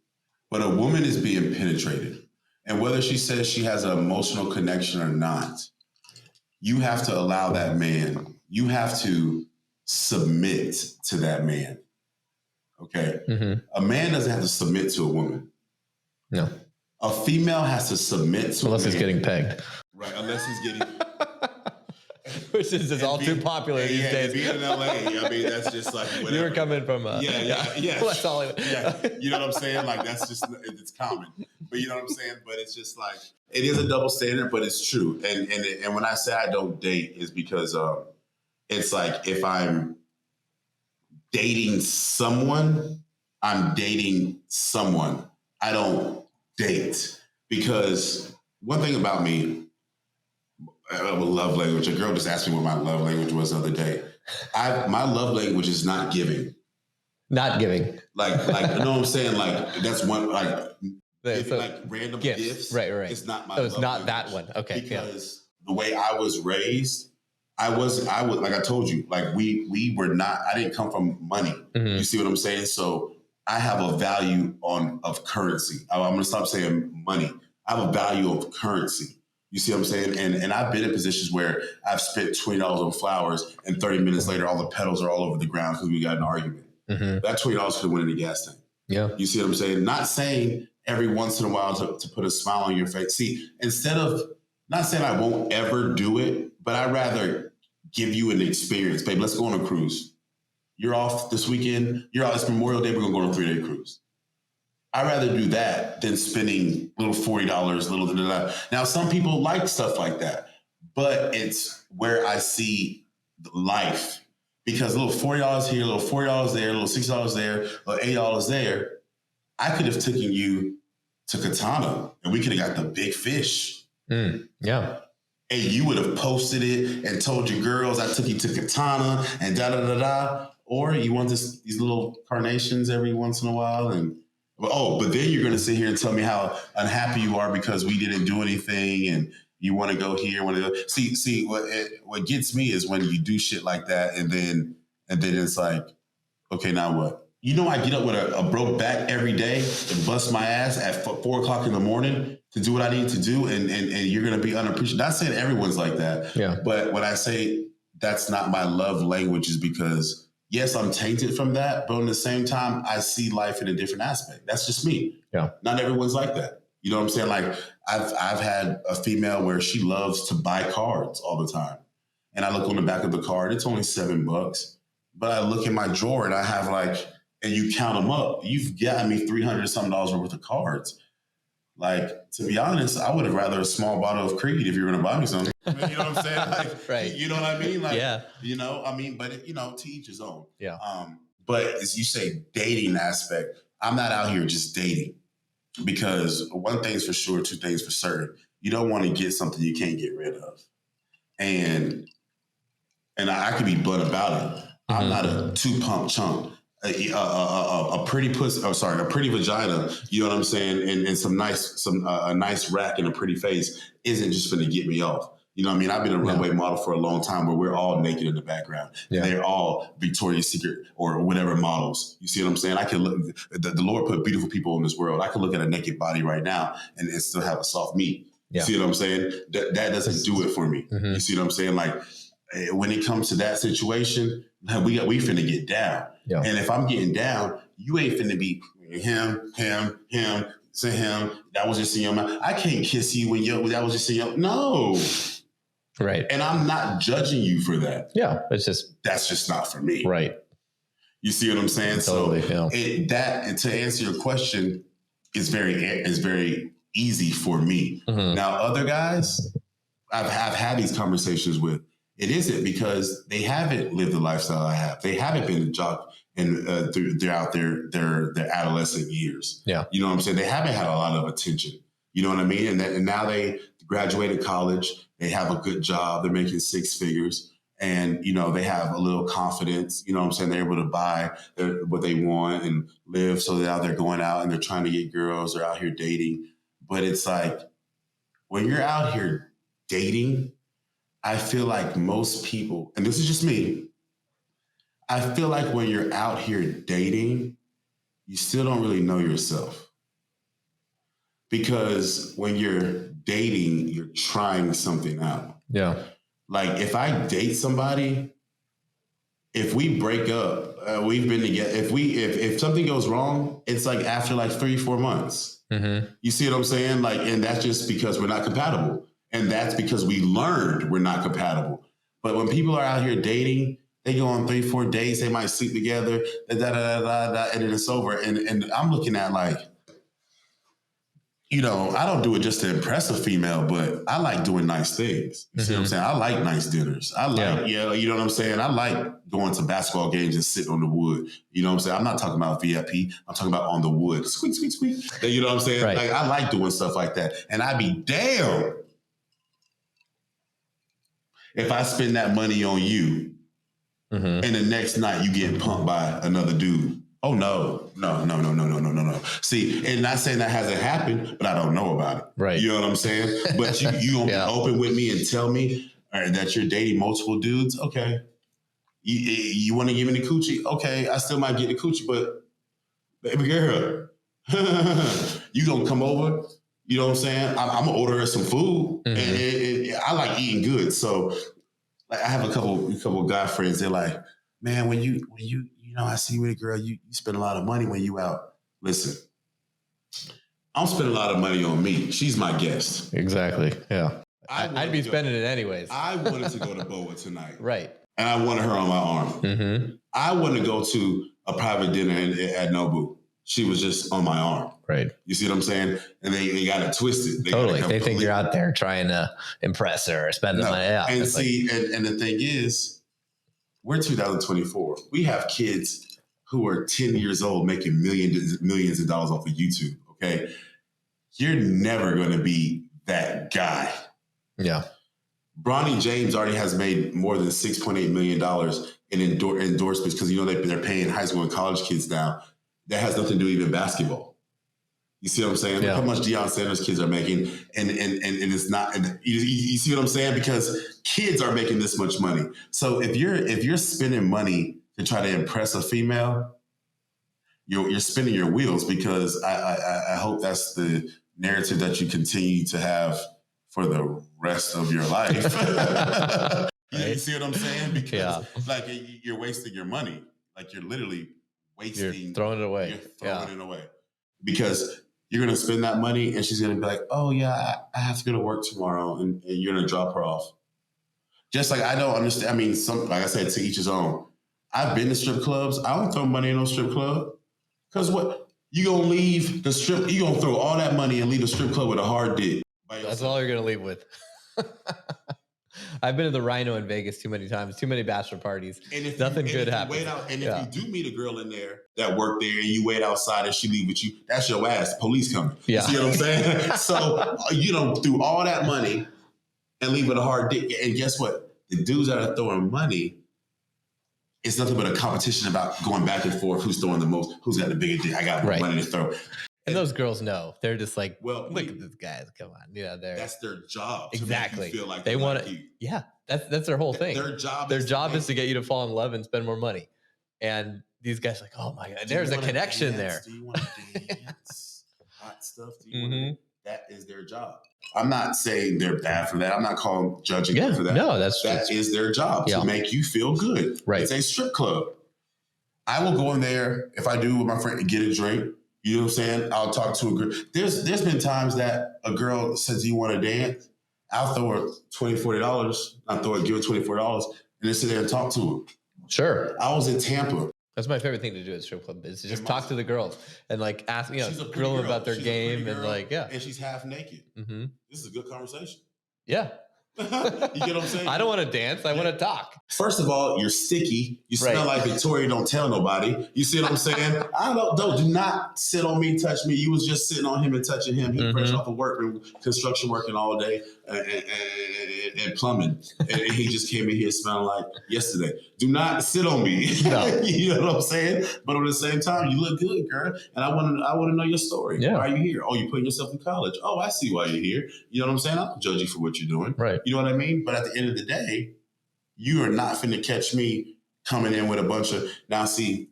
but a woman is being penetrated. And whether she says she has an emotional connection or not, you have to allow that man, you have to submit to that man. Okay? Mm-hmm. A man doesn't have to submit to a woman. No. A female has to submit to unless he's getting pegged. Right, unless he's getting... Which is just all too popular these days. Being in LA, I mean, that's just like whatever. You were coming from... West Hollywood. Yeah, you know what I'm saying? Like, that's just, it's common. But you know what I'm saying? But it's just like, it is a double standard, but it's true. And when I say I don't date is because it's like, if I'm dating someone, I'm dating someone. I don't date. Because one thing about me, love language. A girl just asked me what my love language was the other day. My love language is not giving. Not giving. Like, you know what I'm saying? Like, that's one, like random gifts. Right. It's not my So it's love not language. that one. Okay. Because the way I was raised, I was, like I told you, like we were not, I didn't come from money. Mm-hmm. You see what I'm saying? So I have a value of currency. I'm going to stop saying money. I have a value of currency. You see what I'm saying? And I've been in positions where I've spent $20 on flowers and 30 minutes later, all the petals are all over the ground because we got an argument. Mm-hmm. That $20 could have went in the gas tank. Yeah. You see what I'm saying? Not saying every once in a while to put a smile on your face. See, instead of, not saying I won't ever do it, but I'd rather give you an experience. Babe, let's go on a cruise. You're off this weekend. You're out. It's Memorial Day. We're going to go on a 3-day cruise. I'd rather do that than spending little $40, little da-da-da. Now, some people like stuff like that, but it's where I see life. Because a little $40 here, a little $40 there, a little $6 there, a little $8 there, I could have taken you to Katana and we could have got the big fish. Yeah. And you would have posted it and told your girls I took you to Katana and da-da-da-da. Or you want these little carnations every once in a while and but then you're going to sit here and tell me how unhappy you are because we didn't do anything and you want to go here, want to go. See, what gets me is when you do shit like that and then it's like, okay, now what? You know, I get up with a broke back every day and bust my ass at 4 o'clock in the morning to do what I need to do. And you're going to be unappreciated. Not saying everyone's like that. Yeah. But when I say that's not my love language is because, yes, I'm tainted from that. But at the same time, I see life in a different aspect. That's just me. Yeah. Not everyone's like that. You know what I'm saying? Like I've had a female where she loves to buy cards all the time. And I look on the back of the card, it's only $7. But I look in my drawer and I have like, and you count them up, you've got me $300 something worth of cards. Like, to be honest, I would have rather a small bottle of Creed if you were going to buy me something. You know what I'm saying? Like, right. You know what I mean? Like, yeah. You know, I mean, but, to each his own. Yeah. But as you say, dating aspect, I'm not out here just dating because one thing's for sure, two things for certain. You don't want to get something you can't get rid of. And I could be blunt about it. I'm not a 2-pump chump. A pretty pussy, a pretty vagina, you know what I'm saying? And a nice rack and a pretty face isn't just going to get me off. You know what I mean? I've been a runway model for a long time where we're all naked in the background. Yeah. They're all Victoria's Secret or whatever models. You see what I'm saying? I can look, the Lord put beautiful people in this world. I can look at a naked body right now and still have a soft meat. Yeah. You see what I'm saying? That doesn't do it for me. Mm-hmm. You see what I'm saying? Like when it comes to that situation, we finna get down. Yeah. And if I'm getting down, you ain't finna be him, say him. That was just in your mouth. I can't kiss you when that was just in your no. Right. And I'm not judging you for that. Yeah. That's just not for me. Right. You see what I'm saying? Totally, so to answer your question is very easy for me. Mm-hmm. Now, other guys I've had these conversations with, it isn't because they haven't lived the lifestyle I have. They haven't been a jock throughout their adolescent years. Yeah. You know what I'm saying? They haven't had a lot of attention. You know what I mean? And now they graduated college. They have a good job. They're making 6 figures. And, they have a little confidence. You know what I'm saying? They're able to buy what they want and live. So now they're going out and they're trying to get girls. They're out here dating. But it's like when you're out here dating, I feel like most people, and this is just me, I feel like when you're out here dating, you still don't really know yourself. Because when you're dating, you're trying something out. Yeah. Like if I date somebody, if we break up, we've been together. If something goes wrong, it's like after like 3-4 months. Mm-hmm. You see what I'm saying? Like, and that's just because we're not compatible. And that's because we learned we're not compatible. But when people are out here dating, they go on 3-4 dates, they might sleep together, and then it's over. And I'm looking at like, I don't do it just to impress a female, but I like doing nice things. You see what I'm saying? I like nice dinners. I like, you know what I'm saying? I like going to basketball games and sitting on the wood. You know what I'm saying? I'm not talking about VIP. I'm talking about on the wood. Squeak, squeak, squeak. You know what I'm saying? Right. Like I like doing stuff like that. And I'd be damn if I spend that money on you and the next night you get pumped by another dude. Oh, no. See, and not saying that hasn't happened, but I don't know about it. Right. You know what I'm saying? But you gonna be open with me and tell me that you're dating multiple dudes? Okay. You want to give me the coochie? Okay, I still might get the coochie, but baby girl, you gonna come over? You know what I'm saying? I'm gonna order her some food, and I like eating good. So, like, I have a couple guy friends. They're like, man, when you I see you with a girl, you spend a lot of money when you out. Listen, I don't spend a lot of money on me. She's my guest. Exactly. Yeah. I'd be spending it anyways. I wanted to go to Boa tonight. Right. And I wanted her on my arm. Mm-hmm. I wanted to go to a private dinner at Nobu. She was just on my arm. Right. You see what I'm saying? And they got it twisted. They think you're out there trying to impress her or spend the money. Yeah, and see, and the thing is, we're 2024. We have kids who are 10 years old making millions of dollars off of YouTube. Okay. You're never going to be that guy. Yeah. Bronny James already has made more than $6.8 million in endorsements because, they're paying high school and college kids now. That has nothing to do with even basketball. You see what I'm saying? Yeah. Look how much Deion Sanders kids are making, and it's not. And you see what I'm saying? Because kids are making this much money. So if you're spending money to try to impress a female, you're spinning your wheels, because I hope that's the narrative that you continue to have for the rest of your life. Right? You see what I'm saying? Because like you're wasting your money. Like you're literally wasting. You're throwing it away. You're throwing it away. Because you're going to spend that money and she's going to be like, oh yeah, I have to go to work tomorrow, and you're going to drop her off. Just like I don't understand. I mean, like I said, to each his own. I've been to strip clubs. I don't throw money in no strip club. Because what? You going to leave the strip, you going to throw all that money and leave the strip club with a hard dick. That's all you're going to leave with. I've been to the Rhino in Vegas too many times, too many bachelor parties. And if nothing good happens. And if you do meet a girl in there that worked there and you wait outside and she leave with you, that's your ass. Police coming. Yeah. You see what I'm saying? So, through all that money and leave with a hard dick. And guess what? The dudes that are throwing money, it's nothing but a competition about going back and forth. Who's throwing the most? Who's got the bigger dick? I got more money to throw. And those girls know. They're just like, well, look at this guy. Come on. Yeah, that's their job. Exactly. To make you feel like they want to. Yeah, that's their whole thing. Their job is to get you to fall in love and spend more money. And these guys are like, oh my God, there's a connection there. Do you want to dance? Hot stuff? Do you want that is their job. I'm not saying they're bad for that. I'm not judging them for that. No, that is their job to make you feel good. Right. It's a strip club. I will go in there if I do with my friend and get a drink. You know what I'm saying? I'll talk to a girl. There's been times that a girl says, you want to dance? I'll throw her $20, $40. Give her $24 and then sit there and talk to her. Sure. I was in Tampa. That's my favorite thing to do at strip club is to just talk to the girls and like ask, grill them about their game and like, and she's half naked. Mm-hmm. This is a good conversation. Yeah. You get what I'm saying? I don't want to dance. I want to talk. First of all, you're sticky. You smell like Victoria. Don't tell nobody. You see what I'm saying? Do not sit on me, touch me. You was just sitting on him and touching him. He fresh off of work and construction working all day and plumbing. And he just came in here smelling like yesterday. Do not sit on me. No. You know what I'm saying? But at the same time, you look good, girl. And I want to know your story. Yeah. Why are you here? Oh, you're putting yourself in college. Oh, I see why you're here. You know what I'm saying? I don't judge you for what you're doing. Right. You know what I mean? But at the end of the day, you are not finna catch me coming in with a bunch of, now see,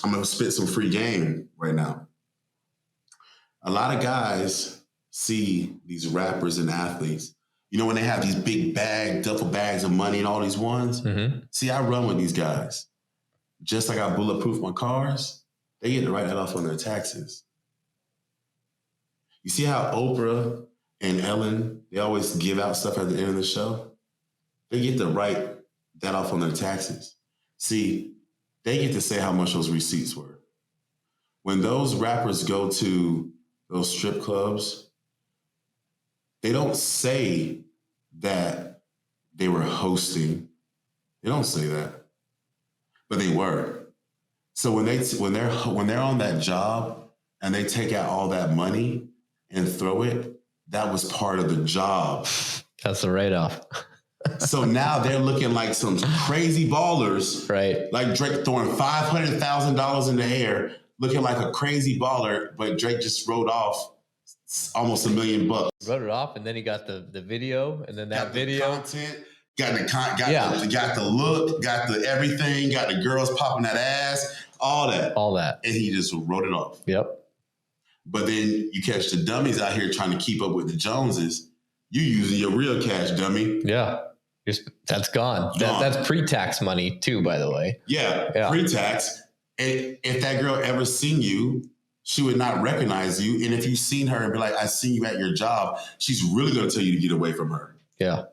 I'm going to spit some free game right now. A lot of guys see these rappers and athletes, when they have these big duffel bags of money and all these ones. Mm-hmm. See, I run with these guys. Just like I bulletproof my cars, they get to write that off on their taxes. You see how Oprah and Ellen, they always give out stuff at the end of the show? They get to write that off on their taxes. See, they get to say how much those receipts were. When those rappers go to those strip clubs, they don't say that they were hosting. They don't say that, but they were. So when they're on that job and they take out all that money and throw it, that was part of the job. That's the write-off. So now they're looking like some crazy ballers, right? Like Drake throwing $500,000 in the air, looking like a crazy baller, but Drake just wrote off almost $1 million. Wrote it off, and then he got the video, and then that video content, got the look, got the everything, got the girls popping that ass, all that, and he just wrote it off. Yep. But then you catch the dummies out here trying to keep up with the Joneses. You using your real cash, dummy. Yeah. That's gone. That's pre-tax money too, by the way. Yeah. Pre-tax. And if that girl ever seen you, she would not recognize you. And if you've seen her and be like, I seen you at your job, she's really going to tell you to get away from her. Yeah.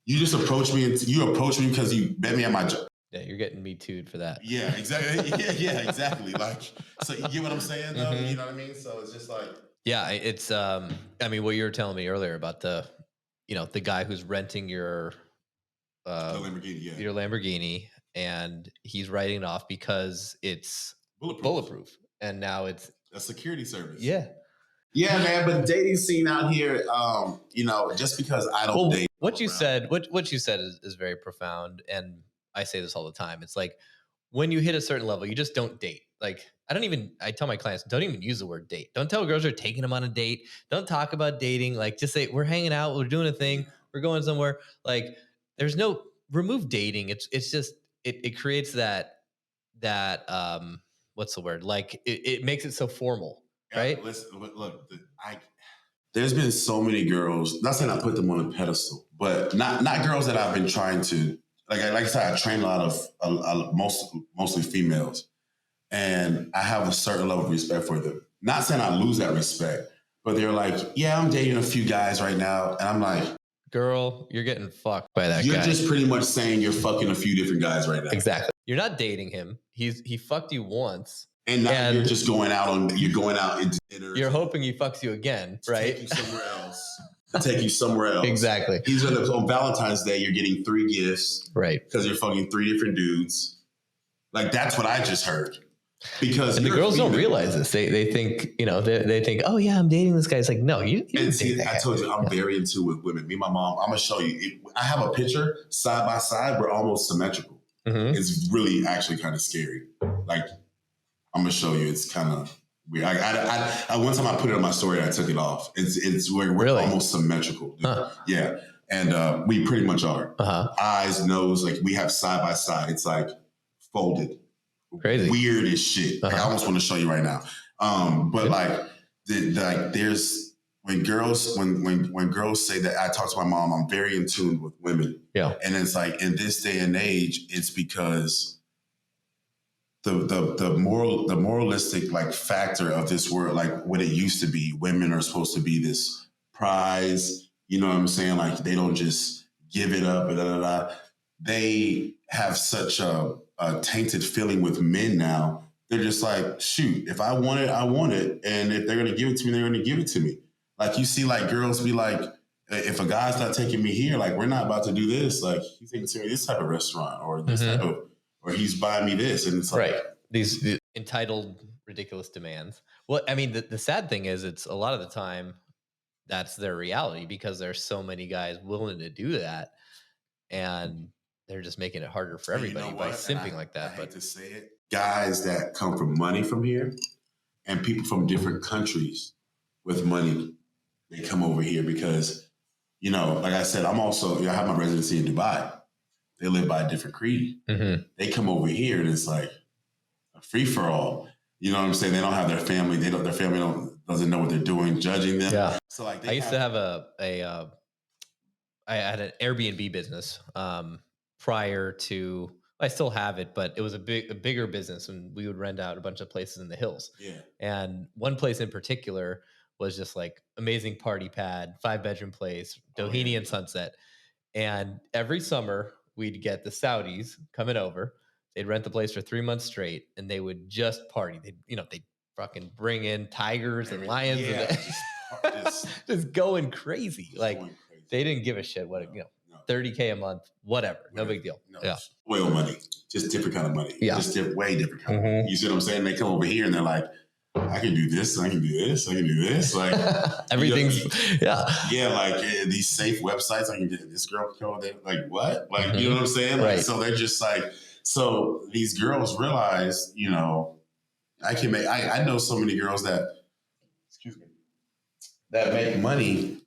You just approach me because you met me at my job. Yeah, you're getting me too'd for that. Yeah, exactly. yeah, exactly. Like, so you get what I'm saying though? Mm-hmm. You know what I mean? So it's just like. Yeah, it's, I mean, what you were telling me earlier about the guy who's renting your Lamborghini, your Lamborghini, and he's writing it off because it's bulletproof. And now it's a security service. Yeah. Yeah, man. But dating scene out here, just because I don't date. What you said is very profound. And I say this all the time. It's like when you hit a certain level, you just don't date. Like, I tell my clients, don't even use the word date. Don't tell girls you're taking them on a date. Don't talk about dating. Like, just say, we're hanging out. We're doing a thing. We're going somewhere. Like, there's no remove dating. It's just, it creates that what's the word? Like it makes it so formal, right? Listen, look, there's been so many girls, not saying I put them on a pedestal, but not girls that I've been trying to, like I said, I train a lot of mostly females, and I have a certain level of respect for them. Not saying I lose that respect, but they're like, yeah, I'm dating a few guys right now. And I'm like, girl, you're getting fucked by that guy. You're just pretty much saying you're fucking a few different guys right now. Exactly. You're not dating him. He fucked you once. And now you're just going out into dinner. You're hoping he fucks you again, right? Take you somewhere else. Exactly. He's on Valentine's Day, you're getting 3 gifts. Right. Because you're fucking 3 different dudes. Like, that's what I just heard. Because the girls don't realize this. They think, they think, oh yeah, I'm dating this guy. It's like, no, you and see, I told you, I'm very in tune with women. Me and my mom, I'm gonna show you. I have a picture side by side. We're almost symmetrical. Mm-hmm. It's really actually kind of scary. Like, I'm gonna show you. It's kind of weird. I one time I put it on my story. I took it off. We're really? Almost symmetrical. Huh. Yeah, and we pretty much are. Eyes, nose, like we have side by side. It's like folded. Crazy. Weird as shit. Like, I almost want to show you right now. But there's when girls say that, I talk to my mom, I'm very in tune with women. Yeah. And it's like, in this day and age, it's because the moralistic like factor of this world, like what it used to be, women are supposed to be this prize, you know what I'm saying? Like, they don't just give it up, They have such a tainted feeling with men now. They're just like, shoot, if I want it, I want it. And if they're going to give it to me, they're going to give it to me. Like, you see like girls be like, if a guy's not taking me here, like, we're not about to do this. Like, he's taking me to this type of restaurant or this type of, or he's buying me this. And it's like, right. These entitled, ridiculous demands. Well, I mean, the sad thing is it's a lot of the time that's their reality because there's so many guys willing to do that. And they're just making it harder for everybody by simping like that. I hate to say it. Guys that come from money from here and people from different countries with money, they come over here because, like I said, I have my residency in Dubai. They live by a different creed. Mm-hmm. They come over here and it's like a free for all. You know what I'm saying? They don't have their family. Their family doesn't know what they're doing, judging them. Yeah. So like, I used to have I had an Airbnb business prior to, I still have it, but it was a bigger business, and we would rent out a bunch of places in the hills. Yeah. And one place in particular was just like amazing party pad, 5-bedroom place, Doheny and Sunset. And every summer we'd get the Saudis coming over. They'd rent the place for 3 months straight, and they would just party. They'd fucking bring in tigers and lions, and just going crazy. They didn't give a shit what $30K a month, whatever, no big deal. No, yeah, oil money, just different kind of money. Yeah, just way different kind of money. You see what I'm saying? They come over here and they're like, I can do this, I can do this, I can do this. Like, everything's like these safe websites. I can get this girl code. Like, what? Like, you know what I'm saying? Like, so they're just like, so these girls realize, I know so many girls that make money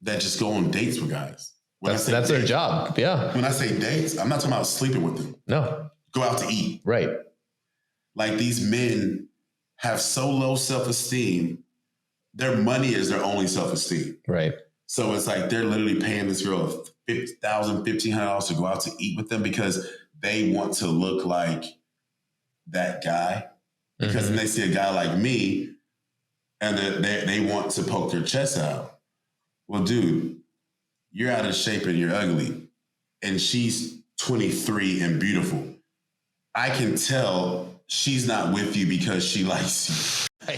that just go on dates with guys. That's their job. Yeah. When I say dates, I'm not talking about sleeping with them. No. Go out to eat. Right. Like, these men have so low self-esteem. Their money is their only self-esteem. Right. So it's like they're literally paying this girl $1,000, $1,500 to go out to eat with them because they want to look like that guy. Because then they see a guy like me and they want to poke their chest out. Well, dude, you're out of shape and you're ugly. And she's 23 and beautiful. I can tell she's not with you because she likes you.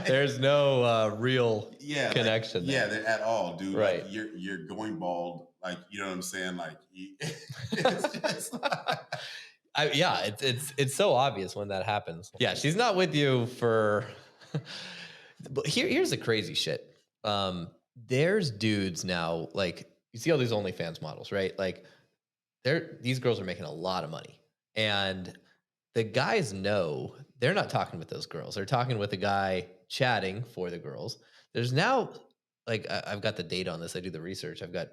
There's no real connection. At all, dude. Right. Like, you're going bald. Like, you know what I'm saying? Like, it's so obvious when that happens. Yeah, she's not with you for. But here's the crazy shit. There's dudes now, like, you see all these OnlyFans models, right? Like, these girls are making a lot of money, and the guys know they're not talking with those girls. They're talking with a guy chatting for the girls. There's now, like, I've got the data on this. I do the research. I've got,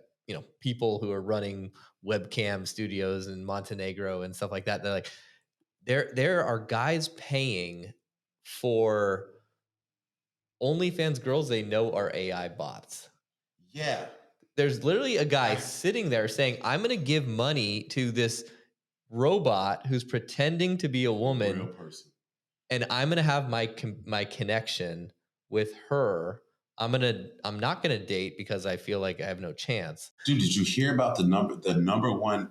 people who are running webcam studios in Montenegro and stuff like that. They're like, there are guys paying for OnlyFans girls they know are AI bots. Yeah. There's literally a guy sitting there saying, I'm going to give money to this robot who's pretending to be a woman, real person, and I'm going to have my connection with her. I'm not going to date because I feel like I have no chance. Dude, did you hear about the number one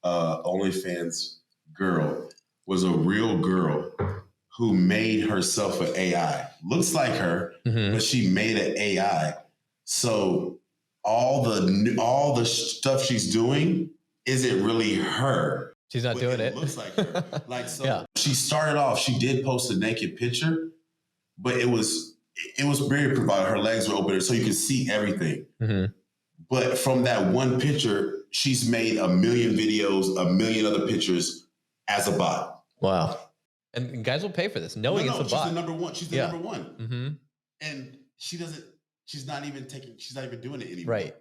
OnlyFans girl was a real girl who made herself an AI. Looks like her, but she made an AI. So all the stuff she's doing isn't really her. She's not doing it. Looks like her. Like, so yeah. She started off, she did post a naked picture, but it was very provided. Her legs were open so you could see everything. But from that one picture, she's made 1 million videos, 1 million other pictures as a bot. Wow. And guys will pay for this, knowing it's a bot. She's the number one. She's the number one. And she's not even doing it anymore. Right.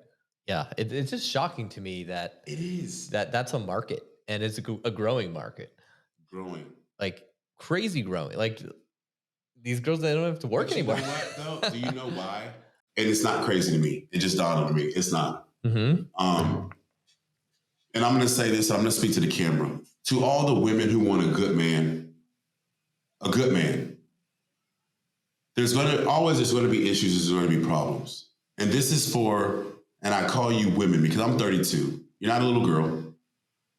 Yeah. It's just shocking to me that it is. That's a market, and it's a growing market. Growing. Like crazy growing. Like these girls, they don't have to work anymore. You know what, though? Do you know why? And it's not crazy to me. It just dawned on me. It's not. And I'm going to say this. I'm going to speak to the camera. To all the women who want a good man, there's going to be issues. There's going to be problems. And this is and I call you women because I'm 32. You're not a little girl.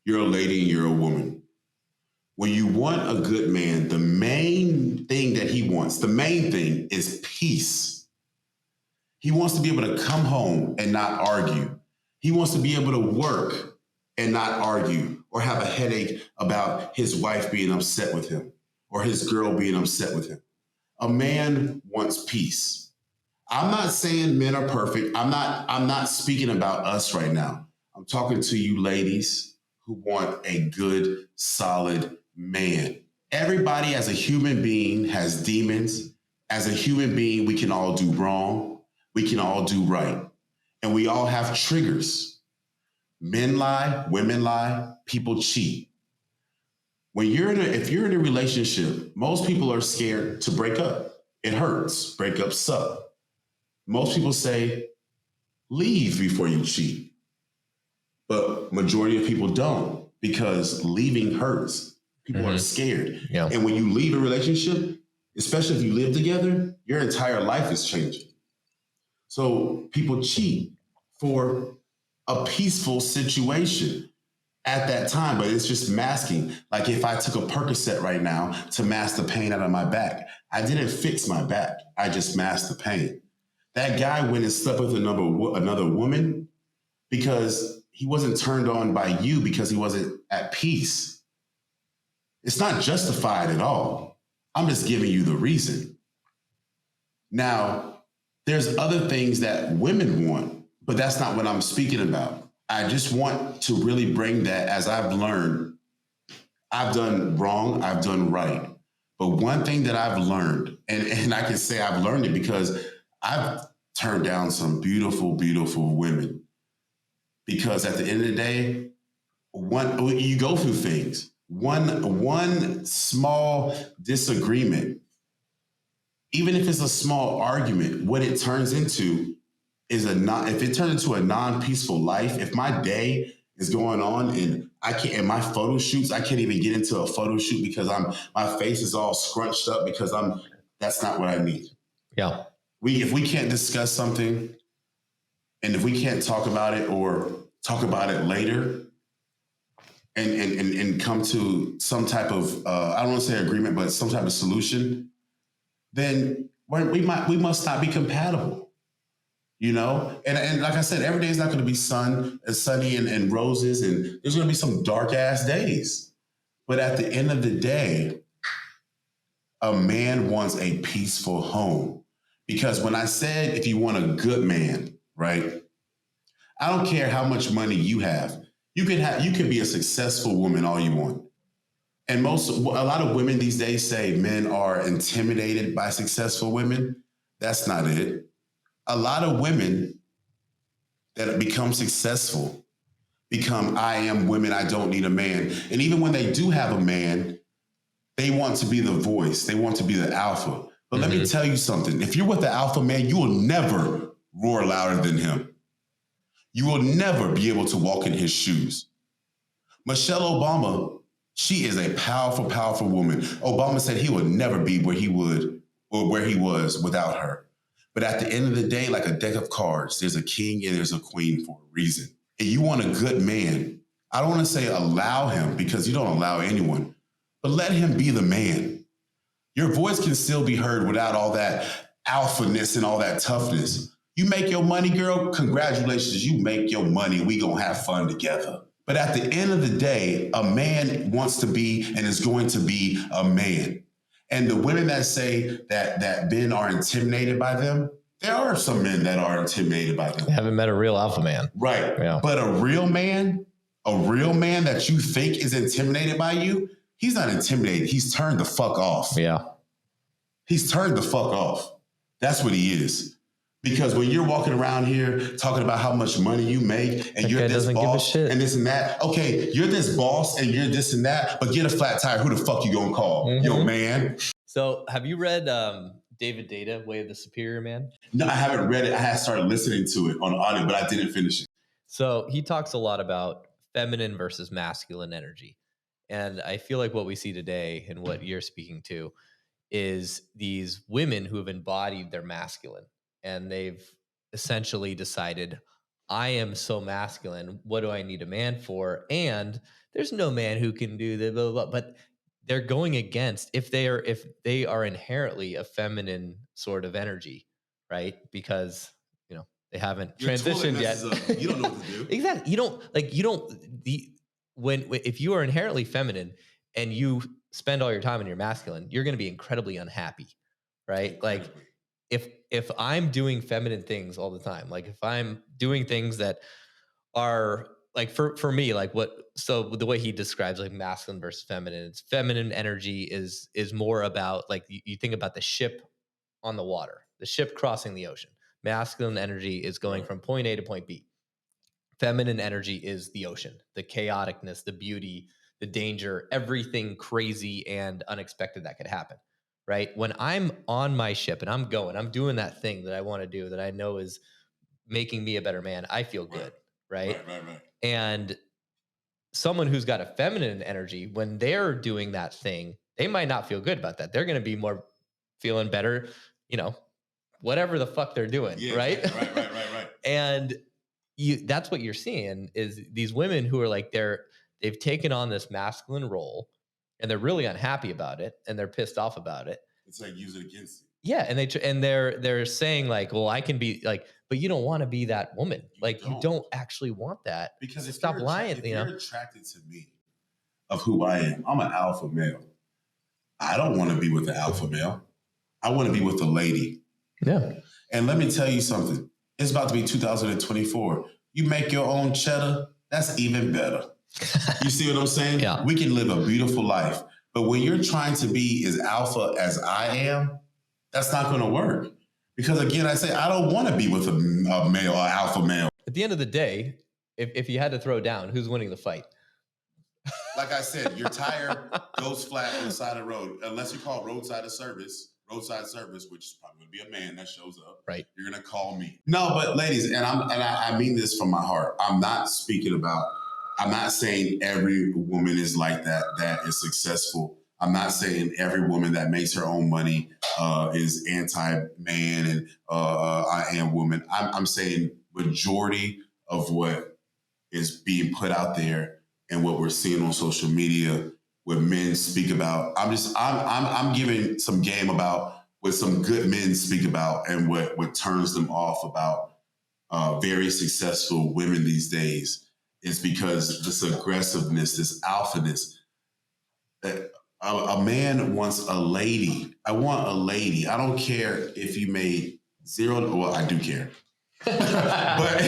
You're a lady and you're a woman. When you want a good man, the main thing that he wants, the main thing is peace. He wants to be able to come home and not argue. He wants to be able to work and not argue or have a headache about his wife being upset with him or his girl being upset with him. A man wants peace. I'm not saying men are perfect. I'm not speaking about us right now. I'm talking to you ladies who want a good, solid man. Everybody as a human being has demons. As a human being, we can all do wrong. We can all do right. And we all have triggers. Men lie, women lie, people cheat. If you're in a relationship, most people are scared to break up. It hurts. Breakups suck. Most people say, leave before you cheat. But majority of people don't because leaving hurts. People are scared. Yeah. And when you leave a relationship, especially if you live together, your entire life is changing. So people cheat for a peaceful situation at that time, but it's just masking. Like if I took a Percocet right now to mask the pain out of my back, I didn't fix my back. I just masked the pain. That guy went and slept with another woman because he wasn't turned on by you because he wasn't at peace. It's not justified at all. I'm just giving you the reason. Now, there's other things that women want, but that's not what I'm speaking about. I just want to really bring that as I've learned. I've done wrong, I've done right. But one thing that I've learned, and I can say I've learned it because I've turned down some beautiful, beautiful women. Because at the end of the day, you go through things. One small disagreement, even if it's a small argument, what it turns into is if it turns into a non-peaceful life, if my day is going on and my photo shoots, I can't even get into a photo shoot because my face is all scrunched up because that's not what I need. Yeah. If we can't discuss something and if we can't talk about it or talk about it later and come to some type of, I don't want to say agreement, but some type of solution, then we must not be compatible. You know, and like I said, every day is not going to be sunny and roses, and there's going to be some dark ass days. But at the end of the day, a man wants a peaceful home. Because when I said if you want a good man, right? I don't care how much money you have. You can be a successful woman all you want. And a lot of women these days say men are intimidated by successful women. That's not it. A lot of women that become successful become, I am women, I don't need a man. And even when they do have a man, they want to be the voice. They want to be the alpha. But let me tell you something. If you're with the alpha man, you will never roar louder than him. You will never be able to walk in his shoes. Michelle Obama, she is a powerful, powerful woman. Obama said he would never be where he would or where he was without her. But at the end of the day, like a deck of cards, there's a king and there's a queen for a reason. And you want a good man. I don't want to say allow him, because you don't allow anyone, but let him be the man. Your voice can still be heard without all that alphaness and all that toughness. You make your money, girl, congratulations, you make your money. We gonna have fun together. But at the end of the day, a man wants to be and is going to be a man. And the women that say that men are intimidated by them, there are some men that are intimidated by them. I haven't met a real alpha man. Right. Yeah. But a real man that you think is intimidated by you, he's not intimidated. He's turned the fuck off. Yeah. He's turned the fuck off. That's what he is. Because when you're walking around here talking about how much money you make and you're this boss and this and that, okay, you're this boss and you're this and that, but get a flat tire, who the fuck you gonna call? Yo, man. So have you read David Data, Way of the Superior Man? No, I haven't read it. I had started listening to it on audio, but I didn't finish it. So he talks a lot about feminine versus masculine energy. And I feel like what we see today and what you're speaking to is these women who have embodied their masculine. And they've essentially decided, I am so masculine. What do I need a man for? And there's no man who can do the blah, blah, blah. But they're going against if they are inherently a feminine sort of energy, right? Because they haven't transitioned yet. You don't know what to do. Exactly. If you are inherently feminine and you spend all your time in your masculine, you're going to be incredibly unhappy, right? Like if I'm doing feminine things all the time, like if I'm doing things that are like for me, like so the way he describes like masculine versus feminine, it's feminine energy is more about like you think about the ship on the water, the ship crossing the ocean. Masculine energy is going from point A to point B. Feminine energy is the ocean, the chaoticness, the beauty, the danger, everything crazy and unexpected that could happen. Right? When I'm on my ship and I'm doing that thing that I want to do that I know is making me a better man, I feel good, right? Right. And someone who's got a feminine energy, when they're doing that thing, they might not feel good about that. They're going to be more feeling better, whatever the fuck they're doing, right? Right. And that's what you're seeing is these women who are like they've taken on this masculine role. And they're really unhappy about it, and they're pissed off about it. It's like use it against you. Yeah, and they're saying like, well, I can be like, but you don't want to be that woman. You don't actually want that. Because if stop lying. If you're attracted to me, of who I am, I'm an alpha male. I don't want to be with the alpha male. I want to be with the lady. Yeah. And let me tell you something. It's about to be 2024. You make your own cheddar. That's even better. You see what I'm saying? Yeah. We can live a beautiful life. But when you're trying to be as alpha as I am, that's not going to work. Because again, I say, I don't want to be with a male, or alpha male. At the end of the day, if you had to throw down, who's winning the fight? Like I said, your tire goes flat on the side of the road. Unless you call roadside service, which is probably going to be a man that shows up. Right. You're going to call me. No, but ladies, and I mean this from my heart. I'm not saying every woman is like that is successful. I'm not saying every woman that makes her own money is anti-man and I am woman. I'm saying majority of what is being put out there and what we're seeing on social media, what men speak about. I'm giving some game about what some good men speak about and what turns them off about very successful women these days. Is because this aggressiveness, this alphaness. A man wants a lady. I want a lady. I don't care if you made zero. Well, I do care. but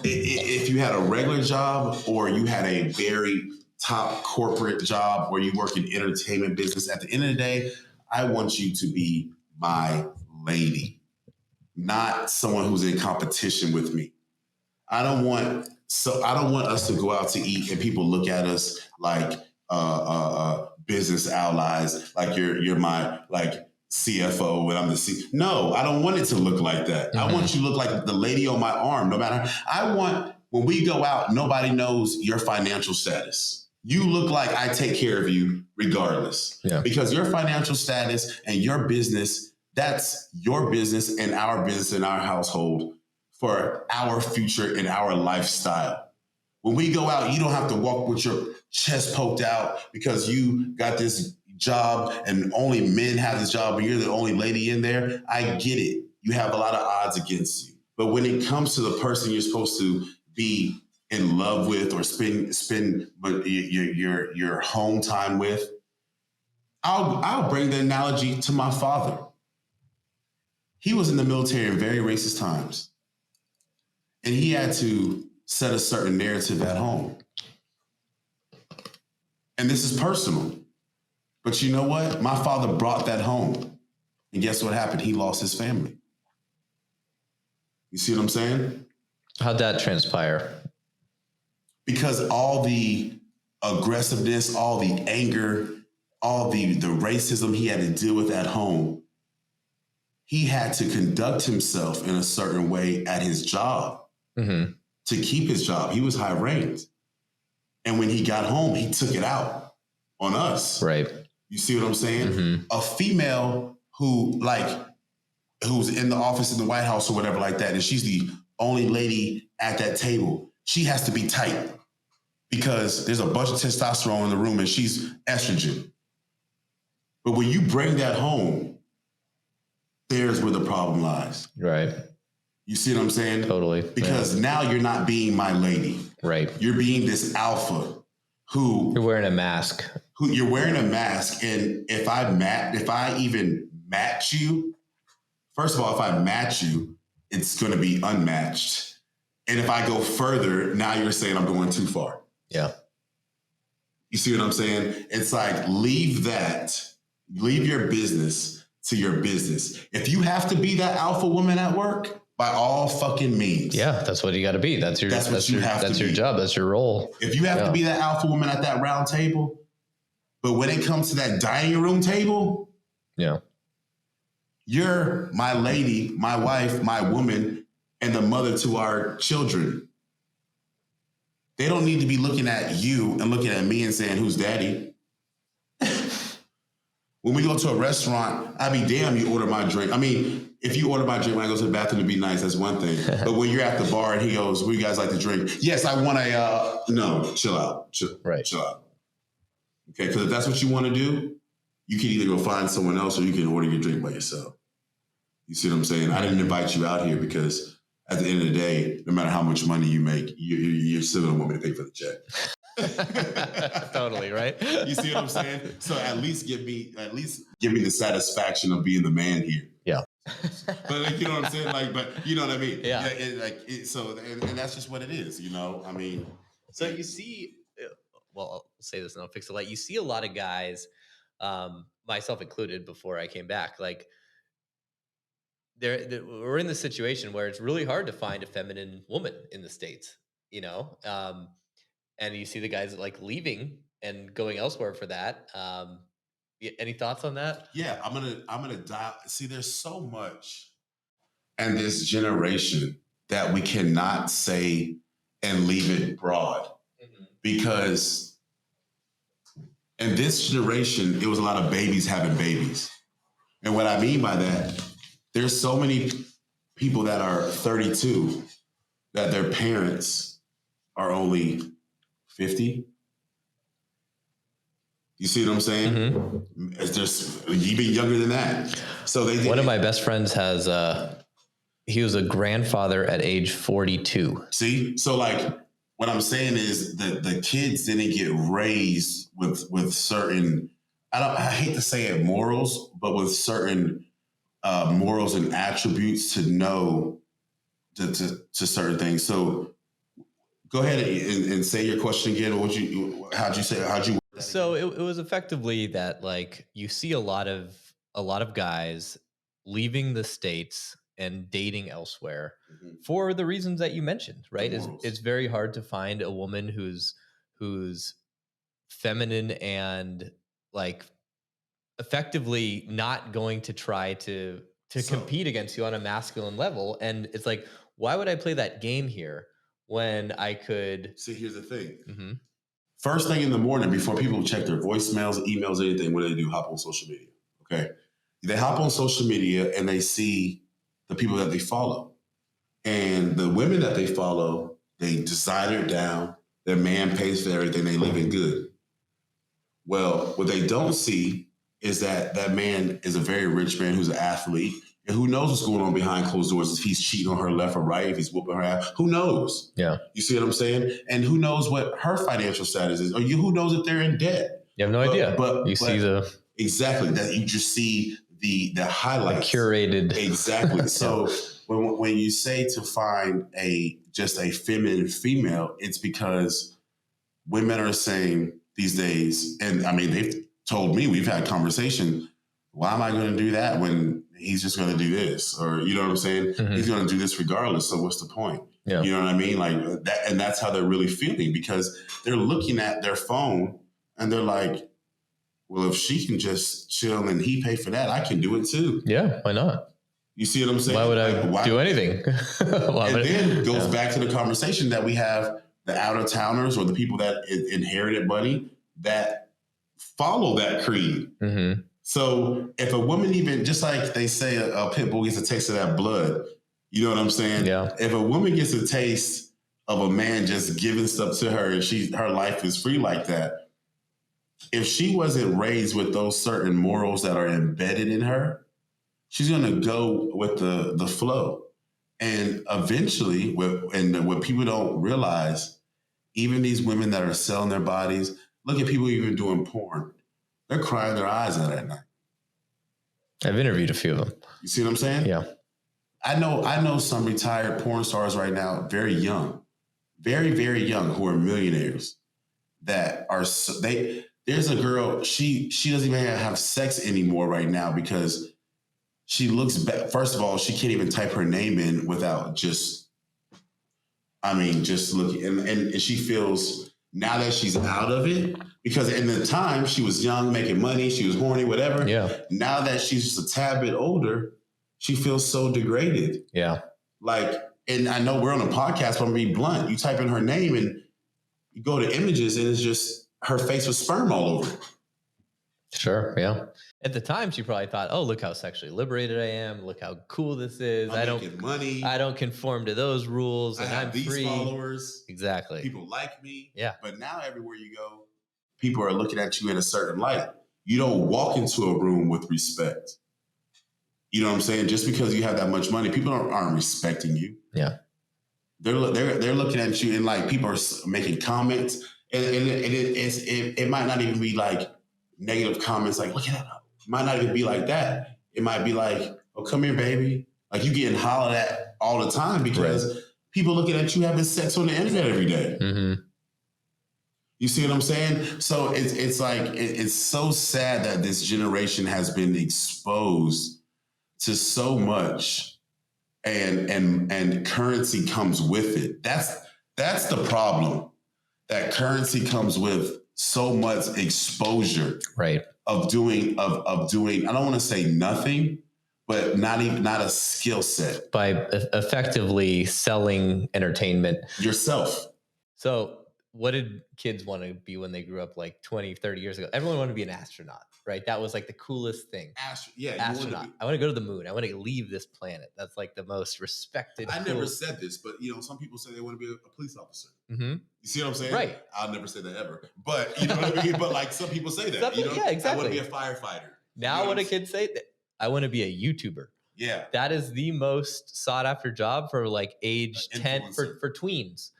if you had a regular job or you had a very top corporate job or you work in entertainment business, at the end of the day, I want you to be my lady, not someone who's in competition with me. I don't want So I don't want us to go out to eat and people look at us like business allies, like you're my like CFO and I'm the C. No, I don't want it to look like that. I want you to look like the lady on my arm. No matter, I want when we go out, nobody knows your financial status. You look like I take care of you regardless. Yeah. Because your financial status and your business, that's your business and our business in our household for our future and our lifestyle. When we go out, you don't have to walk with your chest poked out because you got this job and only men have this job and you're the only lady in there. I get it. You have a lot of odds against you. But when it comes to the person you're supposed to be in love with or spend your home time with, I'll bring the analogy to my father. He was in the military in very racist times. And he had to set a certain narrative at home. And this is personal. But you know what? My father brought that home. And guess what happened? He lost his family. You see what I'm saying? How'd that transpire? Because all the aggressiveness, all the anger, all the racism he had to deal with at home, he had to conduct himself in a certain way at his job to keep his job. He was high ranked. And when he got home, he took it out on us. Right. You see what I'm saying? A female who's in the office in the White House or whatever like that, and she's the only lady at that table, she has to be tight because there's a bunch of testosterone in the room and she's estrogen. But when you bring that home, there's where the problem lies. Right. You see what I'm saying? Totally. Because now you're not being my lady. Right. You're being this alpha who... You're wearing a mask. You're wearing a mask. And if I even match you, first of all, if I match you, it's going to be unmatched. And if I go further, now you're saying I'm going too far. Yeah. You see what I'm saying? It's like, leave your business to your business. If you have to be that alpha woman at work, by all fucking means. Yeah, that's what you got to be. That's your job. That's your role. If you have to be that alpha woman at that round table, but when it comes to that dining room table, you're my lady, my wife, my woman, and the mother to our children. They don't need to be looking at you and looking at me and saying, who's daddy? When we go to a restaurant, I'd be damn you order my drink. I mean, if you order my drink when I go to the bathroom to be nice, that's one thing. But when you're at the bar and he goes, what do you guys like to drink? Yes, I want no, chill out. Chill out. Okay, because if that's what you want to do, you can either go find someone else or you can order your drink by yourself. You see what I'm saying? I didn't invite you out here because at the end of the day, no matter how much money you make, you're still going to want me to pay for the check. Totally, right? You see what I'm saying? So at least give me the satisfaction of being the man here. Yeah. But you know what I'm saying? But you know what I mean? Yeah. And that's just what it is, you know? I mean. So you see, I'll say this and I'll fix it. Like you see a lot of guys, myself included, before I came back, like we're in this situation where it's really hard to find a feminine woman in the States, you know? And you see the guys like leaving and going elsewhere for that. Any thoughts on that? Yeah, I'm gonna dial. See, there's so much in this generation that we cannot say and leave it broad, because in this generation, it was a lot of babies having babies. And what I mean by that, there's so many people that are 32 that their parents are only 50. You see what I'm saying? It's just even younger than that. So one of my best friends has he was a grandfather at age 42. See? So like what I'm saying is that the kids didn't get raised with certain, I hate to say it, morals, but with certain morals and attributes to know to certain things. So go ahead and say your question again. How'd you? So it was effectively that, like, you see a lot of guys leaving the States and dating elsewhere for the reasons that you mentioned, right? It's very hard to find a woman who's feminine and like effectively not going to try to compete against you on a masculine level. And it's like, why would I play that game here when I could see? Here's the thing. First thing in the morning, before people check their voicemails, emails, anything, what do they do? Hop on social media. Okay. They hop on social media and they see the people that they follow. And the women that they follow, they design it down. Their man pays for everything. They live in good. Well, what they don't see is that that man is a very rich man who's an athlete. And who knows what's going on behind closed doors? If he's cheating on her left or right, if he's whooping her ass, who knows? Yeah. You see what I'm saying? And who knows what her financial status is? Or who knows if they're in debt? You have no idea. But you see the... Exactly. That you just see the highlights. The curated. Exactly. So when you say to find just a feminine female, it's because women are saying these days, and I mean, they've told me, we've had conversation, why am I going to do that when he's just going to do this? Or, you know what I'm saying? He's going to do this regardless. So what's the point? Yeah. You know what I mean? Like that, and that's how they're really feeling, because they're looking at their phone and they're like, well, if she can just chill and he pay for that, I can do it too. Yeah, why not? You see what I'm saying? Why would I do anything? And then it goes back to the conversation that we have, the out-of-towners or the people that inherited money that follow that creed. So if a woman, even just like they say a pit bull gets a taste of that blood, you know what I'm saying? Yeah. If a woman gets a taste of a man just giving stuff to her and her life is free like that, if she wasn't raised with those certain morals that are embedded in her, she's going to go with the flow. And eventually, what people don't realize, even these women that are selling their bodies, look at people even doing porn. They're crying their eyes out at night. I've interviewed a few of them. You see what I'm saying? Yeah. I know some retired porn stars right now, very young, very, very young, who are millionaires that are, there's a girl, she doesn't even have sex anymore right now because she looks bad. First of all, she can't even type her name in without just looking. And she feels now that she's out of it, because in the time she was young, making money, she was horny, whatever. Yeah. Now that she's just a tad bit older, she feels so degraded. Yeah. Like, and I know we're on a podcast, but I'm gonna be blunt. You type in her name and you go to images and it's just her face with sperm all over it. Sure. Yeah. At the time, she probably thought, "Oh, look how sexually liberated I am! Look how cool this is! I don't conform to those rules, and I'm these free." Followers, exactly. People like me. Yeah. But now everywhere you go, people are looking at you in a certain light. You don't walk into a room with respect. You know what I'm saying? Just because you have that much money, people aren't respecting you. Yeah. They're looking at you, and like people are making comments, and it might not even be like negative comments, like, look at that. It might not even be like that. It might be like, oh, come here, baby. Like you getting hollered at all the time because people looking at you having sex on the internet every day. Mm-hmm. You see what I'm saying? So it's like, it's so sad that this generation has been exposed to so much and currency comes with it. That's the problem. That currency comes with so much exposure, right? Of doing, I don't want to say nothing, but not a skill set. By effectively selling entertainment yourself. So what did kids want to be when they grew up like 20, 30 years ago? Everyone wanted to be an astronaut, right? That was like the coolest thing. Astronaut. I want to go to the moon. I want to leave this planet. That's like the most respected. I never said this, but some people say they want to be a police officer. Mm-hmm. You see what I'm saying? Right. I'll never say that ever. But you know what I mean? But like some people say that. Yeah, exactly. I want to be a firefighter. Now what do kids say? I want to be a YouTuber. Yeah. That is the most sought after job for like age 10 for tweens.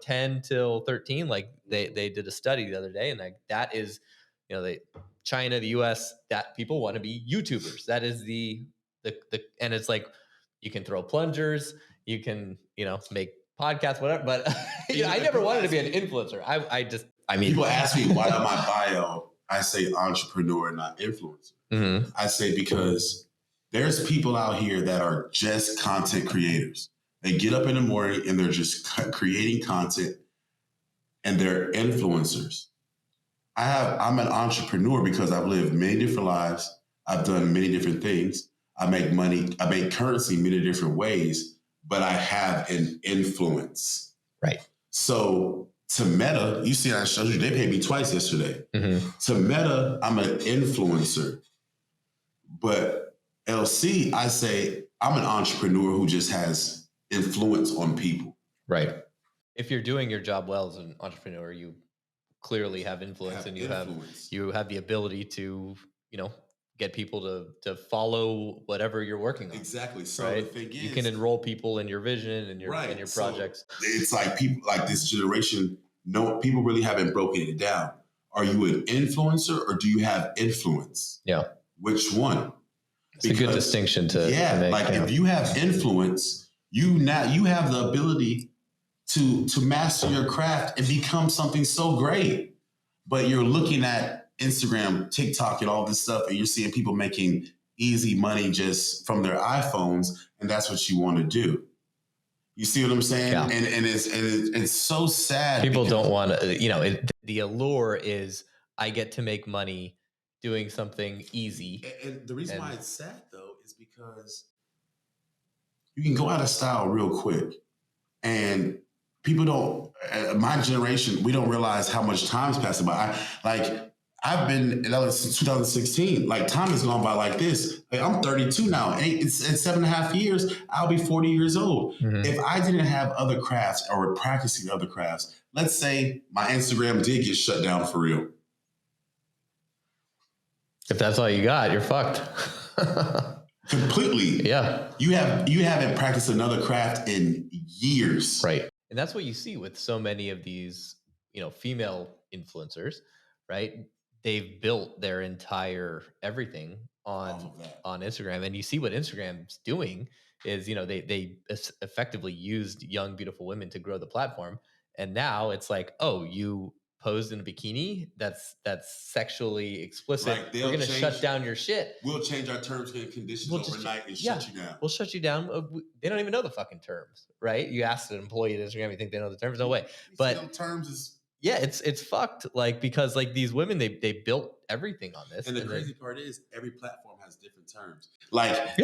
10 till 13, like they did a study the other day, and like that is, China, the US, that people want to be YouTubers. That is the and it's like you can throw plungers, you can make podcasts, whatever. But I never wanted to be an influencer. I mean, people ask me why on my bio I say entrepreneur, not influencer. Mm-hmm. I say because There's people out here that are just content creators. They get up in the morning and they're just creating content, and they're influencers. I'm an entrepreneur because I've lived many different lives. I've done many different things. I make money. I make currency many different ways, but I have an influence. Right. So to Meta, you see, I showed you, they paid me twice yesterday. Mm-hmm. To Meta, I'm an influencer. But LC, I say I'm an entrepreneur who just has influence on people. Right. If you're doing your job well as an entrepreneur, you clearly have influence, and you have the ability to, get people to follow whatever you're working on. Exactly. So right? The thing is, you can enroll people in your vision and your projects. So it's like people like this generation, people really haven't broken it down. Are you an influencer or do you have influence? Yeah. Which one? It's a good distinction to make. If you have influence, you have the ability to master your craft and become something so great. But you're looking at Instagram, TikTok, and all this stuff, and you're seeing people making easy money just from their iPhones, and that's what you want to do. You see what I'm saying? Yeah. And it's so sad. People don't want to, the allure is I get to make money doing something easy. And the reason why it's sad, though, is because you can go out of style real quick. And people don't, my generation, we don't realize how much time's passing by. I've been, that was since 2016. Like, time has gone by like this. Like, I'm 32 now. In 7.5 years, I'll be 40 years old. Mm-hmm. If I didn't have other crafts or practicing other crafts, let's say my Instagram did get shut down for real. If that's all you got, you're fucked. Completely. Yeah. You haven't practiced another craft in years. Right. And that's what you see with so many of these, female influencers, right? They've built their entire everything on Instagram. And you see what Instagram's doing is, they effectively used young, beautiful women to grow the platform. And now it's like, oh, you posed in a bikini that's sexually explicit. Right, we're going to shut down your shit. We'll change our terms and conditions overnight and shut you down. We'll shut you down. They don't even know the fucking terms, right? You ask an employee at Instagram, you think they know the terms? No way. But terms is... Yeah, it's fucked. Like, because like these women, they built everything on this. And the crazy part is every platform has different terms.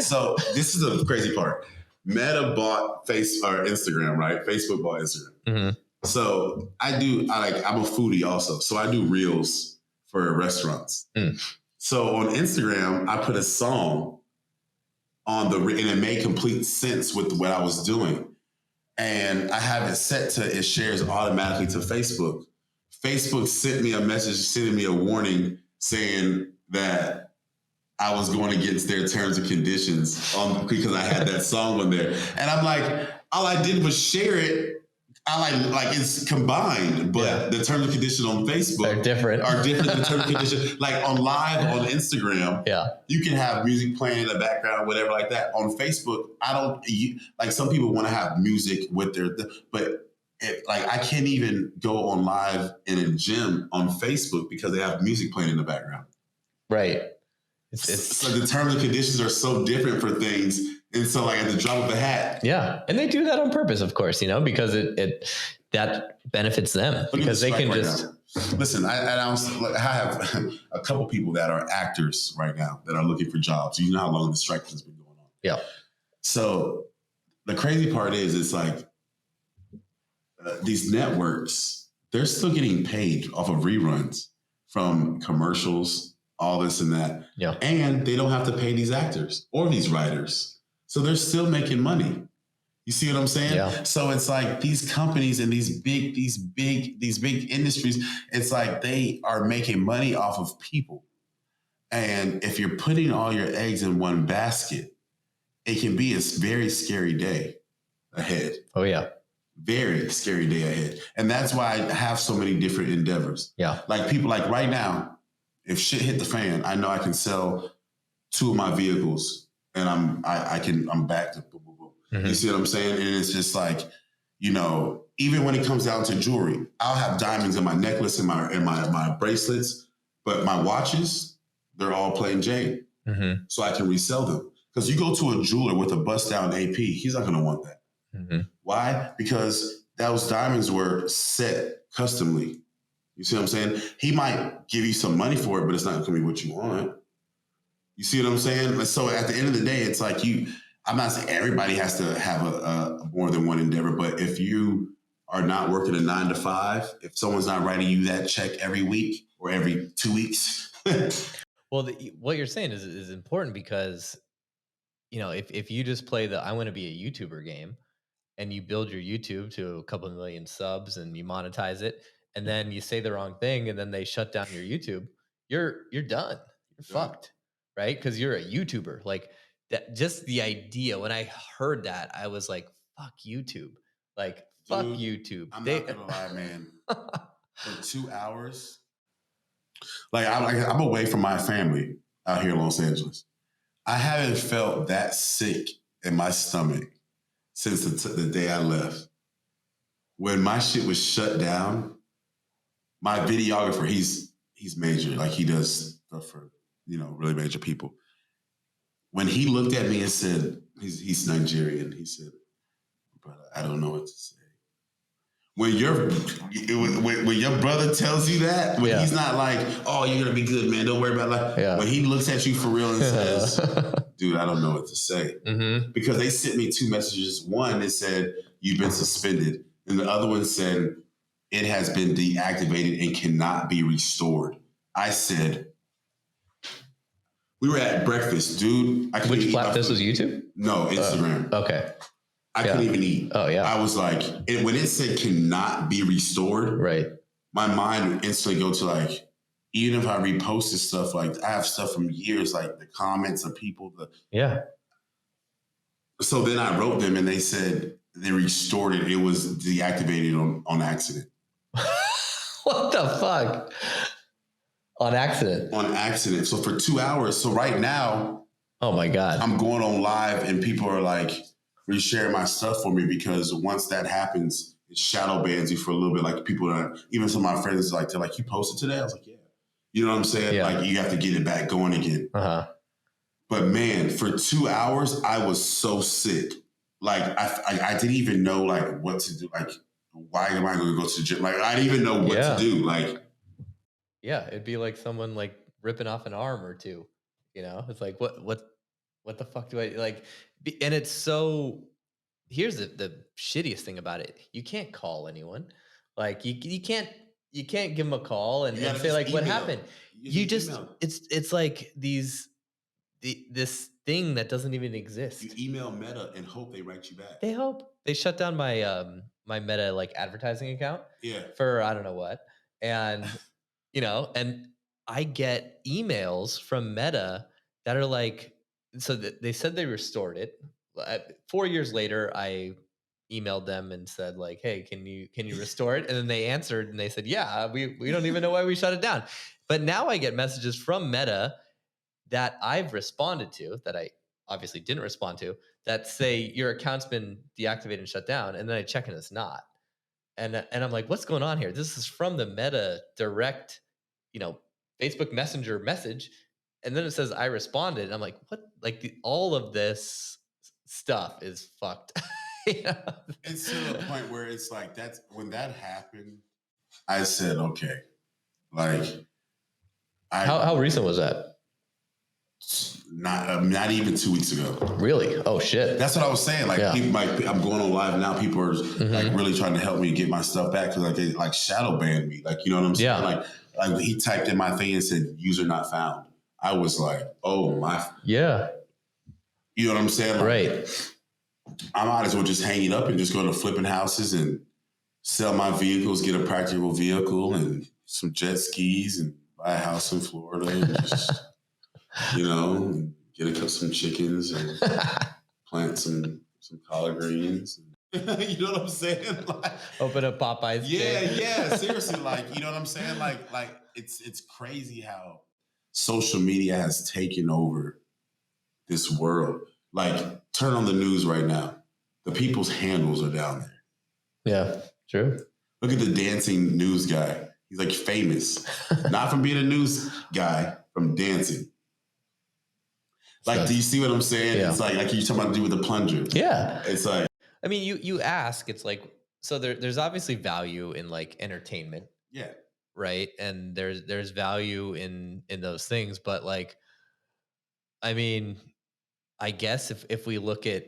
So this is the crazy part. Meta bought Instagram, right? Facebook bought Instagram. Mm-hmm. So I'm a foodie also. So I do reels for restaurants. Mm. So on Instagram, I put a song on and it made complete sense with what I was doing. And I have it set to, it shares automatically to Facebook. Facebook sent me a message, sending me a warning saying that I was going against their terms and conditions because I had that song on there. And I'm like, all I did was share it. I like it's combined, but the terms and conditions on Facebook are different than terms and conditions. Like on live on Instagram, you can have music playing in the background, whatever like that. On Facebook, some people want to have music with but I can't even go on live in a gym on Facebook because they have music playing in the background. Right. So the terms and conditions are so different for things. And so at the drop of a hat. Yeah. And they do that on purpose, of course, because that benefits them because they can just. Listen, I have a couple people that are actors right now that are looking for jobs. You know how long the strike has been going on. Yeah. So the crazy part is it's like these networks, they're still getting paid off of reruns from commercials, all this and that. Yeah. And they don't have to pay these actors or these writers. So they're still making money. You see what I'm saying? Yeah. So it's like these companies and these big industries, it's like they are making money off of people. And if you're putting all your eggs in one basket, it can be a very scary day ahead. Oh, yeah. Very scary day ahead. And that's why I have so many different endeavors. Yeah. Like people like right now, if shit hit the fan, I know I can sell 2 of my vehicles and I'm back to boom, boom, boom. Mm-hmm. You see what I'm saying? And it's just like, even when it comes down to jewelry, I'll have diamonds in my necklace and my bracelets, but my watches, they're all plain jade. Mm-hmm. So I can resell them. Because you go to a jeweler with a bust down AP, he's not going to want that. Mm-hmm. Why? Because those diamonds were set customly. You see what I'm saying? He might give you some money for it, but it's not going to be what you want. You see what I'm saying? So at the end of the day, it's like I'm not saying everybody has to have a more than one endeavor, but if you are not working a 9 to 5, if someone's not writing you that check every week or every 2 weeks. Well, what you're saying is important because, if you just play the I want to be a YouTuber game and you build your YouTube to a couple of million subs and you monetize it, and then you say the wrong thing and then they shut down your YouTube, you're done. You're fucked, right? Because you're a YouTuber. Like that, just the idea. When I heard that, I was like, "Fuck YouTube!" Like, fuck YouTube. I'm not gonna lie, man. For 2 hours, I'm away from my family out here in Los Angeles. I haven't felt that sick in my stomach since the day I left. When my shit was shut down, my videographer, he's major. Like he does stuff for, really major people. When he looked at me and said, he's Nigerian, he said, "Brother, I don't know what to say." When your brother tells you that, when he's not like, "Oh, you're gonna be good, man, don't worry about it." When he looks at you for real and says, "Dude, I don't know what to say," because they sent me 2 messages. One, it said you've been suspended, and the other one said it has been deactivated and cannot be restored. I said, we were at breakfast, dude. Which platform? This was YouTube? No, Instagram. Okay. I couldn't even eat. Oh, yeah. I was like, when it said cannot be restored, right, my mind would instantly go to like, even if I reposted stuff, like I have stuff from years, like the comments of people. So then I wrote them and they said they restored it. It was deactivated on accident. What the fuck? On accident? On accident. So for 2 hours. So right now, oh my God, I'm going on live and people are like, reshare my stuff for me, because once that happens, it shadow bans you for a little bit. Like people are, even some of my friends, like they're like, "You posted today?" I was like, "Yeah." You know what I'm saying? Yeah. Like you have to get it back going again. But man, for 2 hours, I was so sick. Like I didn't even know like what to do. Like, why am I going to go to the gym? Like I didn't even know what to do. Like, it'd be like someone like ripping off an arm or two. It's like what the fuck do I like? And it's so. Here's the shittiest thing about it: you can't call anyone. Like you can't give them a call and say like, "What happened?" You just it's like this thing that doesn't even exist. You email Meta and hope they write you back. They hope. They shut down my my Meta like advertising account. Yeah. For I don't know what, and and I get emails from Meta that are like. So they said they restored it. 4 years later, I emailed them and said like, "Hey, can you restore it?" And then they answered and they said, "Yeah, we don't even know why we shut it down." But now I get messages from Meta that I've responded to, that I obviously didn't respond to, that say your account's been deactivated and shut down, and then I check and it's not. And I'm like, what's going on here? This is from the Meta direct, Facebook Messenger message. And then it says I responded. And I'm like, what? Like all of this stuff is fucked. It's to the point where it's like when that happened, I said, okay. Like how recent was that? Not even 2 weeks ago. Really? Oh shit. That's what I was saying. Like people, I'm going on live now. People are like really trying to help me get my stuff back, because like they like shadow banned me. Like, you know what I'm saying? Yeah. Like he typed in my thing and said user not found. I was like, oh my. Yeah. You know what I'm saying? Like, right. I might as well just hang it up and just go to flipping houses and sell my vehicles, get a practical vehicle and some jet skis and buy a house in Florida and just, get some chickens and plant some collard greens. You know what I'm saying? Like, open up Popeyes. Yeah. Seriously, like, you know what I'm saying? Like it's crazy how social media has taken over this world. Like, turn on the news right now. The people's handles are down there. Yeah, true. Look at the dancing news guy. He's like famous. Not from being a news guy, from dancing. Like, So, do you see what I'm saying? Yeah. It's like you talking about do with the plunger. Yeah. It's like, I mean, you ask, it's like, so there's obviously value in like entertainment. yeah. Right. And there's value in those things. But like, I mean, I guess if we look at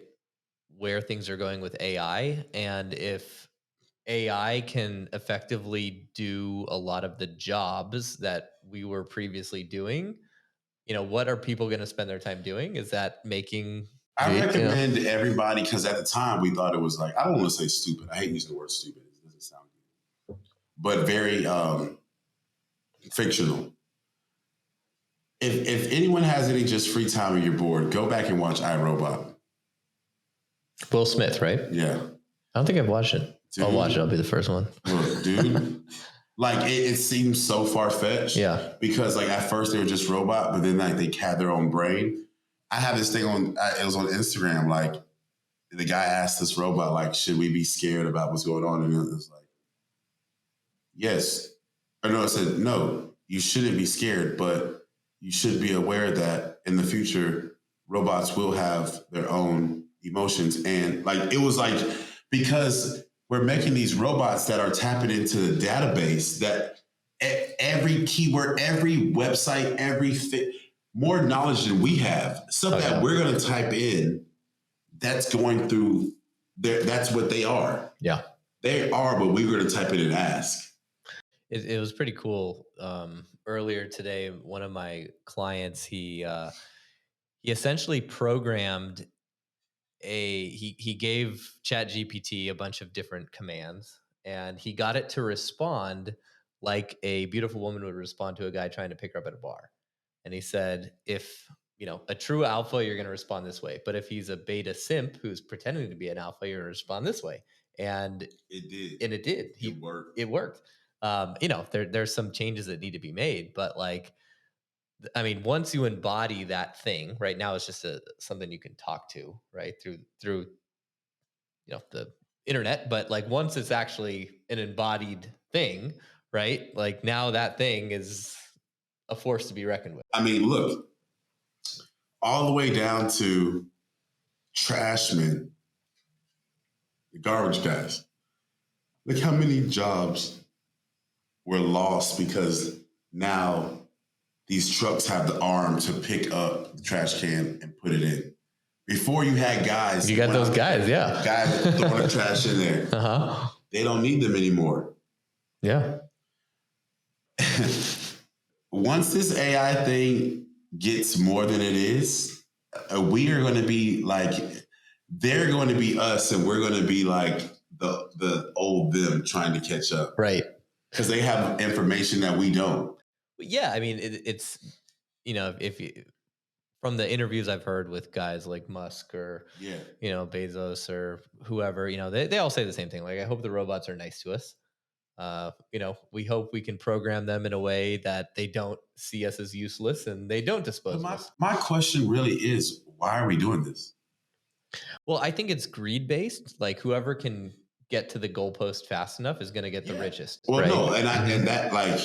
where things are going with AI, and if AI can effectively do a lot of the jobs that we were previously doing, what are people going to spend their time doing? Is that making... I recommend everybody, because at the time we thought it was like, I don't want to say stupid. I hate using the word stupid. It doesn't sound good. But very fictional. If anyone has any just free time and you're bored, go back and watch iRobot. Will Smith, right? Yeah. I don't think I've watched it. Dude, I'll watch it. I'll be the first one. Look, dude. Like, it seems so far-fetched. Yeah. Because, like, at first they were just robot, but then, like, they had their own brain. I have this thing on, it was on Instagram, like, the guy asked this robot, like, should we be scared about what's going on? And it was like, yes. Or no, it said, no, you shouldn't be scared, but you should be aware that in the future, robots will have their own emotions. And, like, it was like, because we're making these robots that are tapping into the database that every keyword, every website, everything, more knowledge than we have. Stuff that we're going to type in, that's going through there. That's what they are. Yeah. They are, but we're going to type it and ask. It was pretty cool. Earlier today, one of my clients, he essentially programmed he gave ChatGPT a bunch of different commands, and he got it to respond like a beautiful woman would respond to a guy trying to pick her up at a bar. And he said, if a true alpha, you're going to respond this way, but if he's a beta simp who's pretending to be an alpha, you're going to respond this way. And it did. And it did. It worked. There's some changes that need to be made, but like, I mean, once you embody that thing, right now it's just something you can talk to, right, through the internet. But like, once it's actually an embodied thing, right, like now that thing is a force to be reckoned with. I mean, look, all the way down to trashmen, the garbage guys. Look how many jobs were lost because now these trucks have the arm to pick up the trash can and put it in. Before you had guys. You got those guys, yeah. Guys throwing the trash in there. Uh-huh. They don't need them anymore. Yeah. Once this AI thing gets more than it is, we are going to be like, they're going to be us and we're going to be like the old them trying to catch up. Right. Because they have information that we don't. Yeah, I mean, it's if you, from the interviews I've heard with guys like Musk or Bezos or whoever, they all say the same thing. Like, I hope the robots are nice to us. We hope we can program them in a way that they don't see us as useless and they don't dispose of us. My question really is, why are we doing this? Well, I think it's greed based. Like, whoever can get to the goalpost fast enough is going to get the richest. Well, right? no, and that, like,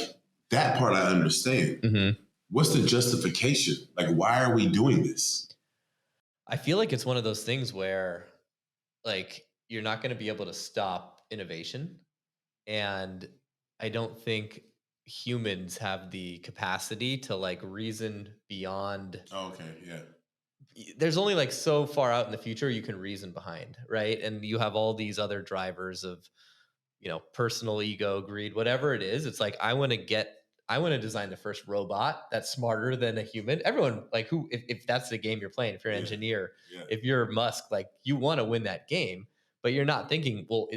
that part I understand. Mm-hmm. What's the justification? Like, why are we doing this? I feel like it's one of those things where, like, you're not going to be able to stop innovation. And I don't think humans have the capacity to, like, reason beyond. Oh, okay, yeah. There's only, like, so far out in the future you can reason behind, right? And you have all these other drivers of, personal ego, greed, whatever it is. It's like, I want to design the first robot that's smarter than a human. Everyone, like, if that's the game you're playing, if you're an engineer, if you're Musk, like, you want to win that game, but you're not thinking, well,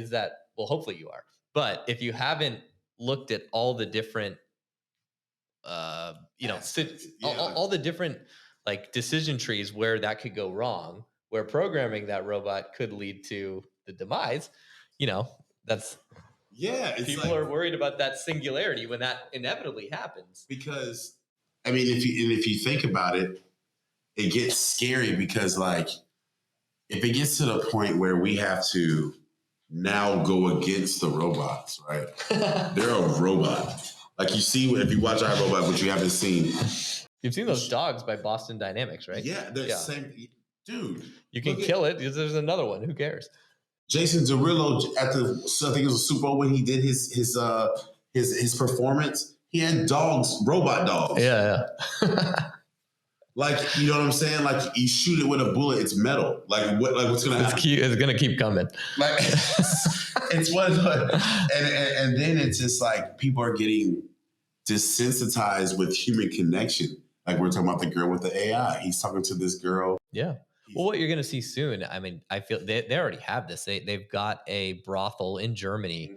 hopefully you are. But if you haven't looked at all the different, all the different, like, decision trees where that could go wrong, where programming that robot could lead to the demise, that's... Yeah, people are worried about that singularity when that inevitably happens. Because, I mean, if you think about it, it gets scary because, like, if it gets to the point where we have to now go against the robots, right? They're a robot. Like, you see, if you watch iRobot, which you haven't seen, You've seen those dogs by Boston Dynamics, right? Yeah, they're same. Dude, you can kill it. There's another one. Who cares? Jason Derulo at the, I think it was a Super Bowl when he did his performance. He had dogs, robot dogs. Yeah. Like, you know what I'm saying? Like, you shoot it with a bullet, it's metal. Like, what's gonna happen? It's gonna keep coming. Like, it's what, and then it's just like people are getting desensitized with human connection. Like, we're talking about the girl with the AI. He's talking to this girl. Yeah. Well, what you're going to see soon, I mean, I feel they already have this. They've got a brothel in Germany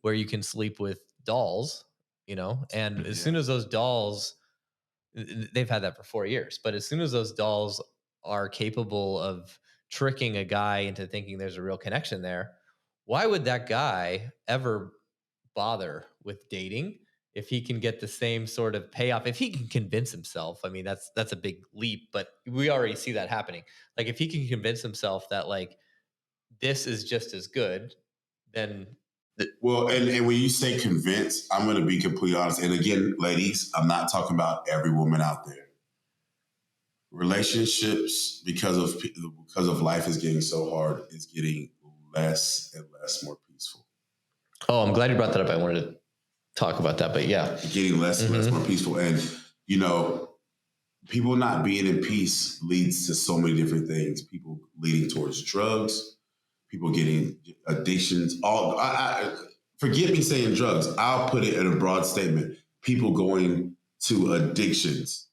where you can sleep with dolls, and as soon as those dolls, they've had that for 4 years, but as soon as those dolls are capable of tricking a guy into thinking there's a real connection there, why would that guy ever bother with dating if he can get the same sort of payoff? If he can convince himself, I mean, that's a big leap, but we already see that happening. Like, if he can convince himself that, like, this is just as good, then well, and when you say convince, I'm going to be completely honest. And again, ladies, I'm not talking about every woman out there. Relationships, because of life is getting so hard, is getting less and less more peaceful. Oh, I'm glad you brought that up. I wanted to talk about that, but yeah, getting less and less more peaceful. And people not being in peace leads to so many different things. People leading towards drugs, people getting addictions. Forget me saying drugs. I'll put it in a broad statement. People going to addictions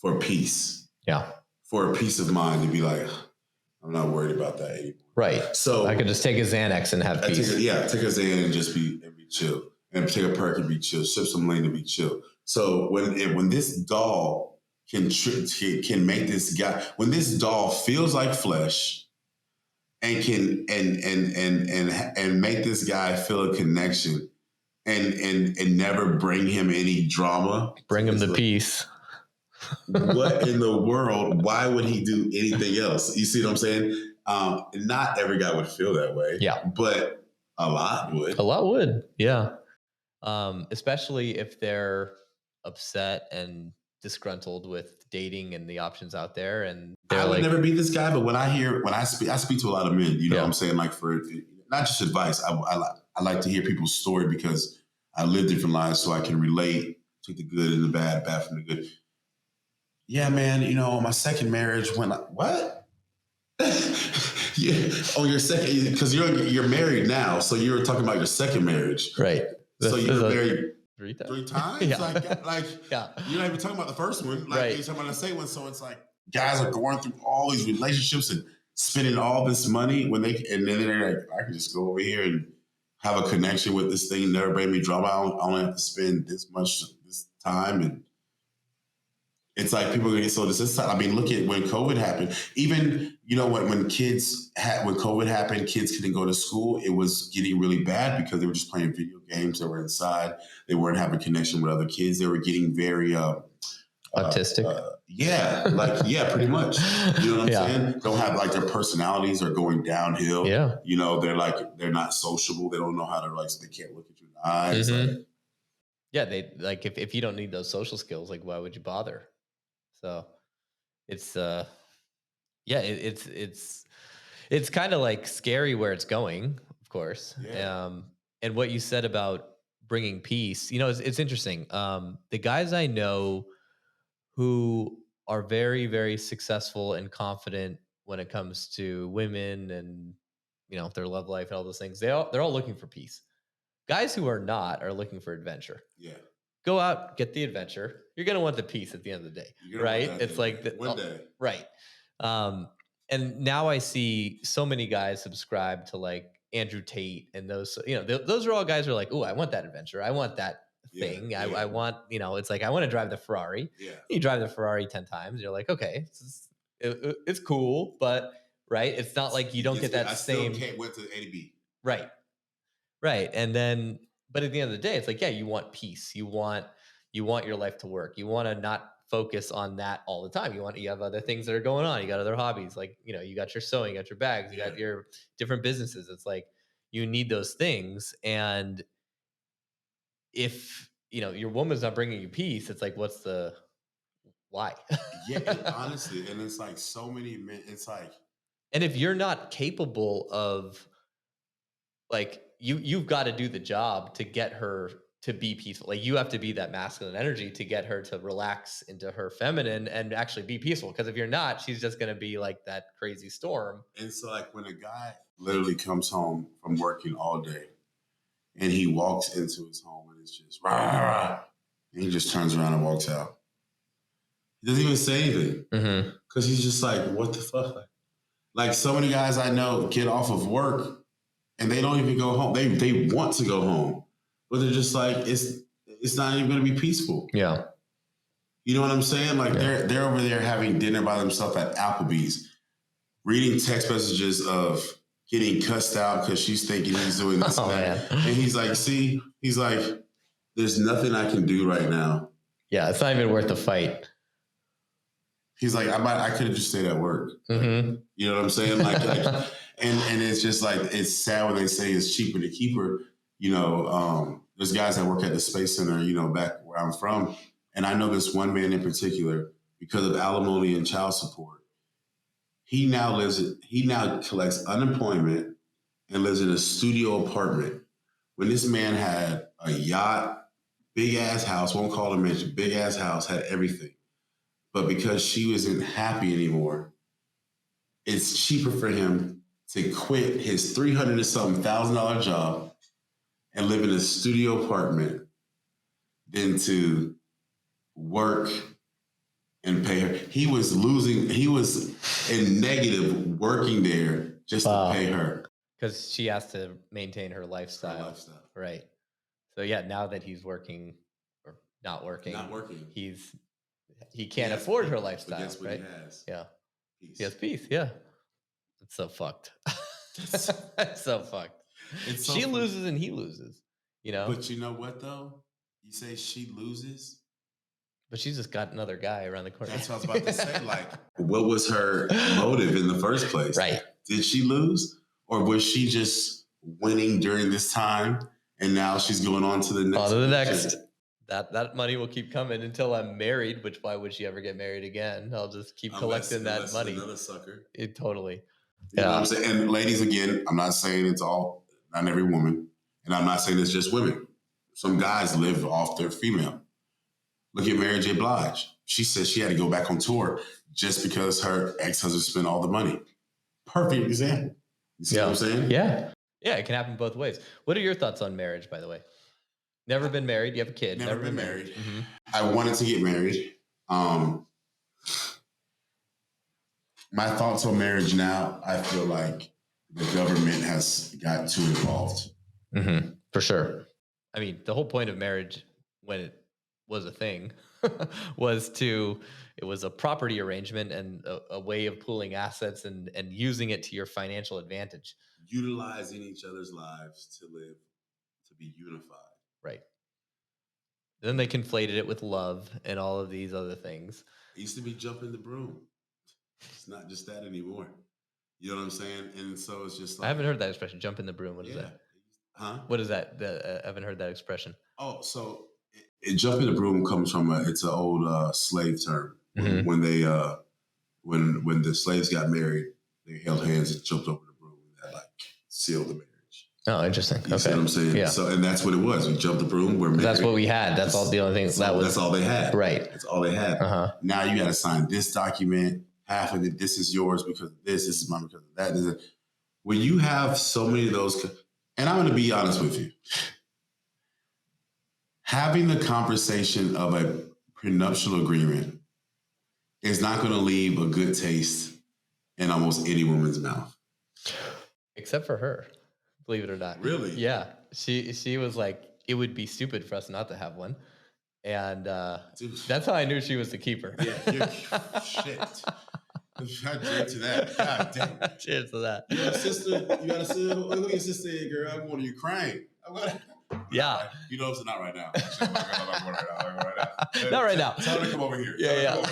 for peace. Yeah. For a peace of mind to be like, I'm not worried about that anymore. Right. So I could just take a Xanax and have peace. Take a Xanax and just be chill. And take a perk and be chill. Ship some lane and be chill. So when this doll can make this guy, when this doll feels like flesh and can and make this guy feel a connection and never bring him any drama, bring him the peace. What in the world? Why would he do anything else? You see what I'm saying? Not every guy would feel that way. Yeah, but a lot would. A lot would. Yeah. Especially if they're upset and disgruntled with dating and the options out there. And I would never be this guy, but when I speak to a lot of men, you know what I'm saying? Like, for not just advice, I like to hear people's story because I live different lives so I can relate to the good and the bad from the good. Yeah, man, my second marriage went like, what? Yeah, on your second, because you're married now, so you're talking about your second marriage. Right. So you were married three times? Yeah. Like yeah. You're not even talking about the first one. Like, right. You're talking about the second one. So it's like guys are going through all these relationships and spending all this money and then they're like, I can just go over here and have a connection with this thing, never bring me drama. I only have to spend this time. And it's like people are getting so desensitized. I mean, look at when COVID happened. Even, when COVID happened, kids couldn't go to school. It was getting really bad because they were just playing video games. They were inside. They weren't having connection with other kids. They were getting very autistic. Pretty much. You know what I'm saying? Don't have their personalities are going downhill. Yeah. They're not sociable. They don't know how to so they can't look at you in the eyes. Mm-hmm. They if you don't need those social skills, why would you bother? So it's it's kind of scary where it's going, of course. Yeah. And what you said about bringing peace, it's interesting. The guys I know who are very, very successful and confident when it comes to women and their love life and all those things, they're all looking for peace. Guys who are not are looking for adventure. Yeah. Go out, get the adventure. You're going to want the peace at the end of the day, right? It's one day. Right. And now I see so many guys subscribe to Andrew Tate and those, those are all guys who are like, oh, I want that adventure. I want that thing. Yeah. I want, it's I want to drive the Ferrari. Yeah. You drive the Ferrari 10 times. You're like, okay, it's cool, but right. It's not like you don't get that same. I still can't wait to A to B. Right. Right. And then, but at the end of the day, it's you want peace. You want your life to work. You want to not focus on that all the time. You have other things that are going on. You got other hobbies. You got your sewing, you got your bags, you got your different businesses. It's you need those things. And if, your woman's not bringing you peace, it's why? Honestly, and it's like so many men, it's like. And if you're not capable of, like, you've got to do the job to get her to be peaceful. Like, you have to be that masculine energy to get her to relax into her feminine and actually be peaceful. Because if you're not, she's just going to be like that crazy storm. And so, like, when a guy literally comes home from working all day and he walks into his home and it's just rah, rah, rah, and he just turns around and walks out. He doesn't even say anything because he's just like, what the fuck? Like, so many guys I know get off of work and they don't even go home. They want to go home, but they're just like, it's not even going to be peaceful. Yeah. You know what I'm saying? Like, they're over there having dinner by themselves at Applebee's, reading text messages of getting cussed out because she's thinking he's doing this and that. And he's like, see, he's like, there's nothing I can do right now. Yeah, it's not even worth the fight. He's like, I could have just stayed at work. You know what I'm saying? Like and it's just like, it's sad when they say it's cheaper to keep her. You know, there's guys that work at the Space Center, you know, back where I'm from. And I know this one man in particular, because of alimony and child support, he now collects unemployment and lives in a studio apartment. When this man had a yacht, big ass house, won't call it a mansion, big ass house, had everything. But because she wasn't happy anymore, it's cheaper for him to quit his $300 and something thousand job and live in a studio apartment than to work and pay her. He was in negative working there just to pay her. Because she has to maintain her lifestyle. Right. So yeah, now that he's working or not working, he can't afford her lifestyle. Guess what, right? He has? Yeah. Peace. He has peace. Yeah. It's so fucked. It's so fucked. She loses and he loses, you know? But you know what though? You say she loses, but she's just got another guy around the corner. That's what I was about to say. Like, what was her motive in the first place? Right. Did she lose? Or was she just winning during this time and now she's going on to the next? On to the next. That money will keep coming until I'm married, which why would she ever get married again? I'll just keep collecting that money. Another sucker. Totally. You know what I'm saying? And ladies, again, I'm not saying it's all, not every woman. And I'm not saying it's just women. Some guys live off their female. Look at Mary J. Blige. She said she had to go back on tour just because her ex-husband spent all the money. Perfect example. You see what I'm saying? Yeah. Yeah, it can happen both ways. What are your thoughts on marriage, by the way? Never been married. You have a kid. Never been married. I wanted to get married. My thoughts on marriage now, I feel like the government has got too involved. For sure. I mean, the whole point of marriage when it was a thing it was a property arrangement and a way of pooling assets and using it to your financial advantage. Utilizing each other's lives to be unified. Right. Then they conflated it with love and all of these other things. It used to be jumping the broom. It's not just that anymore. You know what I'm saying? And so it's just like... I haven't heard that expression, jump in the broom. What is that? Huh? What is that? I haven't heard that expression. Oh, so jump in the broom comes from it's an old slave term. When they when the slaves got married, they held hands and jumped over the broom and that sealed the marriage. Oh, interesting. You see what I'm saying? Yeah. So, and that's what it was. We jumped the broom. We're married. That's what we had. That's all the only thing. That's all they had. Right. That's all they had. Now you got to sign this document. Half of it, this is yours because of this. This is mine because of that. This is, when you have so many of those, and I'm going to be honest with you, having the conversation of a prenuptial agreement is not going to leave a good taste in almost any woman's mouth. Except for her. Believe it or not. Really? Yeah. She was like, it would be stupid for us not to have one. And that's how I knew she was the keeper. Yeah, shit. I drink to that. God damn. Cheers to that. You got a sister? Look at your sister, girl. I'm going to Ukraine. Yeah. You know, it's not right now. Not right now. Tell her to come over here. Yeah.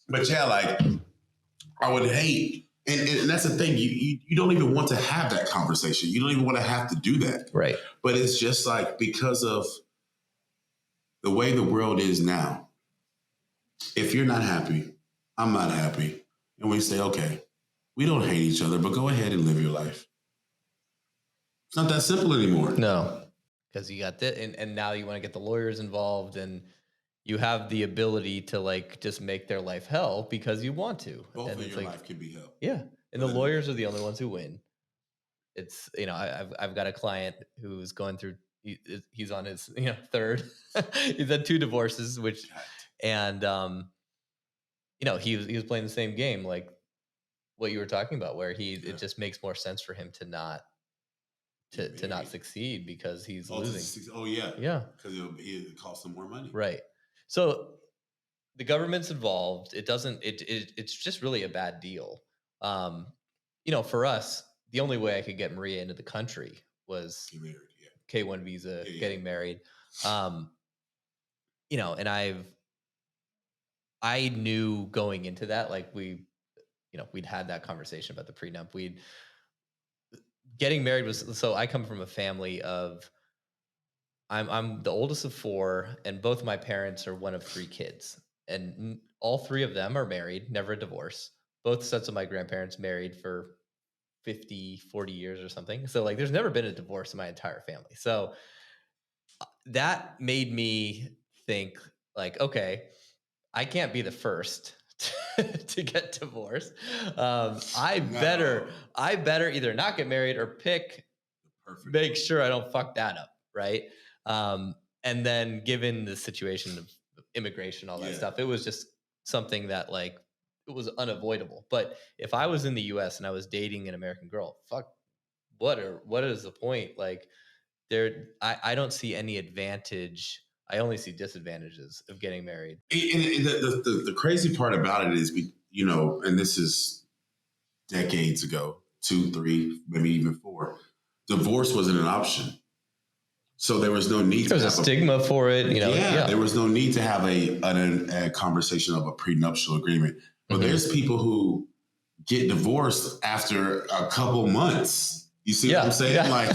But yeah, like, I would hate, and that's the thing, you don't even want to have that conversation. You don't even want to have to do that. Right. But it's just like, because of the way the world is now, if you're not happy, I'm not happy. And we say, okay, we don't hate each other, but go ahead and live your life. It's not that simple anymore. No, because you got that, and now you want to get the lawyers involved, and you have the ability to like just make their life hell because you want to. Both and of your life can be hell. Yeah, and the lawyers are the only ones who win. It's, you know, I've got a client who's going through. He's on his third. He's had 2 divorces, and he was playing the same game, like what you were talking about, where it just makes more sense for him to not succeed because he's losing. Yeah, because it costs him more money. Right. So the government's involved. It's just really a bad deal. For us, the only way I could get Maria into the country was married, K-1 visa, getting married. And I knew going into that, like we'd had that conversation about the prenup. Getting married was, so I come from a family of, I'm the oldest of 4, and both my parents are one of 3 kids, and all 3 of them are married, never a divorce. Both sets of my grandparents married for 50, 40 years or something. So like, there's never been a divorce in my entire family. So that made me think like, okay, I can't be the first to get divorced. I better either not get married or make sure I don't fuck that up. Right. And then given the situation of immigration, all that stuff, it was just something that like, it was unavoidable. But if I was in the US and I was dating an American girl, what is the point? Like I don't see any advantage. I only see disadvantages of getting married. And the crazy part about it is, and this is decades ago, 2, 3, maybe even 4, divorce wasn't an option. So there was no need. There was a stigma for it, There was no need to have a conversation of a prenuptial agreement. But there's people who get divorced after a couple months. You see what I'm saying? Yeah. Like,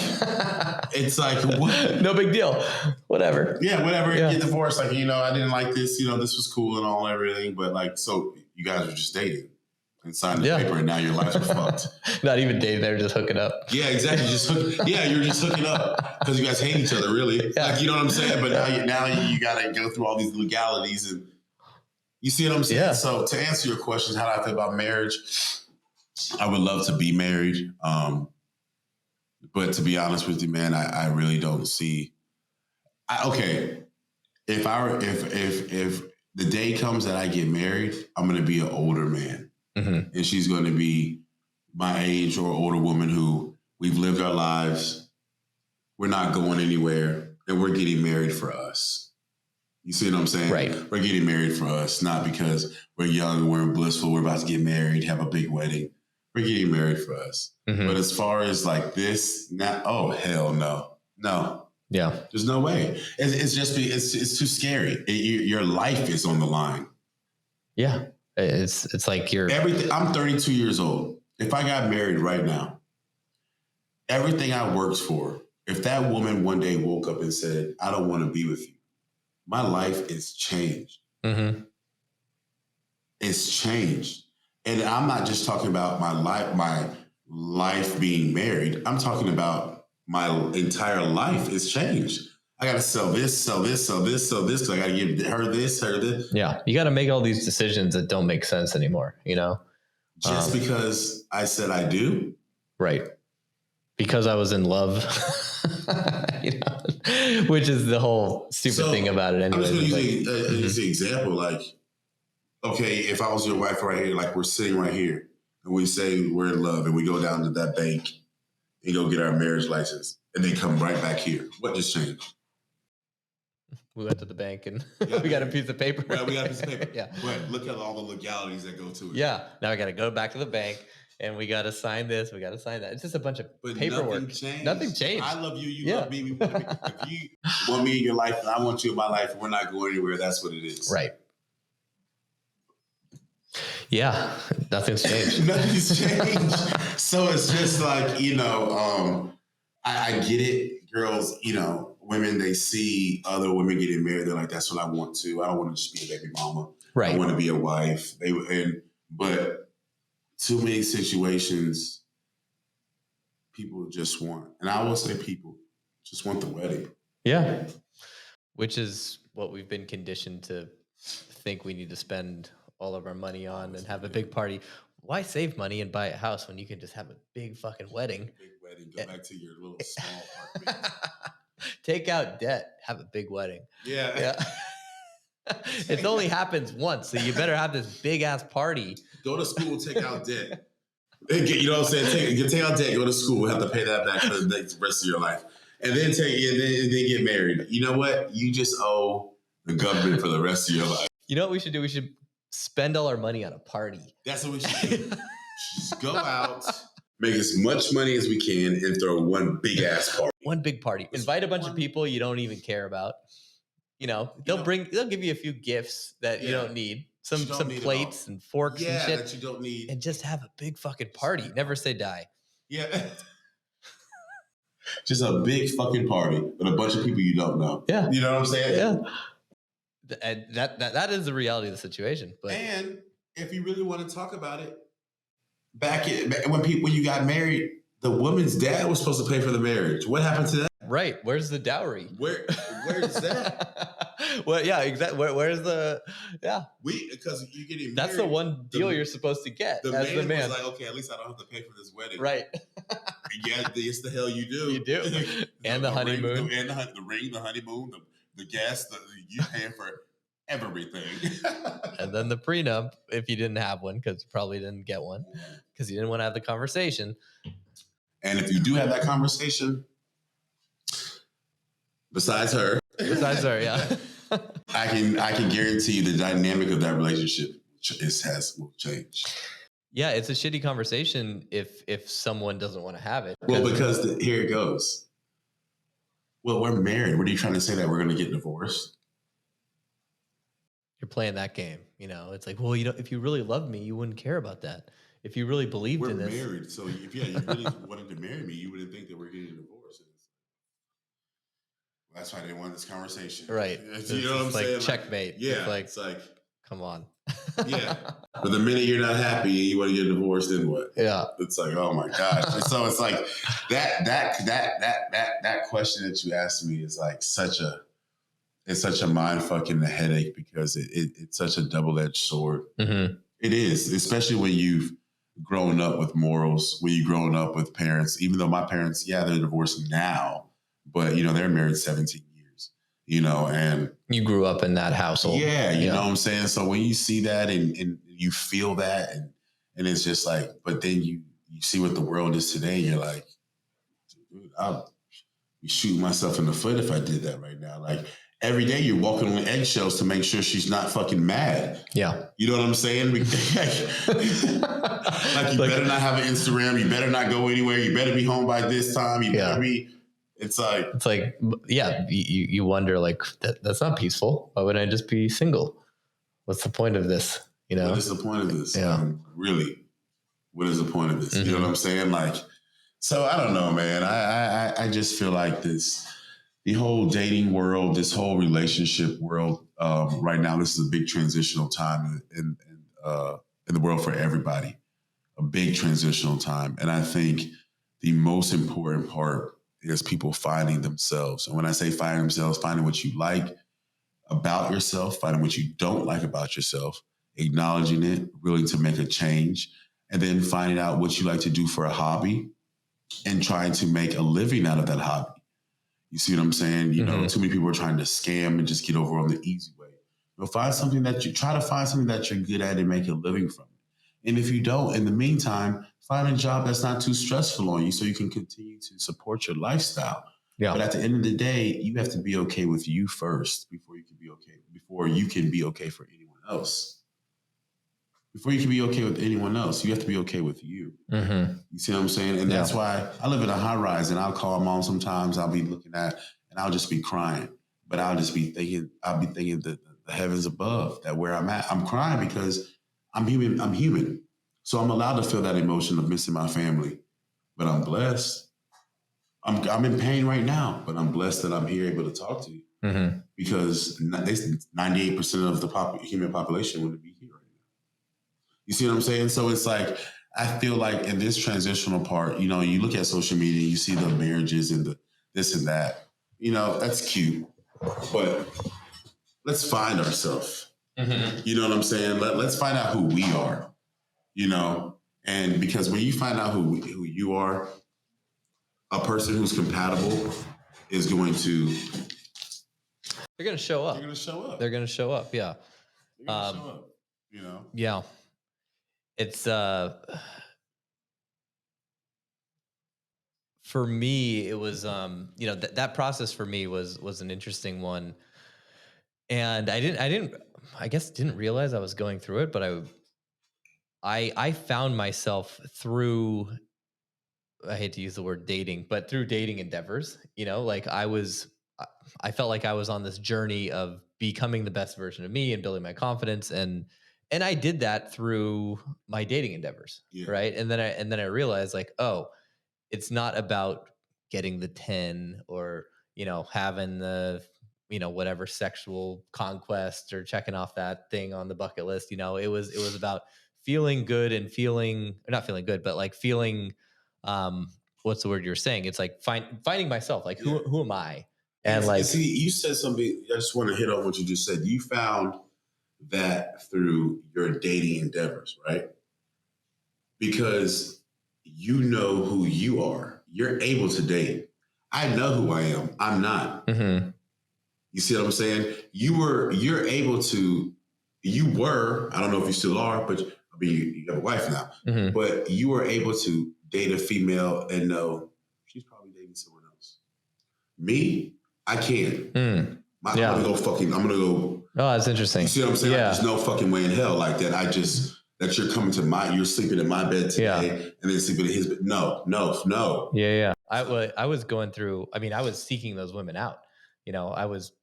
it's like, what? No big deal. Whatever. Yeah, whatever. Yeah. Get divorced. Like, I didn't like this. This was cool and all everything. But like, so you guys were just dating and signed the paper, and now your lives are fucked. Not even dating. They're just hooking up. Yeah, exactly. You're just hooking up because you guys hate each other, really. Yeah. Like, you know what I'm saying? But now you got to go through all these legalities, and you see what I'm saying? Yeah. So to answer your question, how do I feel about marriage? I would love to be married. But to be honest with you, man, I really don't see. If the day comes that I get married, I'm going to be an older man, and she's going to be my age or older woman who we've lived our lives. We're not going anywhere, and we're getting married for us. You see what I'm saying? Right. We're getting married for us, not because we're young, we're blissful, we're about to get married, have a big wedding. We're getting married for us. But as far as like this, oh, hell no. No. Yeah. There's no way. It's too scary. Your life is on the line. Yeah. It's like everything. I'm 32 years old. If I got married right now, everything I worked for, if that woman one day woke up and said, I don't want to be with you, my life is changed. It's changed. And I'm not just talking about my life being married. I'm talking about my entire life is changed. I got to sell this. I got to give her this. Yeah. You got to make all these decisions that don't make sense anymore, Just because I said I do. Right. Because I was in love, which is the whole stupid thing about it anyway. I'm just going to use the example. Like, okay, if I was your wife right here, like we're sitting right here and we say we're in love and we go down to that bank and go get our marriage license and then come right back here. What just changed? We went to the bank and we got a piece of paper. Right, we got a piece of paper. Yeah. But look at all the legalities that go to it. Yeah. Now we got to go back to the bank and we got to sign this. We got to sign that. It's just a bunch of paperwork. Nothing changed. I love you. You love me. We want to be. If you want me in your life and I want you in my life and we're not going anywhere, that's what it is. Right. Yeah. Nothing's changed. Nothing's changed. So it's just like, I get it. Girls, women, they see other women getting married. They're like, that's what I want to. I don't want to just be a baby mama. Right. I want to be a wife. But too many situations, people just want, and I will say people just want the wedding. Yeah. Which is what we've been conditioned to think we need to spend all of our money on and have a big party. Why save money and buy a house when you can just have a big fucking wedding? Big wedding. Go back to your little small apartment. Take out debt. Have a big wedding. Yeah. It only happens once, so you better have this big ass party. Go to school, take out debt. You know what I'm saying? Take out debt, go to school, have to pay that back for the rest of your life. And then get married. You know what? You just owe the government for the rest of your life. You know what we should do? We should spend all our money on a party. That's what we should do. Just go out, make as much money as we can, and throw one big ass party. One big party. Invite a bunch of people you don't even care about. You know, they'll give you a few gifts that you don't need. Some plates and forks and shit that you don't need. And just have a big fucking party. Never say die. Yeah. Just a big fucking party with a bunch of people you don't know. Yeah. You know what I'm saying? Yeah. And that is the reality of the situation. But and if you really want to talk about it, back when you got married, the woman's dad was supposed to pay for the marriage. What happened to that? Right. Where's the dowry? Where's that? Well, yeah, exactly. Where's the because you're getting married. That's the one deal you're supposed to get as the man. Was like, okay, at least I don't have to pay for this wedding. Right. Yeah, it's the hell you do. You do. And the honeymoon. The ring, the honeymoon, the gas, you paying for everything. And then the prenup, if you didn't have one, because you probably didn't get one, because you didn't want to have the conversation. And if you do have that conversation, besides her, yeah. I can guarantee you the dynamic of that relationship will change. Yeah, it's a shitty conversation if someone doesn't want to have it. Well, because here it goes. Well, we're married. What are you trying to say, that we're going to get divorced? You're playing that game. You know, it's like, well, if you really loved me, you wouldn't care about that. If you really believed in this. We're married. So if you really wanted to marry me, you wouldn't think that we're getting divorced. That's why I didn't want this conversation. Right. You know what I'm saying? Checkmate. Yeah. It's like, come on. Yeah. But the minute you're not happy and you want to get divorced, then what? Yeah. It's like, oh my gosh. And so it's like that question that you asked me is like such a mind fucking headache, because it's such a double-edged sword. Mm-hmm. It is, especially when you've grown up with morals, when you've grown up with parents, even though my parents, they're divorced now, but they're married 17 years, and you grew up in that household. Yeah. You know what I'm saying? So when you see that and you feel that and it's just like, but then you see what the world is today, and you're like, dude, I'll be shooting myself in the foot if I did that right now. Like, every day you're walking on eggshells to make sure she's not fucking mad. Yeah. You know what I'm saying? Like, you better not have an Instagram. You better not go anywhere. You better be home by this time. You better be. It's like, yeah, you wonder, like, that's not peaceful. Why wouldn't I just be single? What's the point of this? What is the point of this? Yeah. Really, what is the point of this? Mm-hmm. You know what I'm saying? Like, so I don't know, man. I just feel like the whole dating world, this whole relationship world, right now, this is a big transitional time in the world for everybody, a big transitional time. And I think the most important part is people finding themselves. And when I say finding themselves, finding what you like about yourself, finding what you don't like about yourself, acknowledging it, willing to make a change, and then finding out what you like to do for a hobby and trying to make a living out of that hobby. You see what I'm saying? You know, too many people are trying to scam and just get over on the easy way. Try to find something that you're good at and make a living from it. And if you don't, in the meantime, find a job that's not too stressful on you so you can continue to support your lifestyle. Yeah. But at the end of the day, you have to be okay with you first before you can be okay for anyone else. Before you can be okay with anyone else, you have to be okay with you. Mm-hmm. You see what I'm saying? And that's why I live in a high rise, and I'll call mom sometimes. I'll be looking at, and I'll just be crying. But I'll be thinking that the heavens above, that where I'm at, I'm crying because I'm human. So I'm allowed to feel that emotion of missing my family. But I'm blessed. I'm in pain right now, but I'm blessed that I'm here able to talk to you because 98% of the human population wouldn't be here right now. You see what I'm saying? So it's like, I feel like in this transitional part, you know, you look at social media, you see the marriages and the this and that, you know, that's cute, but let's find ourselves. You know what I'm saying? Let's find out who we are, you know, and because when you find out who you are, a person who's compatible is going to. They're going to show up. They're going to show up. They're going to show up. Yeah. They're going to show up, you know? Yeah. It's, for me, it was, you know, that process for me was an interesting one. And I didn't realize I was going through it, but I found myself through, I hate to use the word dating, but through dating endeavors, you know, like I felt like I was on this journey of becoming the best version of me and building my confidence. And I did that through my dating endeavors. Yeah. Right. And then I realized like, oh, it's not about getting the 10 or, you know, having the, you know, whatever sexual conquest or checking off that thing on the bucket list. You know, it was about feeling good and not feeling good, but like feeling, what's the word you're saying? It's like finding myself, like who am I? And like, see, you said something, I just want to hit on what you just said. You found that through your dating endeavors, right? Because you know who you are. You're able to date. I know who I am. I'm not. You see what I'm saying? You were, I don't know if you still are, but I mean, you have a wife now, but you were able to date a female and know she's probably dating someone else. Me, I can't. I'm gonna go. Oh, that's interesting. You see what I'm saying? Yeah. There's no fucking way in hell like that. That you're coming to you're sleeping in my bed today and then sleeping in his bed. No. Yeah. I was going through, I mean, I was seeking those women out. You know, I was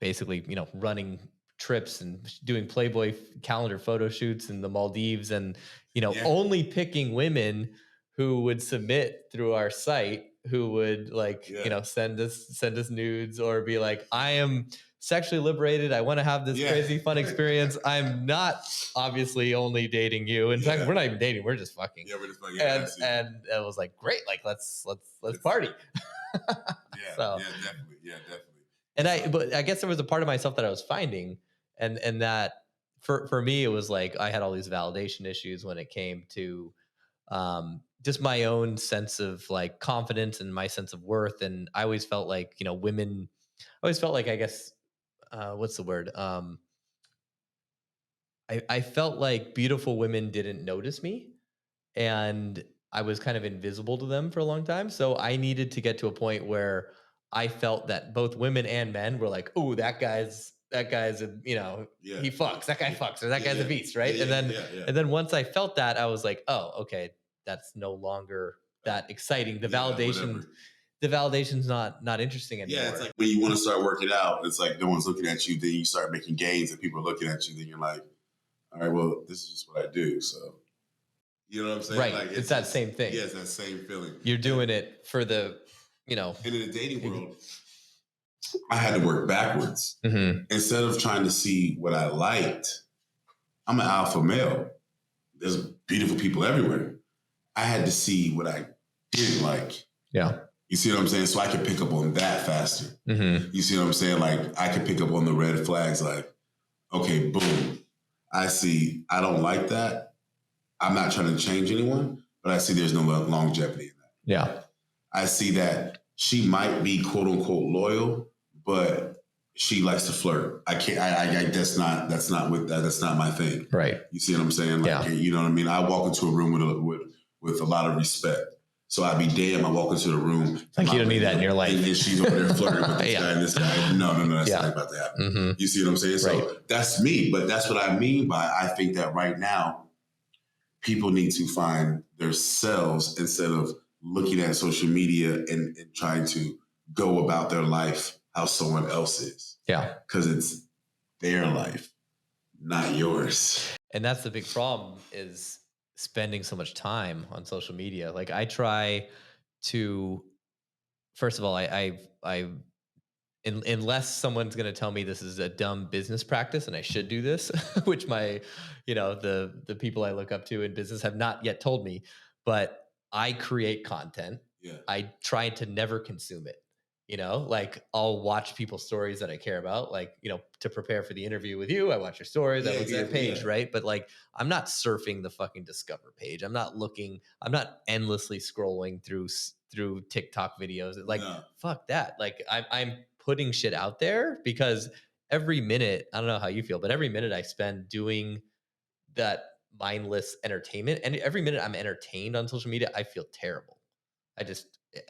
basically, you know, running trips and doing Playboy calendar photo shoots in the Maldives and, you know, only picking women who would submit through our site, who would like, you know, send us nudes or be like, I am sexually liberated. I want to have this crazy fun experience. I'm not obviously only dating you. In fact, we're not even dating. We're just fucking. Yeah, we're just fucking. And I was like, great. Like, let's party. Definitely. Yeah, definitely. And but I guess there was a part of myself that I was finding, and that for me, it was like I had all these validation issues when it came to just my own sense of like confidence and my sense of worth. And I always felt like, you know, women, I guess, what's the word? I felt like beautiful women didn't notice me and I was kind of invisible to them for a long time. So I needed to get to a point where I felt that both women and men were like, oh, that guy's a, you know, he fucks, that guy fucks, or that guy's a beast. Right. And then once I felt that, I was like, oh, okay, that's no longer that exciting. The validation's not interesting anymore. Yeah, it's like when you want to start working out, it's like no one's looking at you, then you start making gains and people are looking at you, then you're like, all right, well, this is just what I do. So, you know what I'm saying? Right. Like, it's that same thing. Yeah, it's that same feeling. You're doing it for the, you know. And in the dating world, I had to work backwards. Instead of trying to see what I liked, I'm an alpha male. There's beautiful people everywhere. I had to see what I didn't like. Yeah. You see what I'm saying? So I could pick up on that faster. You see what I'm saying? Like I could pick up on the red flags like, okay, boom. I see, I don't like that. I'm not trying to change anyone, but I see there's no longevity in that. Yeah. I see that she might be quote unquote loyal, but she likes to flirt. I can't, that's not my thing. Right. You see what I'm saying? Like, you know what I mean? I walk into a room with a lot of respect. So I'd be damn, I walk into the room. Like you don't need that in your life. And she's over there flirting with this guy and this guy. No, that's not about to happen. You see what I'm saying? So that's me, but that's what I mean by I think that right now, people need to find themselves instead of looking at social media and trying to go about their life how someone else is. Yeah. Because it's their life, not yours. And that's the big problem is spending so much time on social media. Like I try to first of all, unless someone's going to tell me this is a dumb business practice and I should do this, which the people I look up to in business have not yet told me, but I create content. Yeah. I try to never consume it. Like I'll watch people's stories that I care about, like, to prepare for the interview with you. I watch your stories, I look at your page, right? But like, I'm not surfing the fucking Discover page. I'm not endlessly scrolling through TikTok videos. Like, fuck that. Like I'm putting shit out there because every minute, I don't know how you feel, but every minute I spend doing that mindless entertainment, and every minute I'm entertained on social media, I feel terrible.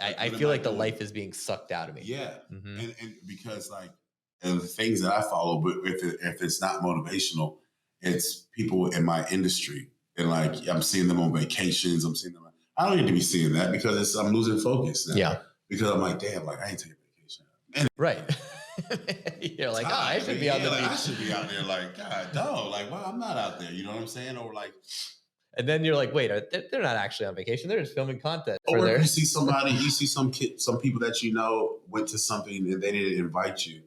I feel like the life is being sucked out of me. Yeah. Mm-hmm. And because and the things that I follow, but if it's not motivational, it's people in my industry. And I'm seeing them on vacations. I don't need to be seeing that because I'm losing focus now. Yeah. Because I'm like, damn, I ain't taking vacation. And right. You're like, I should be out there. I should be out there God, dog. Well, I'm not out there. You know what I'm saying? Or and then you're like, wait, they're not actually on vacation. They're just filming content. Or you see somebody, some people that went to something and they didn't invite you.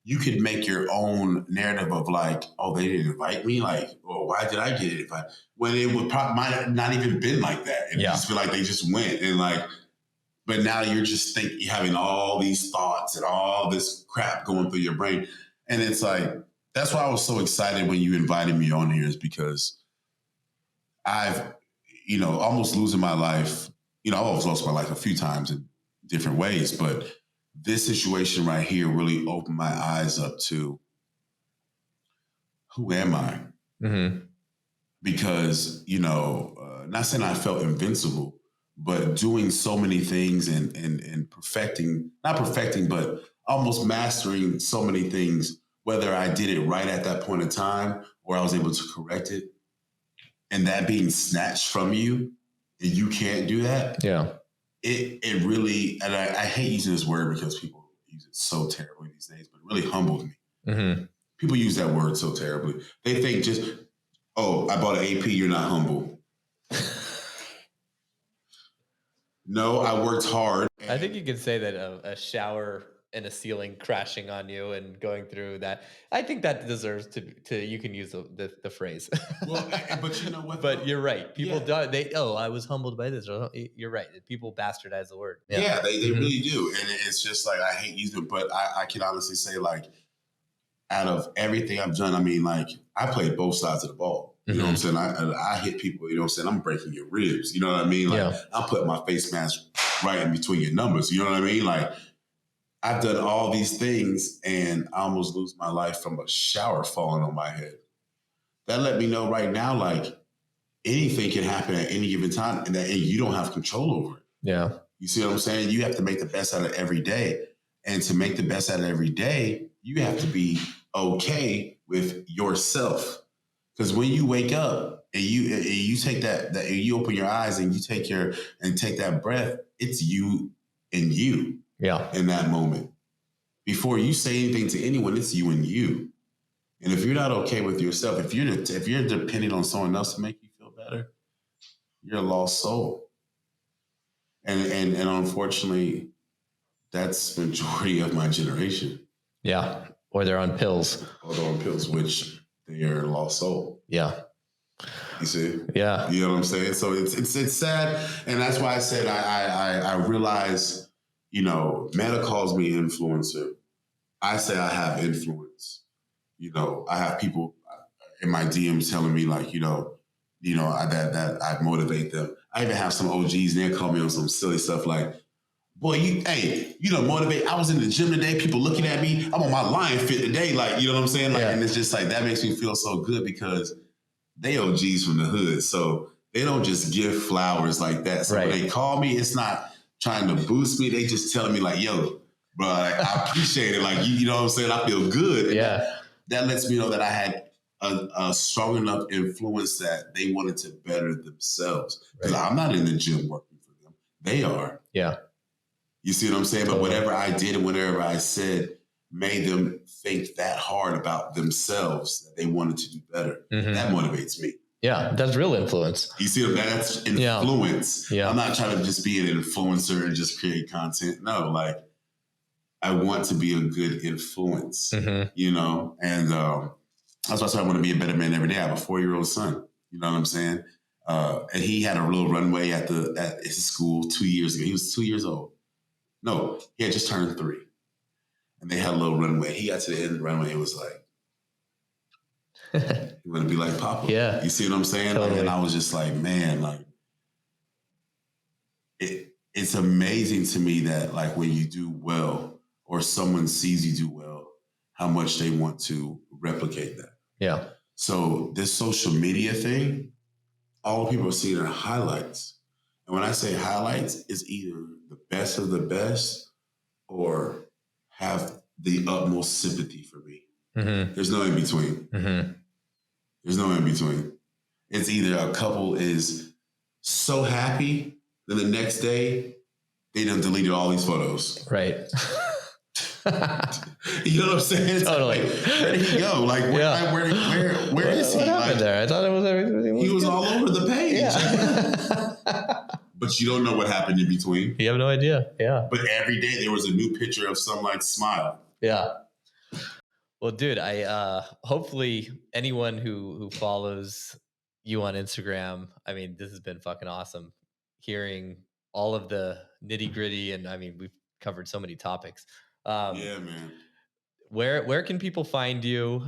You could make your own narrative of oh, they didn't invite me. Well, why did I get invited? When it might have not even been like that. And you just feel like they just went and but now you're just having all these thoughts and all this crap going through your brain. And it's that's why I was so excited when you invited me on here, is because I've, almost losing my life. I've almost lost my life a few times in different ways, but this situation right here really opened my eyes up to who am I? Mm-hmm. Because, not saying I felt invincible, but doing so many things and not perfecting, but almost mastering so many things, whether I did it right at that point in time or I was able to correct it. And that being snatched from you, and you can't do that. Yeah. It really, and I hate using this word because people use it so terribly these days, but it really humbled me. Mm-hmm. People use that word so terribly. They think I bought an AP, you're not humble. No, I worked hard. I think you could say that a shower and a ceiling crashing on you and going through that, I think that deserves to you can use the phrase. Well, but you know what? But you're right. People do. I was humbled by this. You're right. People bastardize the word. Yeah, they mm-hmm. really do. And it's just I hate using it, but I can honestly say out of everything I've done, I played both sides of the ball. You know what I'm saying? I hit people, you know what I'm saying? I'm breaking your ribs. You know what I mean? I'm putting my face mask right in between your numbers. You know what I mean? I've done all these things and I almost lose my life from a shower falling on my head. That let me know right now, anything can happen at any given time and you don't have control over it. Yeah. You see what I'm saying? You have to make the best out of every day. And to make the best out of every day, you have to be okay with yourself. Because when you wake up and you take that you open your eyes and you take that breath, it's you and you. Yeah. In that moment. Before you say anything to anyone, it's you and you. And if you're not okay with yourself, if you're depending on someone else to make you feel better, you're a lost soul. And unfortunately, that's the majority of my generation. Yeah. Or they're on pills. Which they're a lost soul. Yeah. You see? Yeah. You know what I'm saying? So it's sad. And that's why I said I realize, Meta calls me influencer. I say I have influence. I have people in my DMs telling me that I motivate them. I even have some OGs and they call me on some silly stuff boy, motivate. I was in the gym today, people looking at me. I'm on my Lion Fit today. You know what I'm saying? And it's just that makes me feel so good because they OGs from the hood. So they don't just give flowers like that. So when they call me, it's not trying to boost me. They just telling me yo, bro, I appreciate it. You know what I'm saying? I feel good. Yeah. That lets me know that I had a strong enough influence that they wanted to better themselves. Because I'm not in the gym working for them. They are. Yeah. You see what I'm saying? But whatever I did and whatever I said made them think that hard about themselves that they wanted to do better. Mm-hmm. That motivates me. Yeah, that's real influence. You see, that's influence. Yeah. I'm not trying to just be an influencer and just create content. No, like I want to be a good influence, you know? And that's why I said I want to be a better man every day. I have a 4-year-old son, you know what I'm saying? And he had a little runway at his school 2 years ago. He was 2 years old. No, he had just turned 3. And they had a little runway. He got to the end of the runway. It was like, you want to be like Papa. Yeah. You see what I'm saying? Totally. Like, and I was just like, man, like it's amazing to me that like when you do well or someone sees you do well, how much they want to replicate that. Yeah. So this social media thing, all people are seeing are highlights. And when I say highlights, it's either the best of the best or have the utmost sympathy for me. There's no in between. There's no in between. It's either a couple is so happy, then the next day they done deleted all these photos. Right. You know what I'm saying? Totally. Like, where did he go? Like, where is he? What happened like, there? I thought it was everything. He was all over the page. Yeah. But you don't know what happened in between. You have no idea. Yeah. But every day there was a new picture of some like smile. Yeah. Well, dude, I hopefully anyone who follows you on Instagram, I mean, this has been fucking awesome hearing all of the nitty gritty. And I mean, we've covered so many topics. Yeah, man. Where can people find you?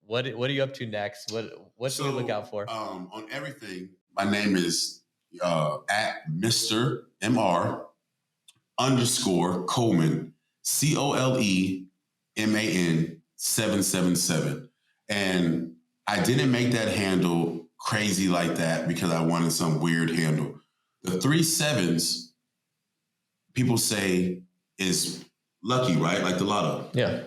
What are you up to next? What should we look out for? On everything, my name is at Mr. MR _ Coleman, COLEMAN 777. And I didn't make that handle crazy like that because I wanted some weird handle. The 3 7s, people say is lucky, right? Like the lotto. Yeah.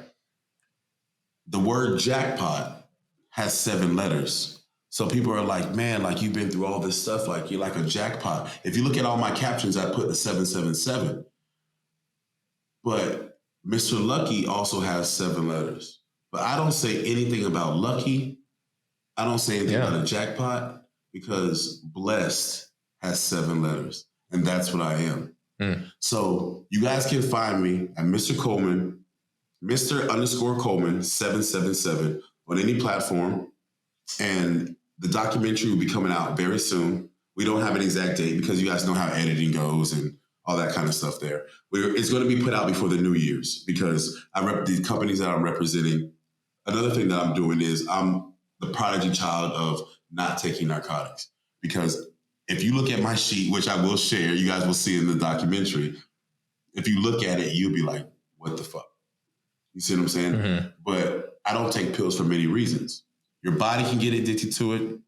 The word jackpot has 7 letters. So people are like, man, like you've been through all this stuff. Like you're like a jackpot. If you look at all my captions, I put the 777. But Mr. Lucky also has 7 letters. But I don't say anything about lucky. I don't say anything about a jackpot because blessed has 7 letters. And that's what I am. So you guys can find me at Mr. Coleman, Mr. _ Coleman 777 on any platform. And the documentary will be coming out very soon. We don't have an exact date because you guys know how editing goes and all that kind of stuff there. It's going to be put out before the New Year's because I rep the companies that I'm representing. Another thing that I'm doing is I'm the prodigy child of not taking narcotics. Because if you look at my sheet, which I will share, you guys will see in the documentary, if you look at it, you'll be like, what the fuck? You see what I'm saying? But I don't take pills for many reasons. Your body can get addicted to it.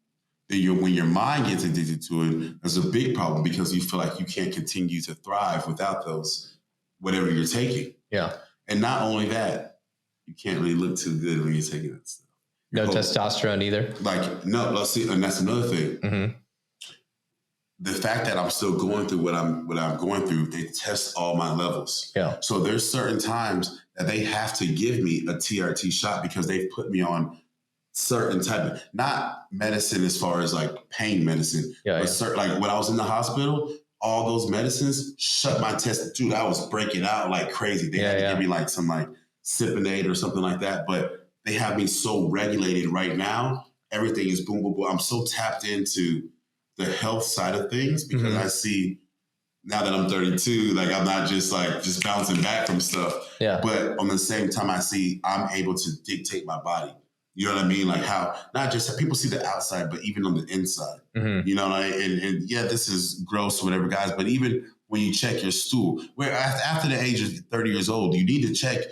Then when your mind gets addicted to it, there's a big problem because you feel like you can't continue to thrive without those, whatever you're taking. Yeah. And not only that, you can't really look too good when you're taking that stuff. No testosterone either? Like, no, let's see, and that's another thing. The fact that I'm still going through what I'm going through, they test all my levels. Yeah. So there's certain times that they have to give me a TRT shot because they've put me on certain type of, not medicine as far as like pain medicine, but certain, like when I was in the hospital, all those medicines shut my test. Dude, I was breaking out like crazy. They had to give me like some like Cipinate or something like that. But they have me so regulated right now. Everything is boom, boom, boom. I'm so tapped into the health side of things because I see now that I'm 32, like I'm not just bouncing back from stuff. Yeah. But on the same time, I see I'm able to dictate my body. You know what I mean? Like how not just people see the outside, but even on the inside. You know, and yeah, this is gross, whatever, guys. But even when you check your stool, where after the age of 30 years old, you need to check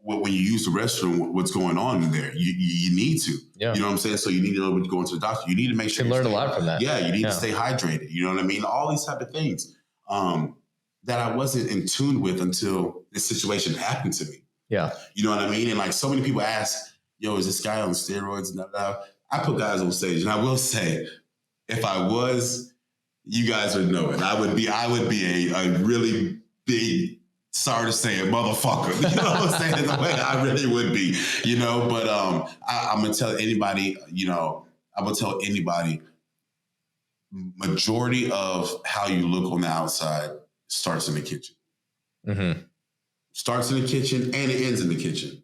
when you use the restroom, what's going on in there. You need to. Yeah. You know what I'm saying? So you need to know when you go into the doctor. You need to make sure you learn a lot from that. Yeah, you need to stay hydrated. You know what I mean? All these type of things that I wasn't in tune with until this situation happened to me. Yeah. You know what I mean? And like so many people ask, yo, is this guy on steroids? No. I put guys on stage, and I will say, if I was, you guys would know it. I would be a really big, sorry to say it, motherfucker. You know what I'm saying? The way I really would be, you know. But I'm gonna tell anybody, you know, I would tell anybody, majority of how you look on the outside starts in the kitchen. Mm-hmm. Starts in the kitchen and it ends in the kitchen.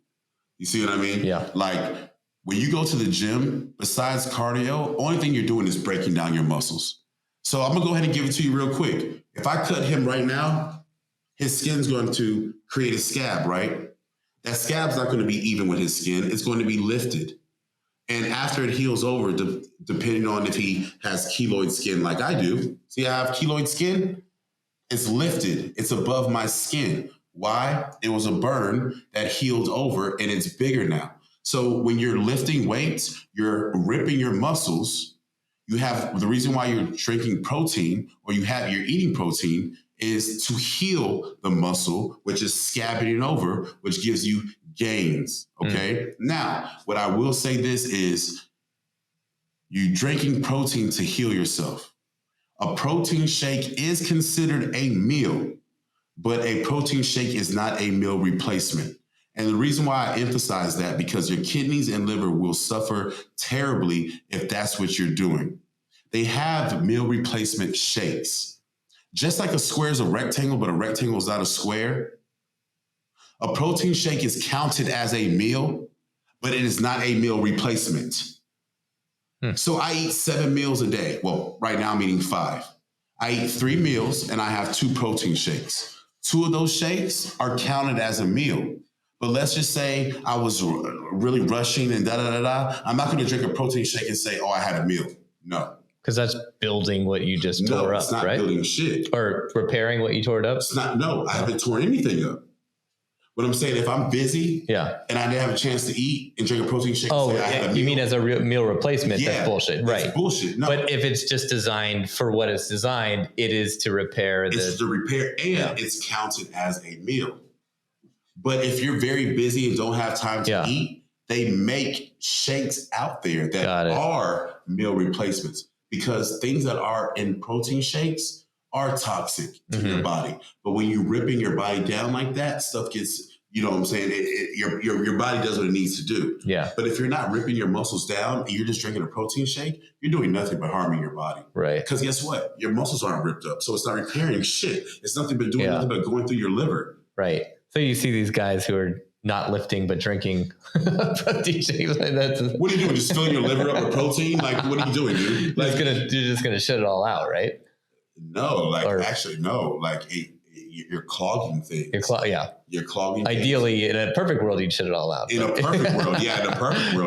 You see what I mean? Yeah. Like when you go to the gym, besides cardio, only thing you're doing is breaking down your muscles. So I'm gonna go ahead and give it to you real quick. If I cut him right now, his skin's going to create a scab, right? That scab's not going to be even with his skin. It's going to be lifted. And after it heals over, depending on if he has keloid skin like I do, see I have keloid skin? It's lifted. It's above my skin. Why? It was a burn that healed over and it's bigger now. So when you're lifting weights, you're ripping your muscles. You have the reason why you're drinking protein or you're eating protein is to heal the muscle, which is scabbing it over, which gives you gains. Okay. Now, what I will say this is you drinking protein to heal yourself. A protein shake is considered a meal, but a protein shake is not a meal replacement. And the reason why I emphasize that, because your kidneys and liver will suffer terribly if that's what you're doing. They have meal replacement shakes. Just like a square is a rectangle, but a rectangle is not a square. A protein shake is counted as a meal, but it is not a meal replacement. So I eat 7 meals a day. Well, right now I'm eating 5. I eat 3 meals and I have 2 protein shakes. 2 of those shakes are counted as a meal. But let's just say I was really rushing and da-da-da-da. I'm not going to drink a protein shake and say, oh, I had a meal. No. Because that's building what you just tore up, it's not right? Building shit. Or repairing what you tore up? It's not, no, I haven't torn anything up. What I'm saying, if I'm busy and I didn't have a chance to eat and drink a protein shake, you mean as a meal replacement? Yeah, that's bullshit, right? It's bullshit. No. But if it's just designed for what it's designed, it is to repair. It's to repair and it's counted as a meal. But if you're very busy and don't have time to eat, they make shakes out there that are meal replacements. Because things that are in protein shakes are toxic to your body. But when you're ripping your body down like that, stuff gets, you know what I'm saying? Your body does what it needs to do. Yeah. But if you're not ripping your muscles down and you're just drinking a protein shake, you're doing nothing but harming your body. Right. Because guess what? Your muscles aren't ripped up. So it's not repairing shit. It's nothing but doing nothing but going through your liver. Right. So you see these guys who are not lifting, but drinking protein shakes. Like that. What are you doing? Just filling your liver up with protein? Like, what are you doing, dude? Like, you're just gonna shit it all out, right? No, actually, no. Like, you're clogging things. You're clogging. Ideally, in a perfect world, you'd shit it all out. In a perfect world,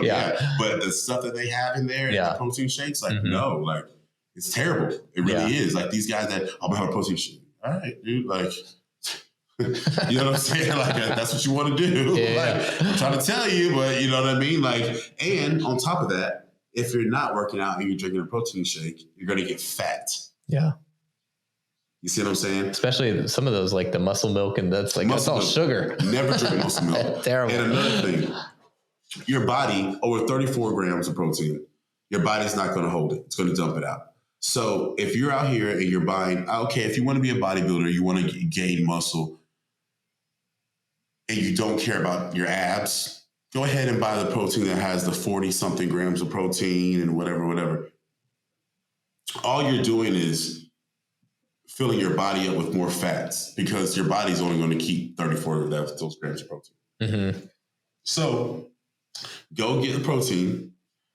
yeah. But the stuff that they have in there, in the protein shakes, like, no, like, it's terrible. It really is. Like, these guys that, I'm gonna have a protein shake. All right, dude, like, you know what I'm saying? Like, that's what you want to do. Like, I'm trying to tell you, but you know what I mean? Like, and on top of that, if you're not working out and you're drinking a protein shake, you're going to get fat. Yeah. You see what I'm saying? Especially some of those, like the muscle milk, and that's all sugar. Never drink muscle milk. Terrible. And another thing, your body, over 34 grams of protein, your body's not going to hold it. It's going to dump it out. So if you're out here and you're buying, okay, if you want to be a bodybuilder, you want to gain muscle, and you don't care about your abs, go ahead and buy the protein that has the 40-something grams of protein and whatever. All you're doing is filling your body up with more fats because your body's only going to keep 34 of those grams of protein. Mm-hmm. So go get the protein.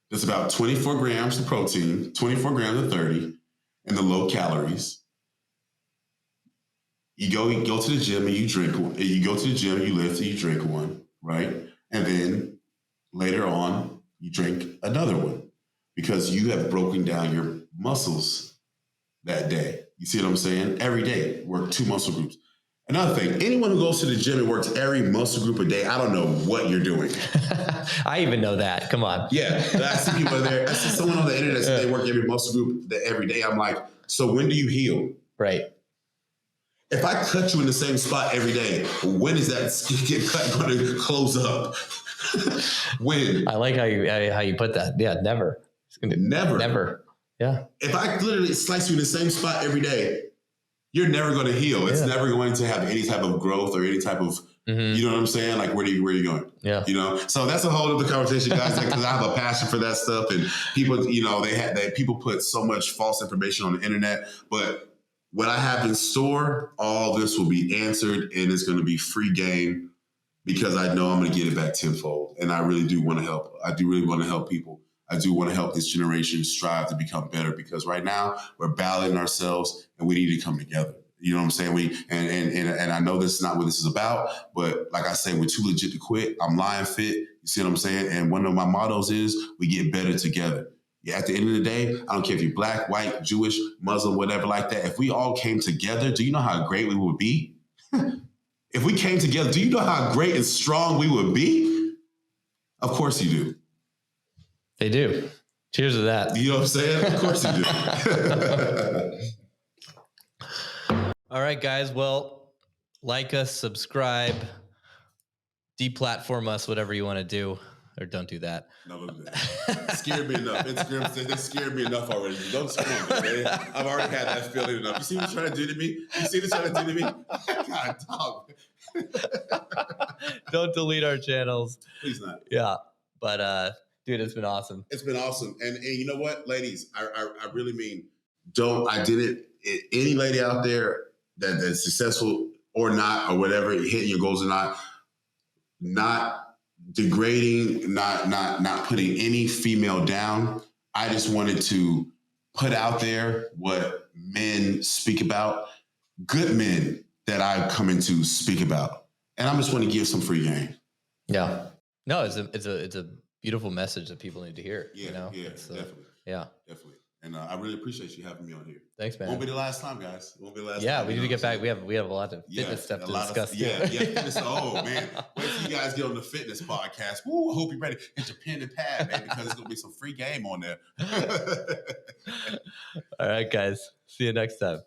There's about 24 grams of protein, 24 grams of 30, and the low calories. You go to the gym and you drink one. You go to the gym, you lift and you drink one, right? And then later on, you drink another one because you have broken down your muscles that day. You see what I'm saying? Every day, work 2 muscle groups. Another thing, anyone who goes to the gym and works every muscle group a day, I don't know what you're doing. I even know that. Come on. Yeah. I see people there. I see someone on the internet say they work every muscle group every day. I'm like, so when do you heal? Right. If I cut you in the same spot every day, when is that skin cut going to close up? When? I like how you put that. Yeah, never. Never. Yeah. If I literally slice you in the same spot every day, you're never going to heal. It's never going to have any type of growth or any type of You know what I'm saying? Like, where are you going? Yeah. You know, so that's a whole other conversation, guys, because I have a passion for that stuff. And people, you know, people put so much false information on the internet, but what I have in store, all this will be answered, and it's going to be free game because I know I'm going to get it back tenfold. And I really do want to help. I do really want to help people. I do want to help this generation strive to become better, because right now we're battling ourselves and we need to come together. You know what I'm saying? And I know this is not what this is about, but like I say, we're too legit to quit. I'm lying fit. You see what I'm saying? And one of my mottos is we get better together. Yeah, at the end of the day, I don't care if you're black, white, Jewish, Muslim, whatever like that. If we all came together, do you know how great we would be? If we came together, do you know how great and strong we would be? Of course you do. They do. Cheers to that. You know what I'm saying? Of course you do. All right, guys. Well, like us, subscribe, deplatform us, whatever you want to do. Or don't do that. No, don't do that. It scared me enough. Instagram said they scared me enough already. Don't screw me, man. I've already had that feeling enough. You see what you're trying to do to me? You see what you're trying to do to me? God, dog. Don't delete our channels. Please not. Yeah. But, dude, it's been awesome. It's been awesome. And you know what, ladies? I really mean, any lady out there that's successful or not, or whatever, hitting your goals or not degrading, not putting any female down. I just wanted to put out there what men speak about, good men that I come into speak about, and I just want to give some free game. Yeah, no, it's a beautiful message that people need to hear. Yeah, you know? Definitely. Yeah, definitely. And I really appreciate you having me on here. Thanks, man. Won't be the last time, guys. Won't be the last time. Yeah, we need to get back. We have a lot of fitness stuff to discuss. Fitness. Oh, man. Wait till you guys get on the fitness podcast. Woo, I hope you're ready. Get your pen and pad, man, because there's going to be some free game on there. All right, guys. See you next time.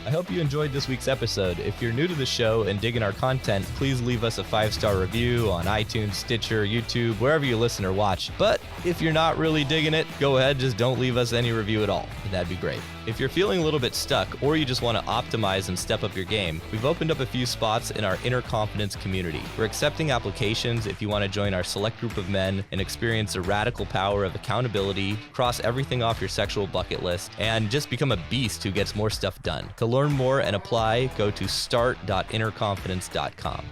I hope you enjoyed this week's episode. If you're new to the show and digging our content, please leave us a 5-star review on iTunes, Stitcher, YouTube, wherever you listen or watch. But if you're not really digging it, go ahead, just don't leave us any review at all. That'd be great. If you're feeling a little bit stuck, or you just want to optimize and step up your game, we've opened up a few spots in our Inner Confidence community. We're accepting applications if you want to join our select group of men and experience the radical power of accountability, cross everything off your sexual bucket list, and just become a beast who gets more stuff done. To learn more and apply, go to start.innerconfidence.com.